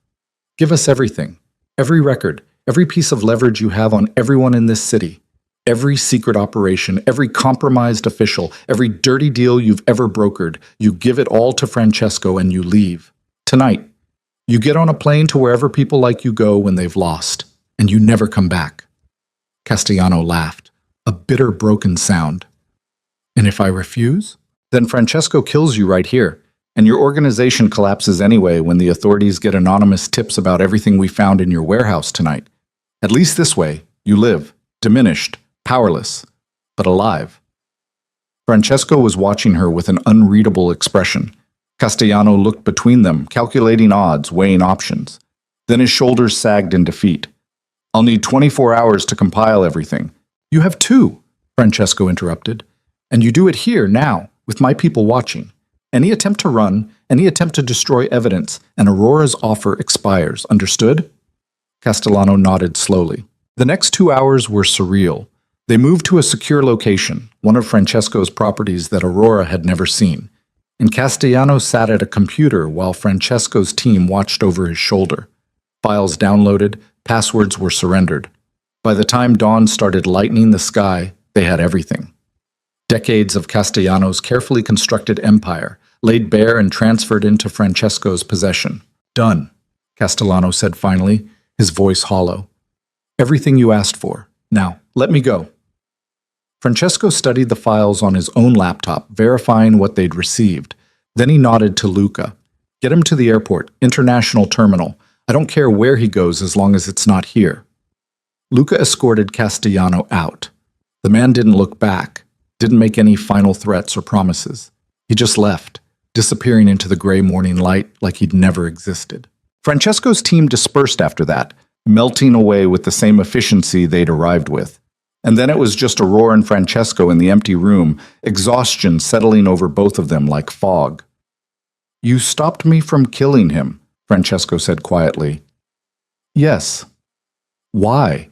Give us everything. Every record, every piece of leverage you have on everyone in this city. Every secret operation, every compromised official, every dirty deal you've ever brokered, you give it all to Francesco and you leave. Tonight, you get on a plane to wherever people like you go when they've lost, and you never come back. Castellano laughed, a bitter, broken sound. And if I refuse? Then Francesco kills you right here, and your organization collapses anyway when the authorities get anonymous tips about everything we found in your warehouse tonight. At least this way, you live, diminished, powerless, but alive. Francesco was watching her with an unreadable expression. Castellano looked between them, calculating odds, weighing options. Then his shoulders sagged in defeat. I'll need 24 hours to compile everything. You have 2, Francesco interrupted. And you do it here, now, with my people watching. Any attempt to run, any attempt to destroy evidence, and Aurora's offer expires. Understood? Castellano nodded slowly. The next 2 hours were surreal. They moved to a secure location, one of Francesco's properties that Aurora had never seen. And Castellano sat at a computer while Francesco's team watched over his shoulder. Files downloaded, passwords were surrendered. By the time dawn started lightening the sky, they had everything. Decades of Castellano's carefully constructed empire, laid bare and transferred into Francesco's possession. Done, Castellano said finally, his voice hollow. Everything you asked for. Now, let me go. Francesco studied the files on his own laptop, verifying what they'd received. Then he nodded to Luca. Get him to the airport, international terminal. I don't care where he goes as long as it's not here. Luca escorted Castellano out. The man didn't look back, didn't make any final threats or promises. He just left, disappearing into the gray morning light like he'd never existed. Francesco's team dispersed after that, melting away with the same efficiency they'd arrived with. And then it was just Aurora and Francesco in the empty room, exhaustion settling over both of them like fog. You stopped me from killing him, Francesco said quietly. Yes. Why?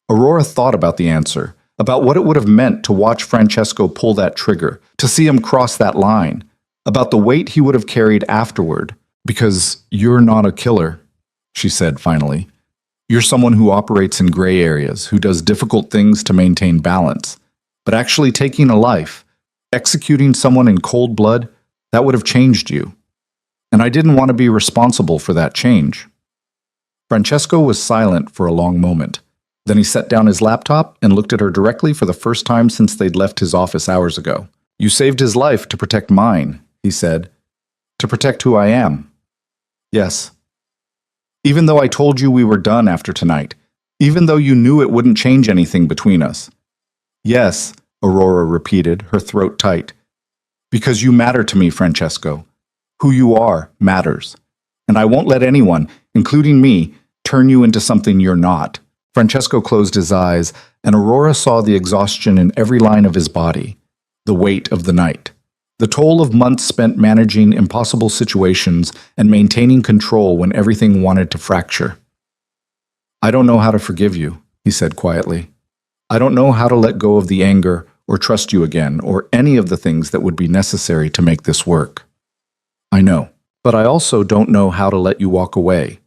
Aurora thought about the answer, about what it would have meant to watch Francesco pull that trigger, to see him cross that line, about the weight he would have carried afterward. Because you're not a killer, she said finally. You're someone who operates in gray areas, who does difficult things to maintain balance. But actually taking a life, executing someone in cold blood, that would have changed you. And I didn't want to be responsible for that change. Francesco was silent for a long moment. Then he set down his laptop and looked at her directly for the first time since they'd left his office hours ago. You saved his life to protect mine, he said. To protect who I am. Yes. Even though I told you we were done after tonight, even though you knew it wouldn't change anything between us. Yes, Aurora repeated, her throat tight. Because you matter to me, Francesco. Who you are matters. And I won't let anyone, including me, turn you into something you're not. Francesco closed his eyes, and Aurora saw the exhaustion in every line of his body, the weight of the night. The toll of months spent managing impossible situations and maintaining control when everything wanted to fracture. I don't know how to forgive you, he said quietly. I don't know how to let go of the anger or trust you again or any of the things that would be necessary to make this work. I know, but I also don't know how to let you walk away.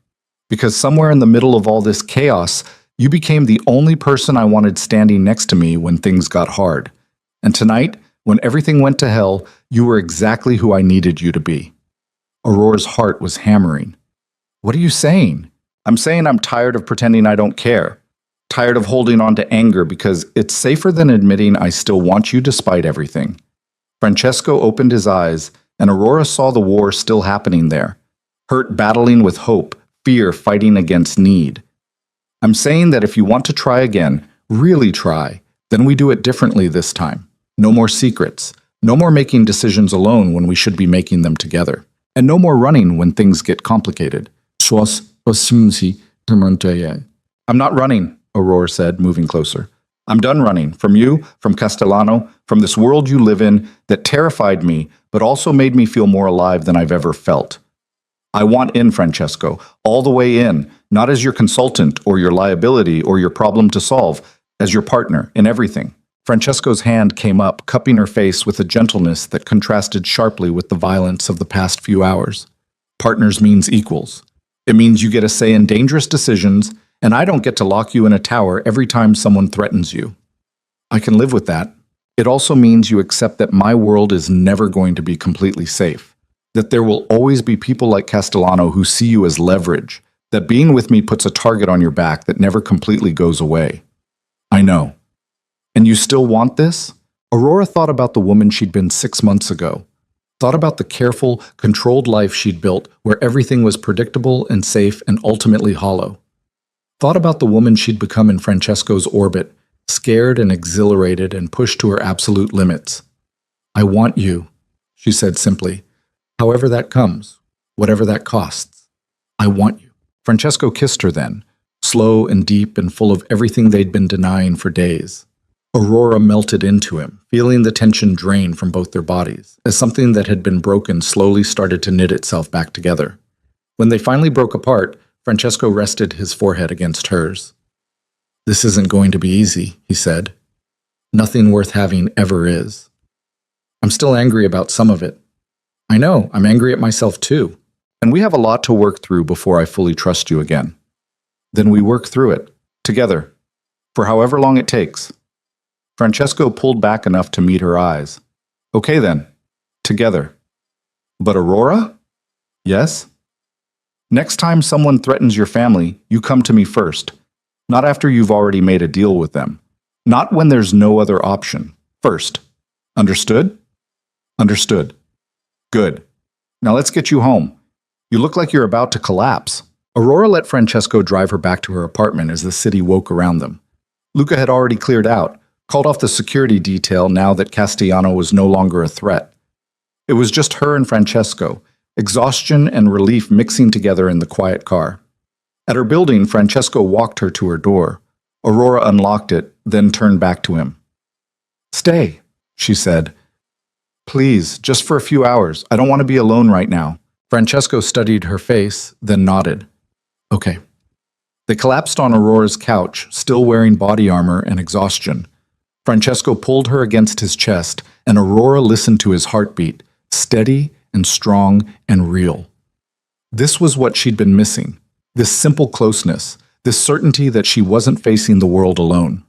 Because somewhere in the middle of all this chaos, you became the only person I wanted standing next to me when things got hard. And tonight, when everything went to hell, you were exactly who I needed you to be. Aurora's heart was hammering. What are you saying? I'm saying I'm tired of pretending I don't care. Tired of holding on to anger because it's safer than admitting I still want you despite everything. Francesco opened his eyes, and Aurora saw the war still happening there. Hurt battling with hope, fear fighting against need. I'm saying that if you want to try again, really try, then we do it differently this time. No more secrets. No more making decisions alone when we should be making them together. And no more running when things get complicated. I'm not running, Aurora said, moving closer. I'm done running. From you, from Castellano, from this world you live in that terrified me, but also made me feel more alive than I've ever felt. I want in, Francesco, all the way in, not as your consultant or your liability or your problem to solve, as your partner in everything. Francesco's hand came up, cupping her face with a gentleness that contrasted sharply with the violence of the past few hours. Partners means equals. It means you get a say in dangerous decisions, and I don't get to lock you in a tower every time someone threatens you. I can live with that. It also means you accept that my world is never going to be completely safe, that there will always be people like Castellano who see you as leverage, that being with me puts a target on your back that never completely goes away. I know. And you still want this? Aurora thought about the woman she'd been 6 months ago. Thought about the careful, controlled life she'd built where everything was predictable and safe and ultimately hollow. Thought about the woman she'd become in Francesco's orbit, scared and exhilarated and pushed to her absolute limits. I want you, she said simply. However that comes, whatever that costs. I want you. Francesco kissed her then, slow and deep and full of everything they'd been denying for days. Aurora melted into him, feeling the tension drain from both their bodies, as something that had been broken slowly started to knit itself back together. When they finally broke apart, Francesco rested his forehead against hers. This isn't going to be easy, he said. Nothing worth having ever is. I'm still angry about some of it. I know, I'm angry at myself too. And we have a lot to work through before I fully trust you again. Then we work through it, together, for however long it takes. Francesco pulled back enough to meet her eyes. Okay then, together. But Aurora? Yes? Next time someone threatens your family, you come to me first. Not after you've already made a deal with them. Not when there's no other option. First. Understood? Understood. Good. Now let's get you home. You look like you're about to collapse." Aurora let Francesco drive her back to her apartment as the city woke around them. Luca had already cleared out, called off the security detail now that Castellano was no longer a threat. It was just her and Francesco, exhaustion and relief mixing together in the quiet car. At her building, Francesco walked her to her door. Aurora unlocked it, then turned back to him. "Stay," she said. "Please, just for a few hours. I don't want to be alone right now." Francesco studied her face, then nodded. "Okay." They collapsed on Aurora's couch, still wearing body armor and exhaustion. Francesco pulled her against his chest, and Aurora listened to his heartbeat, steady and strong and real. This was what she'd been missing, this simple closeness, this certainty that she wasn't facing the world alone.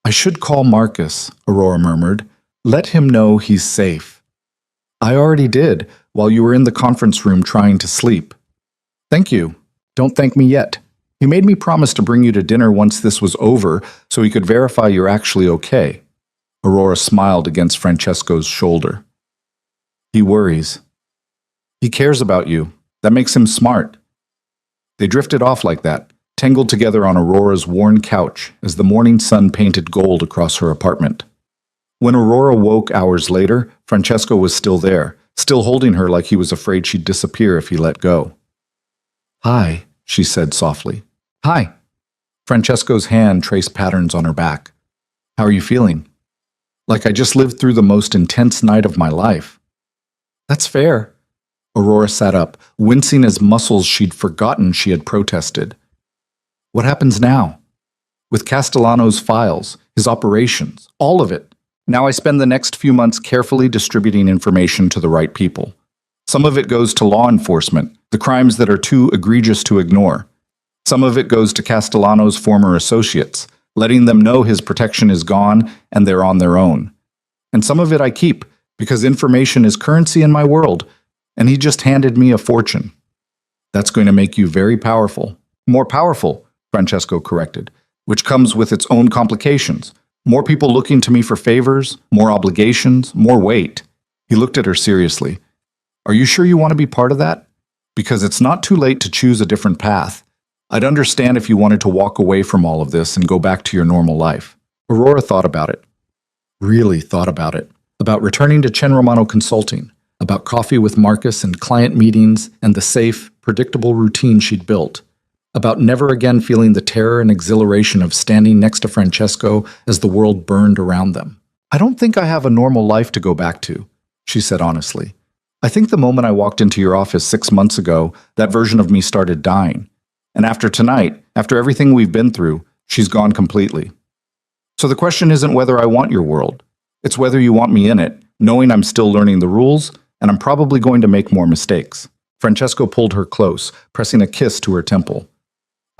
"I should call Marcus," Aurora murmured. "Let him know he's safe." "I already did, while you were in the conference room trying to sleep." "Thank you. Don't thank me yet. He made me promise to bring you to dinner once this was over so he could verify you're actually okay." Aurora smiled against Francesco's shoulder. "He worries. He cares about you. That makes him smart." They drifted off like that, tangled together on Aurora's worn couch as the morning sun painted gold across her apartment. When Aurora woke hours later, Francesco was still there, still holding her like he was afraid she'd disappear if he let go. "Hi," she said softly. "Hi." Francesco's hand traced patterns on her back. "How are you feeling?" "Like I just lived through the most intense night of my life." "That's fair." Aurora sat up, wincing as muscles she'd forgotten she had protested. "What happens now?" "With Castellano's files, his operations, all of it. Now I spend the next few months carefully distributing information to the right people. Some of it goes to law enforcement, the crimes that are too egregious to ignore. Some of it goes to Castellano's former associates, letting them know his protection is gone and they're on their own. And some of it I keep, because information is currency in my world, and he just handed me a fortune." "That's going to make you very powerful." "More powerful," Francesco corrected, "which comes with its own complications. More people looking to me for favors, more obligations, more weight." He looked at her seriously. "Are you sure you want to be part of that? Because it's not too late to choose a different path. I'd understand if you wanted to walk away from all of this and go back to your normal life." Aurora thought about it. Really thought about it. About returning to Chen Romano Consulting. About coffee with Marcus and client meetings and the safe, predictable routine she'd built. About never again feeling the terror and exhilaration of standing next to Francesco as the world burned around them. "I don't think I have a normal life to go back to," she said honestly. "I think the moment I walked into your office 6 months ago, that version of me started dying. And after tonight, after everything we've been through, she's gone completely. So the question isn't whether I want your world. It's whether you want me in it, knowing I'm still learning the rules, and I'm probably going to make more mistakes." Francesco pulled her close, pressing a kiss to her temple.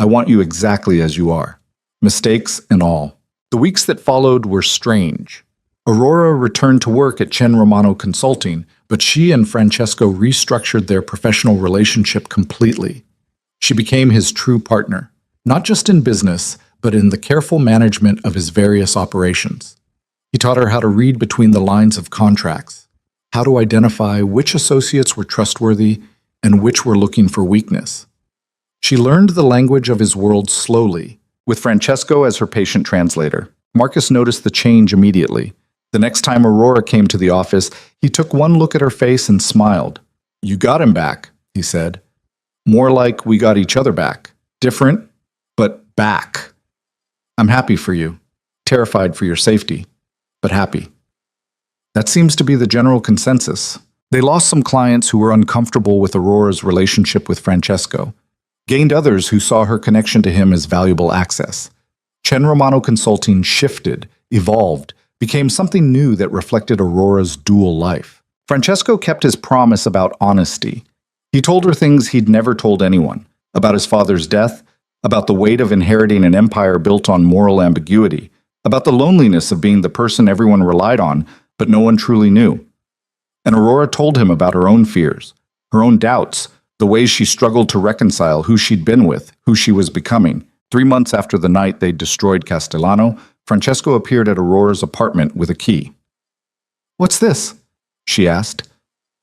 "I want you exactly as you are. Mistakes and all." The weeks that followed were strange. Aurora returned to work at Chen Romano Consulting, but she and Francesco restructured their professional relationship completely. She became his true partner, not just in business, but in the careful management of his various operations. He taught her how to read between the lines of contracts, how to identify which associates were trustworthy and which were looking for weakness. She learned the language of his world slowly, with Francesco as her patient translator. Marcus noticed the change immediately. The next time Aurora came to the office, he took one look at her face and smiled. "You got him back," he said. "More like we got each other back. Different, but back. I'm happy for you, terrified for your safety, but happy." That seems to be the general consensus. They lost some clients who were uncomfortable with Aurora's relationship with Francesco, gained others who saw her connection to him as valuable access. Chen Romano Consulting shifted, evolved, became something new that reflected Aurora's dual life. Francesco kept his promise about honesty. He told her things he'd never told anyone, about his father's death, about the weight of inheriting an empire built on moral ambiguity, about the loneliness of being the person everyone relied on, but no one truly knew. And Aurora told him about her own fears, her own doubts, the ways she struggled to reconcile who she'd been with, who she was becoming. 3 months after the night they destroyed Castellano, Francesco appeared at Aurora's apartment with a key. "What's this?" she asked.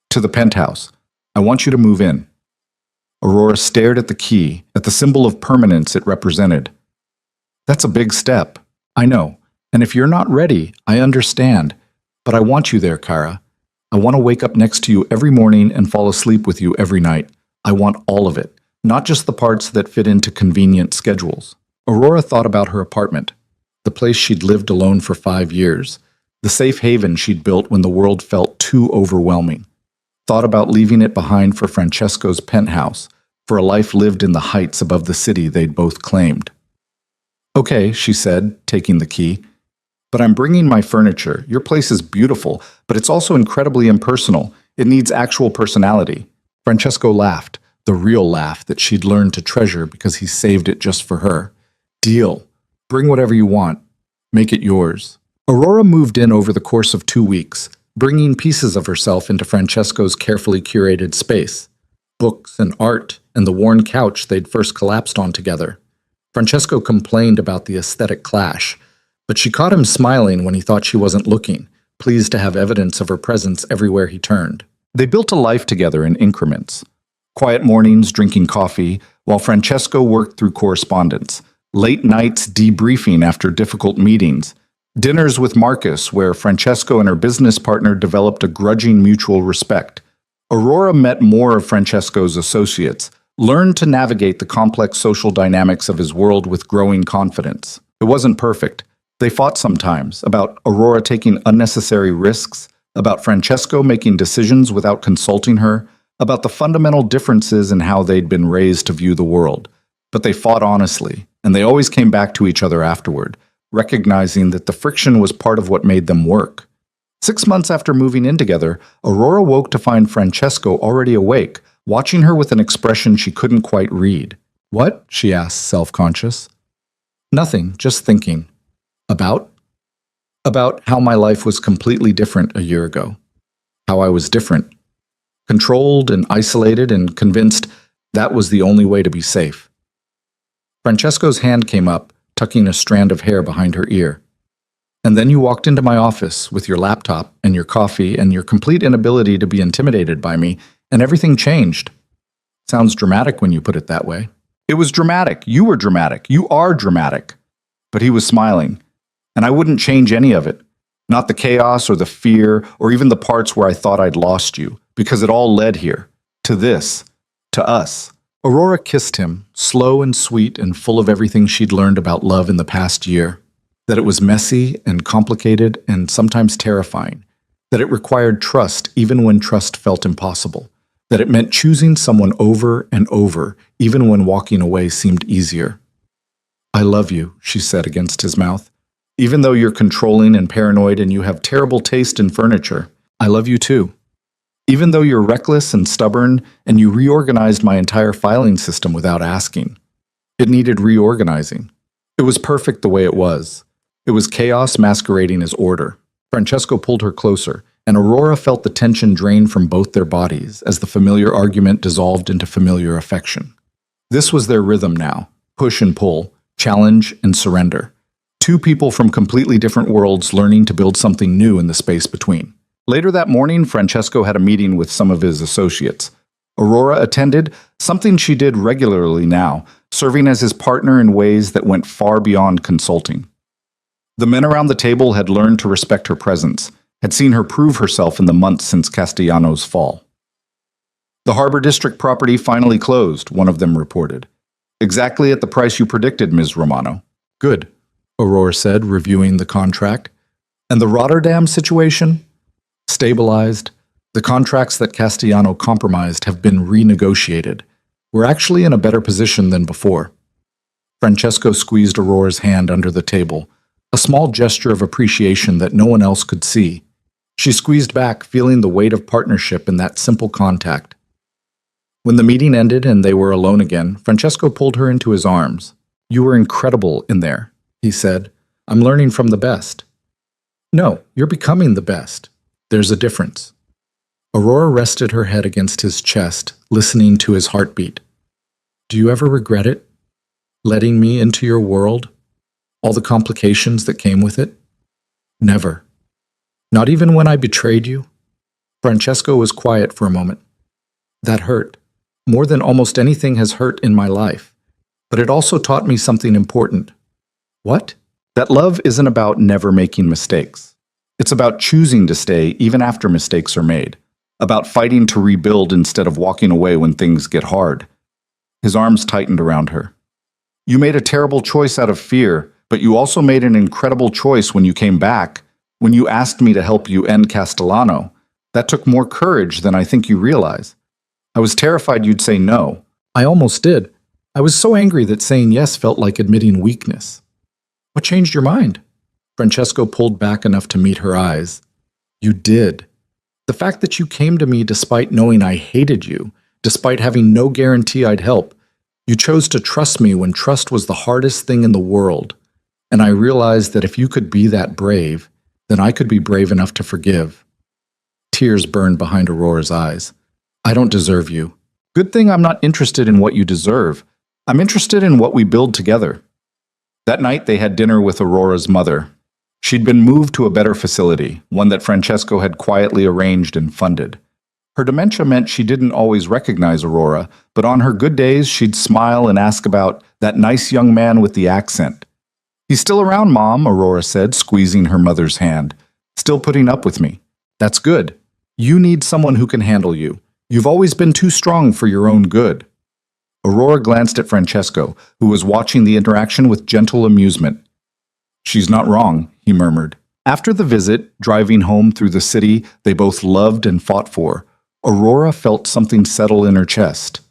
"To the penthouse. I want you to move in. Aurora stared at the key, at the symbol of permanence it represented. That's a big step. I know. And if you're not ready, I understand. But I want you there, Kara. I want to wake up next to you every morning and fall asleep with you every night. I want all of it, not just the parts that fit into convenient schedules. Aurora thought about her apartment, the place she'd lived alone for 5 years, the safe haven she'd built when the world felt too overwhelming. Thought about leaving it behind for Francesco's penthouse, for a life lived in the heights above the city they'd both claimed. Okay, she said, taking the key. But I'm bringing my furniture. Your place is beautiful, but it's also incredibly impersonal. It needs actual personality. Francesco laughed, the real laugh that she'd learned to treasure because he saved it just for her. Deal. Bring whatever you want. Make it yours. Aurora moved in over the course of 2 weeks, bringing pieces of herself into Francesco's carefully curated space. Books and art and the worn couch they'd first collapsed on together. Francesco complained about the aesthetic clash, but she caught him smiling when he thought she wasn't looking, pleased to have evidence of her presence everywhere he turned. They built a life together in increments. Quiet mornings drinking coffee, while Francesco worked through correspondence. Late nights debriefing after difficult meetings. Dinners with Marcus, where Francesco and her business partner developed a grudging mutual respect. Aurora met more of Francesco's associates, learned to navigate the complex social dynamics of his world with growing confidence. It wasn't perfect. They fought sometimes, about Aurora taking unnecessary risks, about Francesco making decisions without consulting her, about the fundamental differences in how they'd been raised to view the world. But they fought honestly, and they always came back to each other afterward, recognizing that the friction was part of what made them work. 6 months after moving in together, Aurora woke to find Francesco already awake, watching her with an expression she couldn't quite read. "What?" she asked, self-conscious. "Nothing, just thinking." About? About how my life was completely different a year ago. How I was different. Controlled and isolated and convinced that was the only way to be safe. Francesco's hand came up, tucking a strand of hair behind her ear. "And then you walked into my office with your laptop and your coffee and your complete inability to be intimidated by me, and everything changed." Sounds dramatic when you put it that way. It was dramatic. You were dramatic. You are dramatic. But he was smiling. And I wouldn't change any of it. Not the chaos or the fear or even the parts where I thought I'd lost you, because it all led here. To this. To us. Aurora kissed him, slow and sweet and full of everything she'd learned about love in the past year. That it was messy and complicated and sometimes terrifying. That it required trust even when trust felt impossible. That it meant choosing someone over and over, even when walking away seemed easier. "I love you," she said against his mouth. "Even though you're controlling and paranoid and you have terrible taste in furniture, I love you too. Even though you're reckless and stubborn and you reorganized my entire filing system without asking. It needed reorganizing. It was perfect the way it was. It was chaos masquerading as order." Francesco pulled her closer, and Aurora felt the tension drain from both their bodies as the familiar argument dissolved into familiar affection. This was their rhythm now, push and pull, challenge and surrender. Two people from completely different worlds learning to build something new in the space between. Later that morning, Francesco had a meeting with some of his associates. Aurora attended, something she did regularly now, serving as his partner in ways that went far beyond consulting. The men around the table had learned to respect her presence, had seen her prove herself in the months since Castellano's fall. "The Harbor District property finally closed," one of them reported. "Exactly at the price you predicted, Ms. Romano." "Good," Aurora said, reviewing the contract. "And the Rotterdam situation?" "Stabilized. The contracts that Castellano compromised have been renegotiated. We're actually in a better position than before." Francesco squeezed Aurora's hand under the table, a small gesture of appreciation that no one else could see. She squeezed back, feeling the weight of partnership in that simple contact. When the meeting ended and they were alone again, Francesco pulled her into his arms. "You were incredible in there," he said. "I'm learning from the best." "No, you're becoming the best. There's a difference." Aurora rested her head against his chest, listening to his heartbeat. "Do you ever regret it? Letting me into your world? All the complications that came with it?" "Never. Not even when I betrayed you?" Francesco was quiet for a moment. That hurt. More than almost anything has hurt in my life. But it also taught me something important. What? That love isn't about never making mistakes. It's about choosing to stay even after mistakes are made. About fighting to rebuild instead of walking away when things get hard. His arms tightened around her. You made a terrible choice out of fear, but you also made an incredible choice when you came back, when you asked me to help you end Castellano. That took more courage than I think you realize. I was terrified you'd say no. I almost did. I was so angry that saying yes felt like admitting weakness. What changed your mind? Francesco pulled back enough to meet her eyes. You did. The fact that you came to me despite knowing I hated you, despite having no guarantee I'd help, you chose to trust me when trust was the hardest thing in the world. And I realized that if you could be that brave, then I could be brave enough to forgive. Tears burned behind Aurora's eyes. I don't deserve you. Good thing I'm not interested in what you deserve. I'm interested in what we build together. That night they had dinner with Aurora's mother. She'd been moved to a better facility, one that Francesco had quietly arranged and funded. Her dementia meant she didn't always recognize Aurora, but on her good days she'd smile and ask about that nice young man with the accent. He's still around, Mom, Aurora said, squeezing her mother's hand. Still putting up with me. That's good. You need someone who can handle you. You've always been too strong for your own good. Aurora glanced at Francesco, who was watching the interaction with gentle amusement. She's not wrong, he murmured. After the visit, driving home through the city they both loved and fought for, Aurora felt something settle in her chest.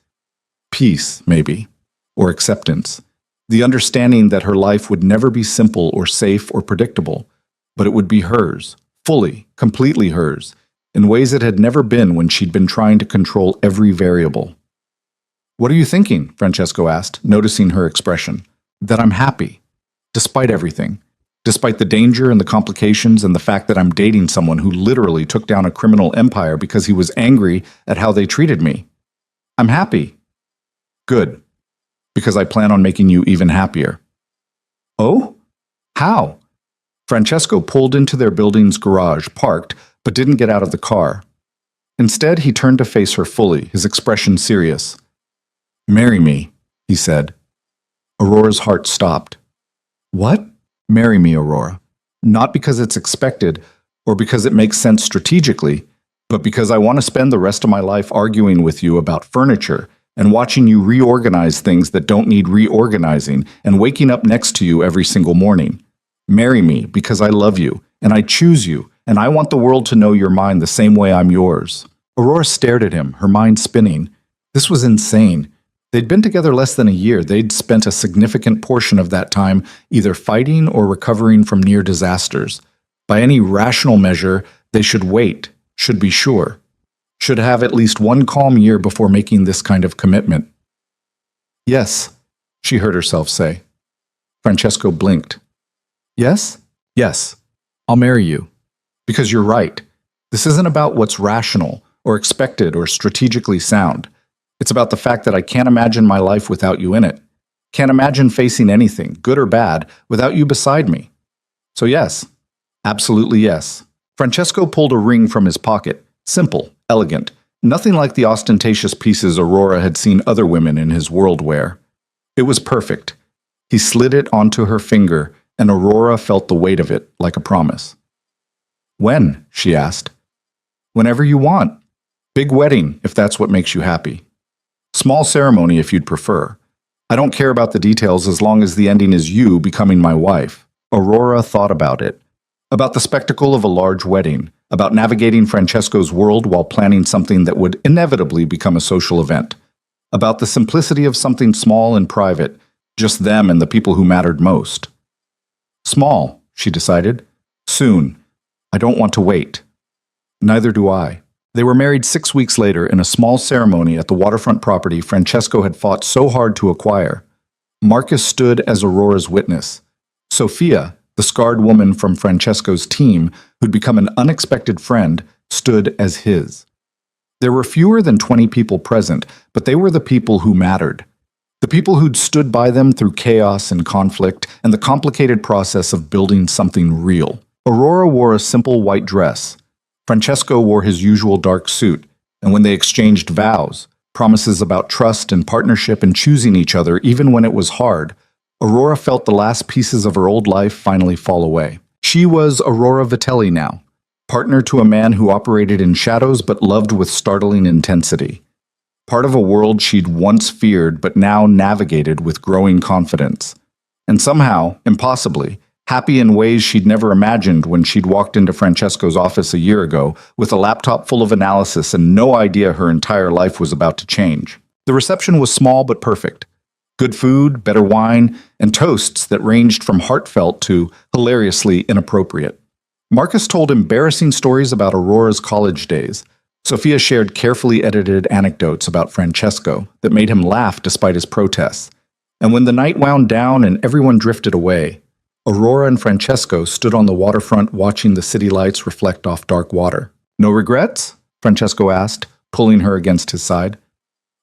Peace, maybe, or acceptance. The understanding that her life would never be simple or safe or predictable, but it would be hers, fully, completely hers, in ways it had never been when she'd been trying to control every variable. What are you thinking? Francesco asked, noticing her expression. That I'm happy, despite everything. Despite the danger and the complications and the fact that I'm dating someone who literally took down a criminal empire because he was angry at how they treated me. I'm happy. Good. Because I plan on making you even happier. Oh? How? Francesco pulled into their building's garage, parked, but didn't get out of the car. Instead, he turned to face her fully, his expression serious. Marry me, he said. Aurora's heart stopped. What? Marry me, Aurora. Not because it's expected, or because it makes sense strategically, but because I want to spend the rest of my life arguing with you about furniture and watching you reorganize things that don't need reorganizing and waking up next to you every single morning. Marry me because I love you, and I choose you, and I want the world to know you're mine the same way I'm yours. Aurora stared at him, her mind spinning. This was insane. They'd been together less than a year. They'd spent a significant portion of that time either fighting or recovering from near disasters. By any rational measure, they should wait, should be sure, should have at least one calm year before making this kind of commitment. Yes, she heard herself say. Francesco blinked. Yes? Yes. I'll marry you. Because you're right. This isn't about what's rational or expected or strategically sound. It's about the fact that I can't imagine my life without you in it. Can't imagine facing anything, good or bad, without you beside me. So yes, absolutely yes. Francesco pulled a ring from his pocket. Simple, elegant, nothing like the ostentatious pieces Aurora had seen other women in his world wear. It was perfect. He slid it onto her finger, and Aurora felt the weight of it like a promise. When? She asked. Whenever you want. Big wedding, if that's what makes you happy. Small ceremony if you'd prefer. I don't care about the details as long as the ending is you becoming my wife. Aurora thought about it. About the spectacle of a large wedding. About navigating Francesco's world while planning something that would inevitably become a social event. About the simplicity of something small and private, just them and the people who mattered most. Small, she decided. Soon. I don't want to wait. Neither do I. They were married 6 weeks later in a small ceremony at the waterfront property Francesco had fought so hard to acquire. Marcus stood as Aurora's witness. Sophia, the scarred woman from Francesco's team, who'd become an unexpected friend, stood as his. There were fewer than 20 people present, but they were the people who mattered. The people who'd stood by them through chaos and conflict and the complicated process of building something real. Aurora wore a simple white dress. Francesco wore his usual dark suit, and when they exchanged vows, promises about trust and partnership and choosing each other even when it was hard, Aurora felt the last pieces of her old life finally fall away. She was Aurora Vitelli now, partner to a man who operated in shadows but loved with startling intensity. Part of a world she'd once feared but now navigated with growing confidence. And somehow, impossibly, happy in ways she'd never imagined when she'd walked into Francesco's office a year ago with a laptop full of analysis and no idea her entire life was about to change. The reception was small but perfect. Good food, better wine, and toasts that ranged from heartfelt to hilariously inappropriate. Marcus told embarrassing stories about Aurora's college days. Sophia shared carefully edited anecdotes about Francesco that made him laugh despite his protests. And when the night wound down and everyone drifted away, Aurora and Francesco stood on the waterfront watching the city lights reflect off dark water. "No regrets?" Francesco asked, pulling her against his side.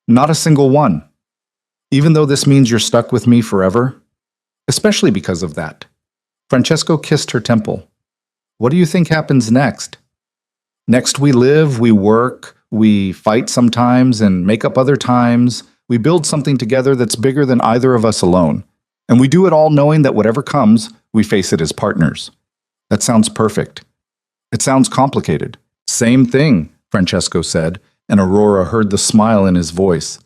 "Not a single one. Even though this means you're stuck with me forever? Especially because of that." Francesco kissed her temple. "What do you think happens next?" "Next we live, we work, we fight sometimes and make up other times. We build something together that's bigger than either of us alone. And we do it all knowing that whatever comes, we face it as partners." "That sounds perfect." "It sounds complicated." "Same thing," Francesco said, and Aurora heard the smile in his voice.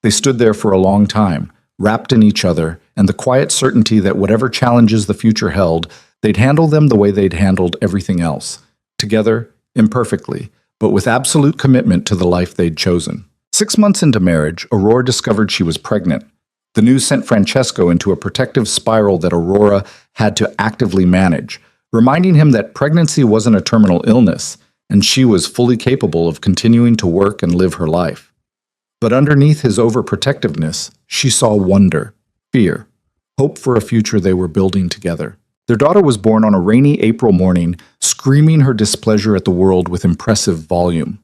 They stood there for a long time, wrapped in each other, and the quiet certainty that whatever challenges the future held, they'd handle them the way they'd handled everything else. Together, imperfectly, but with absolute commitment to the life they'd chosen. 6 months into marriage, Aurora discovered she was pregnant. The news sent Francesco into a protective spiral that Aurora had to actively manage, reminding him that pregnancy wasn't a terminal illness, and she was fully capable of continuing to work and live her life. But underneath his overprotectiveness, she saw wonder, fear, hope for a future they were building together. Their daughter was born on a rainy April morning, screaming her displeasure at the world with impressive volume.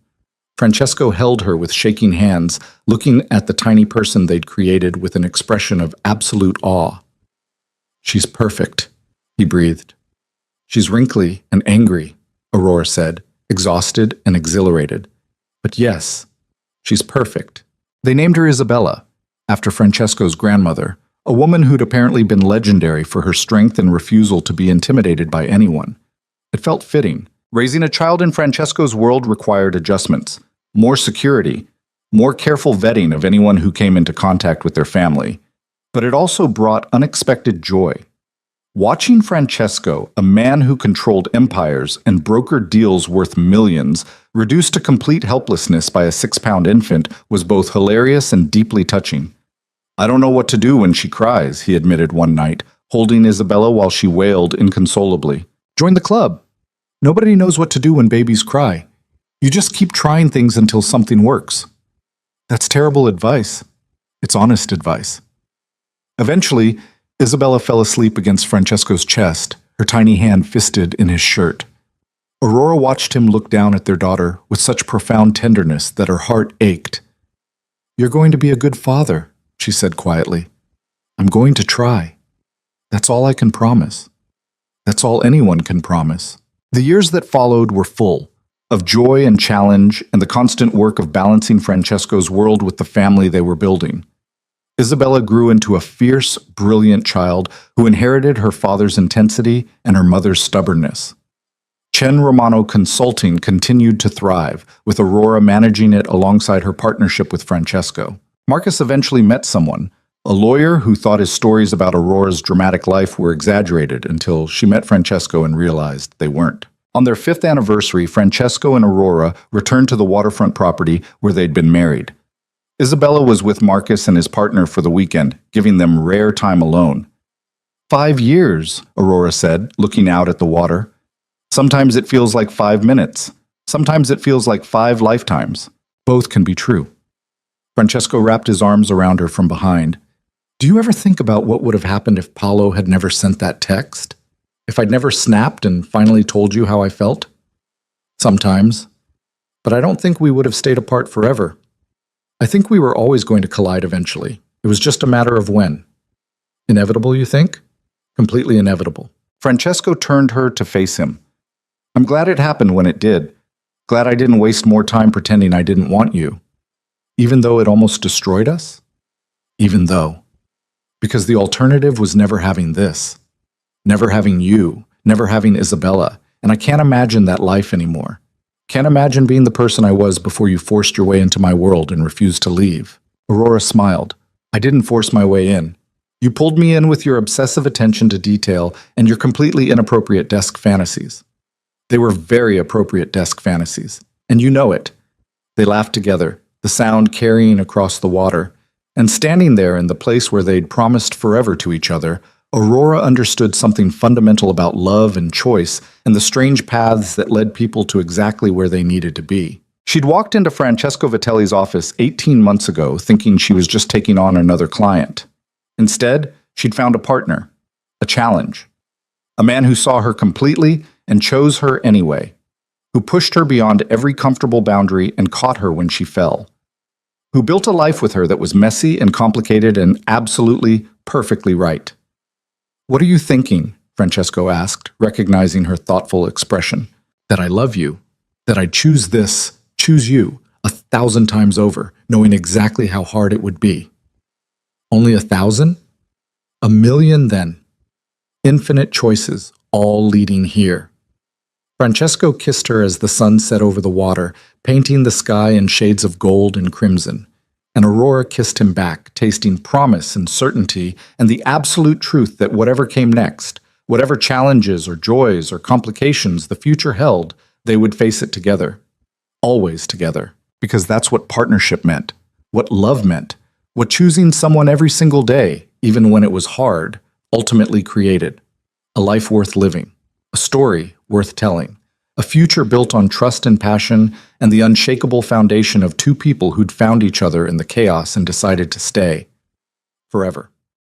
Francesco held her with shaking hands, looking at the tiny person they'd created with an expression of absolute awe. "She's perfect," he breathed. "She's wrinkly and angry," Aurora said, exhausted and exhilarated. "But yes, she's perfect." They named her Isabella, after Francesco's grandmother, a woman who'd apparently been legendary for her strength and refusal to be intimidated by anyone. It felt fitting. Raising a child in Francesco's world required adjustments, more security, more careful vetting of anyone who came into contact with their family. But it also brought unexpected joy. Watching Francesco, a man who controlled empires and brokered deals worth millions, reduced to complete helplessness by a 6-pound infant was both hilarious and deeply touching. "I don't know what to do when she cries," he admitted one night, holding Isabella while she wailed inconsolably. "Join the club. Nobody knows what to do when babies cry. You just keep trying things until something works." "That's terrible advice." "It's honest advice." Eventually, Isabella fell asleep against Francesco's chest, her tiny hand fisted in his shirt. Aurora watched him look down at their daughter with such profound tenderness that her heart ached. "You're going to be a good father," she said quietly. "I'm going to try. That's all I can promise. That's all anyone can promise." The years that followed were full of joy and challenge and the constant work of balancing Francesco's world with the family they were building. Isabella grew into a fierce, brilliant child who inherited her father's intensity and her mother's stubbornness. Chen Romano Consulting continued to thrive, with Aurora managing it alongside her partnership with Francesco. Marcus eventually met someone, a lawyer who thought his stories about Aurora's dramatic life were exaggerated until she met Francesco and realized they weren't. On their 5th anniversary, Francesco and Aurora returned to the waterfront property where they'd been married. Isabella was with Marcus and his partner for the weekend, giving them rare time alone. 5 years, Aurora said, looking out at the water. "Sometimes it feels like 5 minutes. Sometimes it feels like 5 lifetimes. Both can be true." Francesco wrapped his arms around her from behind. "Do you ever think about what would have happened if Paolo had never sent that text? If I'd never snapped and finally told you how I felt?" "Sometimes. But I don't think we would have stayed apart forever. I think we were always going to collide eventually. It was just a matter of when." "Inevitable, you think?" "Completely inevitable." Francesco turned her to face him. "I'm glad it happened when it did. Glad I didn't waste more time pretending I didn't want you. Even though it almost destroyed us? Even though. Because the alternative was never having this. Never having you. Never having Isabella. And I can't imagine that life anymore. Can't imagine being the person I was before you forced your way into my world and refused to leave. Aurora smiled. I didn't force my way in. You pulled me in with your obsessive attention to detail and your completely inappropriate desk fantasies. They were very appropriate desk fantasies, and you know it. They laughed together, the sound carrying across the water, and standing there in the place where they'd promised forever to each other, Aurora understood something fundamental about love and choice and the strange paths that led people to exactly where they needed to be. She'd walked into Francesco Vitelli's office 18 months ago thinking she was just taking on another client. Instead, she'd found a partner, a challenge, a man who saw her completely and chose her anyway, who pushed her beyond every comfortable boundary and caught her when she fell, who built a life with her that was messy and complicated and absolutely, perfectly right. What are you thinking? Francesco asked, recognizing her thoughtful expression. That I love you, that I'd choose you, 1,000 times over, knowing exactly how hard it would be. Only 1,000? 1,000,000 then. Infinite choices, all leading here. Francesco kissed her as the sun set over the water, painting the sky in shades of gold and crimson. And Aurora kissed him back, tasting promise and certainty and the absolute truth that whatever came next, whatever challenges or joys or complications the future held, they would face it together. Always together. Because that's what partnership meant, what love meant, what choosing someone every single day, even when it was hard, ultimately created. A life worth living, a story worth telling, a future built on trust and passion and the unshakable foundation of two people who'd found each other in the chaos and decided to stay forever.